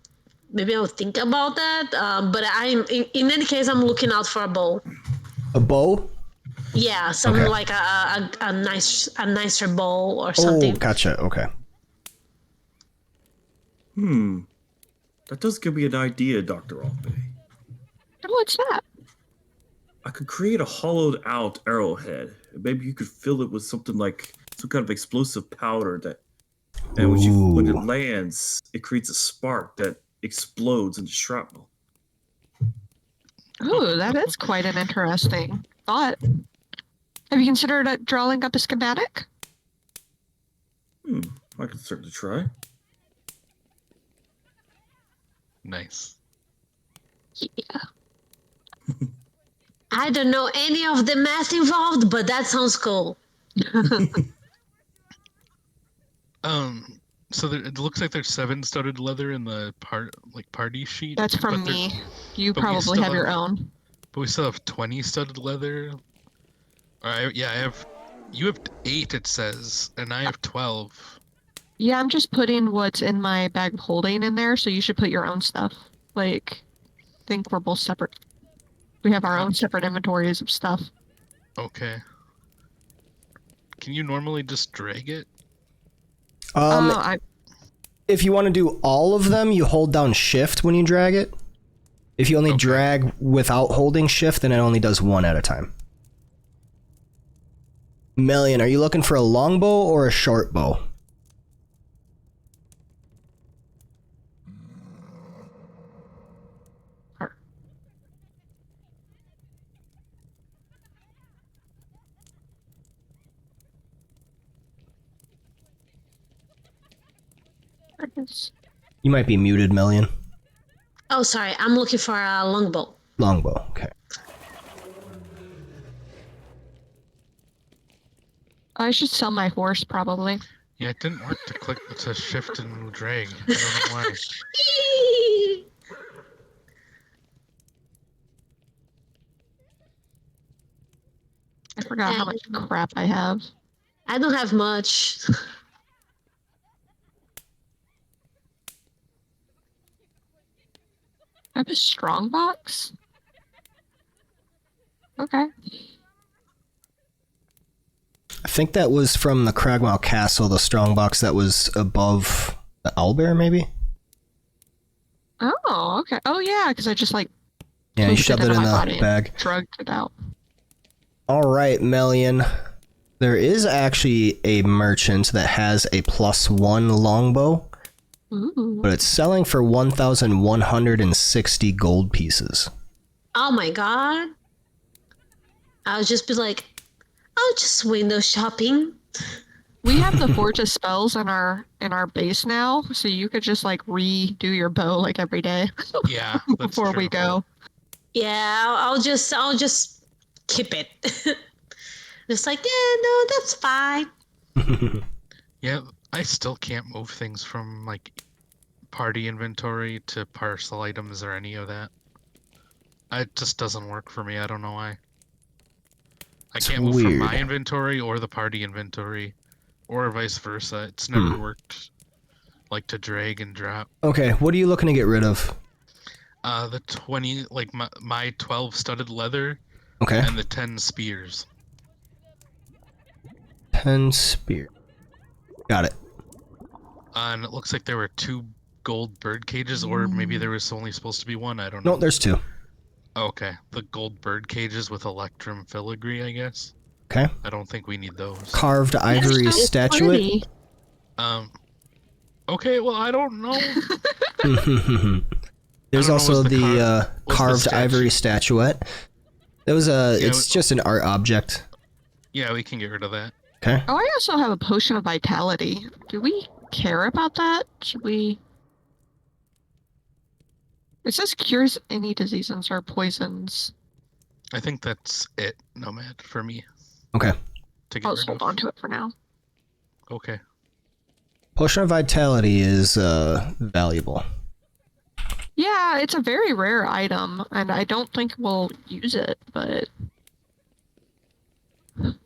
Maybe I'll think about that. But in any case, I'm looking out for a bow. A bow? Yeah, some Okay. like a nicer bowl or Oh, something. gotcha. Okay. That does give me an idea, Dr. Alpe. What's that? I could create a hollowed out arrowhead. Maybe you could fill it with something like some kind of explosive powder that, and when it Ooh. lands, it creates a spark that explodes into shrapnel. Ooh, that is quite an interesting thought. Have you considered drawing up a schematic? I could certainly try. Nice. Yeah. I don't know any of the math involved, but that sounds cool. So it looks like there's 7 studded leather in the party sheet. That's from but me. You but we probably still have your own. But we still have 20 studded leather. You have 8, it says, and I have 12. Yeah, I'm just putting what's in my bag of holding in there, so you should put your own stuff. Like, I think we're both separate. We have our own separate inventories of stuff. Okay. Can you normally just drag it? If you want to do all of them, you hold down shift when you drag it. If you only drag without holding shift, then it only does one at a time. Melian, are you looking for a longbow or a short bow? You might be muted, Melian. Oh, sorry. I'm looking for a longbow. Longbow, okay. I should sell my horse, probably. Yeah, it didn't work to shift and drag. I don't know why. I forgot how much crap I have. I don't have much. I have a strong box? Okay. I think that was from the Cragmaw Castle, the strongbox that was above the owlbear, maybe? Oh, okay. Oh, yeah, because I just, Yeah, you shoved it in the bag. Drugged it out. Alright, Melian. There is actually a merchant that has a +1 longbow, but it's selling for 1,160 gold pieces. Oh my god. I'll just be like, I'll just window shopping. We have the Forge of Spells in our base now, so you could just redo your bow every day. Yeah, that's before true. we go. Yeah, I'll just keep it. Just like, yeah, no, that's fine. Yeah, I still can't move things from party inventory to parcel items or any of that. It just doesn't work for me. I don't know why. I can't move from my inventory or the party inventory, or vice versa. It's never worked. To drag and drop. Okay, what are you looking to get rid of? The 20, my 12 studded leather. Okay. And the 10 spears. 10 spear. Got it. And it looks like there were 2 gold bird cages, or maybe there was only supposed to be 1. I don't know. No, there's 2. Okay, the gold bird cages with electrum filigree, I guess. Okay. I don't think we need those. Carved ivory statuette. Okay, well, I don't know. There's also the carved ivory statuette. It was it's just an art object. Yeah, we can get rid of that. Okay. Oh, I also have a potion of vitality. Do we care about that? Should we? It says cures any diseases or poisons. I think that's it, Nomad, for me. Okay. I'll just hold on to it for now. Okay. Potion of vitality is valuable. Yeah, it's a very rare item, and I don't think we'll use it, but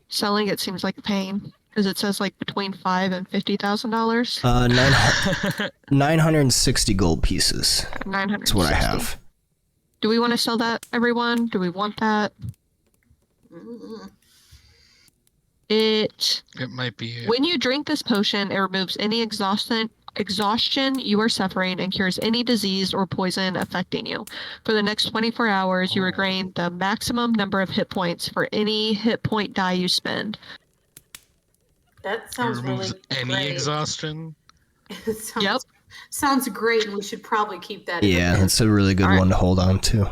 selling it seems like a pain because it says between $5,000 and $50,000. 960 gold pieces. 960. That's what I have. Do we want to sell that, everyone? Do we want that? It It might be. When you drink this potion, it removes any exhaustion you are suffering and cures any disease or poison affecting you. For the next 24 hours, you regain the maximum number of hit points for any hit point die you spend. That It sounds removes really any great. exhaustion. It sounds, Yep. sounds great, and we should probably keep that in Yeah, the that's a really good one to hold on to.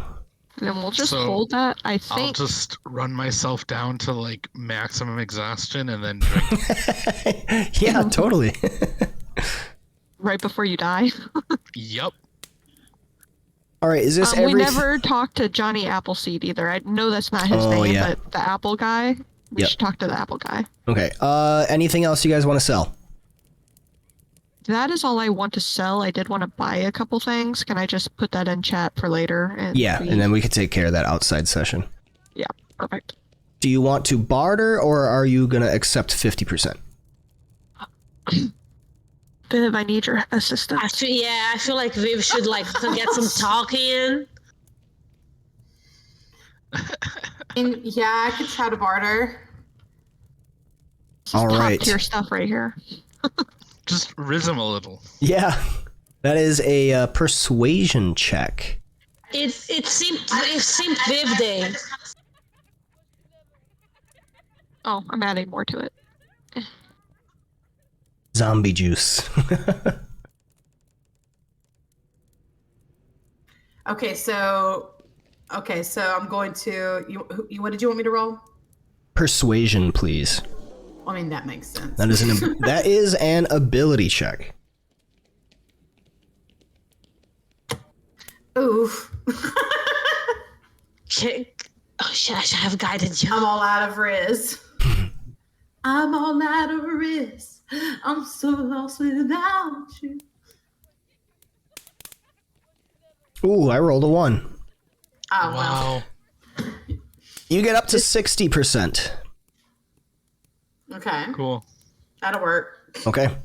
And then we'll just So, hold that. I I'll think just run myself down to like maximum exhaustion and then drink. Yeah, totally. right before you die. Yup. All right, is this We everything? never talked to Johnny Appleseed either. I know that's not his Oh, name, yeah. but the Apple guy. We Yep. should talk to the Apple guy. Okay. Anything else you guys want to sell? That is all I want to sell. I did want to buy a couple things. Can I just put that in chat for later? Yeah, and then we can take care of that outside session. Yeah, perfect. Do you want to barter, or are you gonna accept 50%? Viv, I need your assistance. I feel like Viv should like get some talk in. And yeah, I could try to barter. This is All top right. tier stuff right here. Just riz him a little. Yeah, that is a persuasion check. It seemed Viv day. Oh, I'm adding more to it. Zombie juice. Okay, so I'm going to you. What did you want me to roll? Persuasion, please. I mean, that makes sense. That is an ability check. Oof. Oh shit! I should have guided you. I'm all out of riz. I'm all out of riz. I'm so lost without you. Ooh, I rolled a 1. Oh, Wow. You get up to 60%. well. Okay. Cool. That'll work. Okay.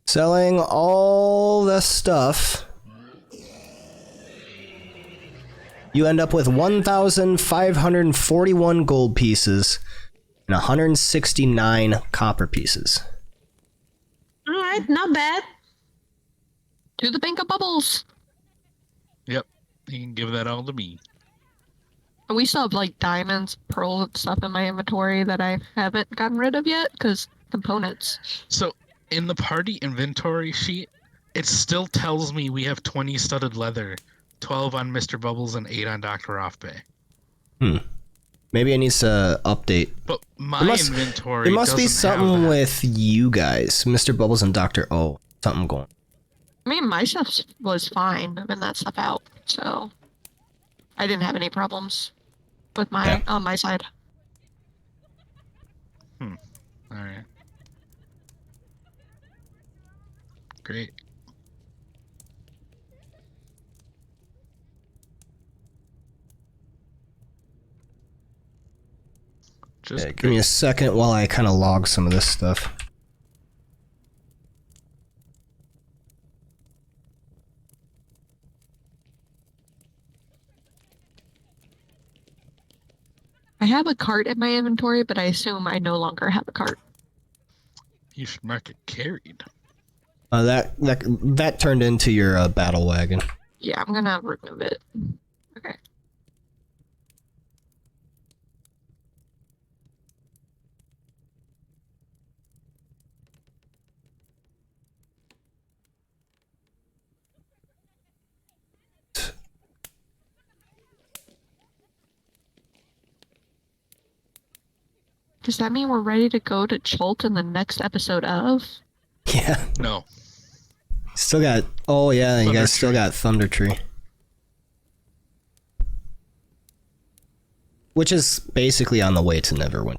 Selling all the stuff. You end up with 1,541 gold pieces and 169 copper pieces. All right, not bad. To the bank of bubbles. Yep. You can give that all to me. And we still have like diamonds, pearls, and stuff in my inventory that I haven't gotten rid of yet because components. So in the party inventory sheet, it still tells me we have 20 studded leather, 12 on Mr. Bubbles, and 8 on Dr. Offbay. Maybe it needs to update. But my It inventory must be doesn't have something that. with you guys, Mr. Bubbles and Dr. O. Something going. I mean, my stuff was fine moving that stuff out, so I didn't have any problems with on my side. All right. Great. Just Yeah, give me a second while I kind of log some of this stuff. I have a cart in my inventory, but I assume I no longer have a cart. You should mark it carried. That turned into your battle wagon. Yeah, I'm gonna remove it. Okay. Does that mean we're ready to go to Chult in the next episode of? Yeah. No. Still got. Oh yeah, you Thunder guys still Tree. got Thunder Tree, which is basically on the way to Neverwinter.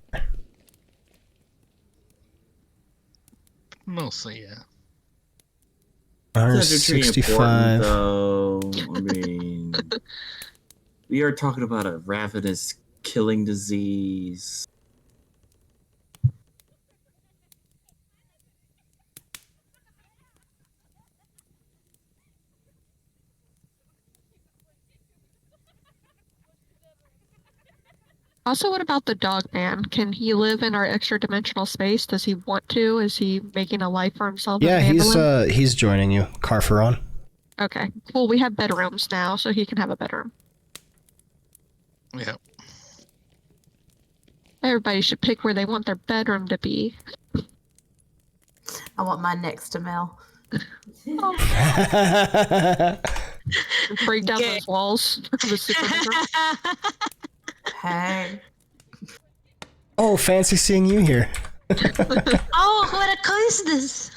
Mostly, yeah. Thunder Tree important, 165. though. I mean, we are talking about a ravenous killing disease. Also, what about the dog man? Can he live in our extra dimensional space? Does he want to? Is he making a life for himself? Yeah, he's joining you, Carferon. Okay. Well, we have bedrooms now, so he can have a bedroom. Yeah. Everybody should pick where they want their bedroom to be. I want mine next to Mel. Break down Okay. those walls. The super bedroom. Hey. Oh, fancy seeing you here. Oh, what a coincidence!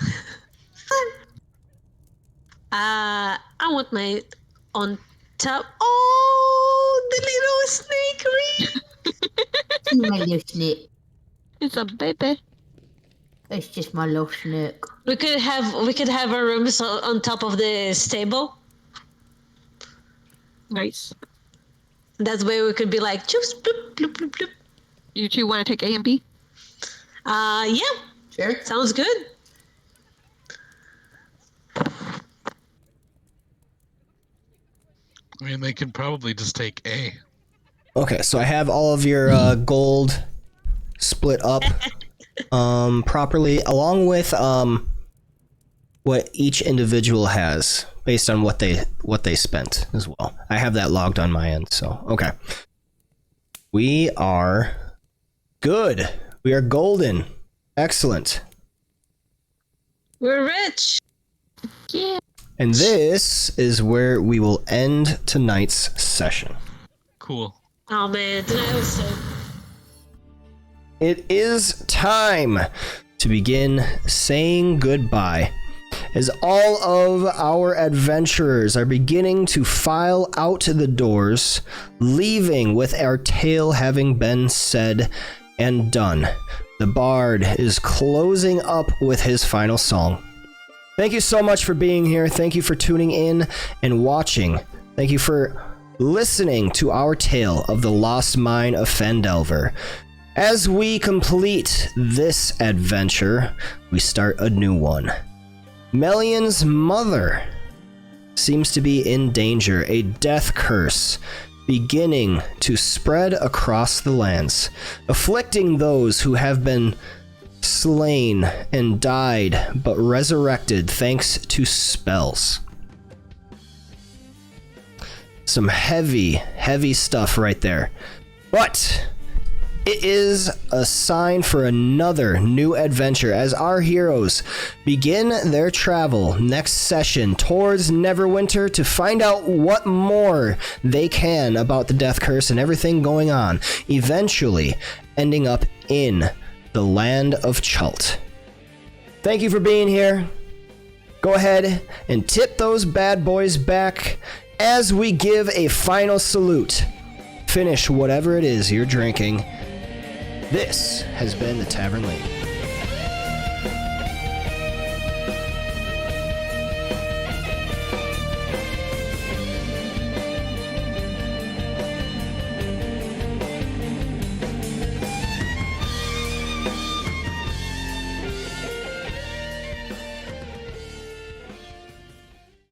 I want my on top. Oh, the little snake. My little snake. It's a baby. It's just my little snake. We could have our rooms on top of the stable. Nice. That way we could be like, just bloop, bloop, bloop, bloop. You two want to take A and B? Yeah, Sure. sounds good. I mean, they can probably just take A. Okay, so I have all of your gold split up properly, along with what each individual has based on what they spent as well. I have that logged on my end, so okay. We are good. We are golden. Excellent. We're rich. Yeah. And this is where we will end tonight's session. Cool. Oh man, tonight was so. It is time to begin saying goodbye. As all of our adventurers are beginning to file out the doors, leaving with our tale having been said and done, the bard is closing up with his final song. Thank you so much for being here. Thank you for tuning in and watching. Thank you for listening to our tale of the lost mine of Phandelver. As we complete this adventure, we start a new one. Melian's mother seems to be in danger, a death curse beginning to spread across the lands, afflicting those who have been slain and died but resurrected thanks to spells. Some heavy stuff right there. But it is a sign for another new adventure as our heroes begin their travel next session towards Neverwinter to find out what more they can about the Death Curse and everything going on, eventually ending up in the land of Chult. Thank you for being here. Go ahead and tip those bad boys back as we give a final salute. Finish whatever it is you're drinking. This has been the Tavern League.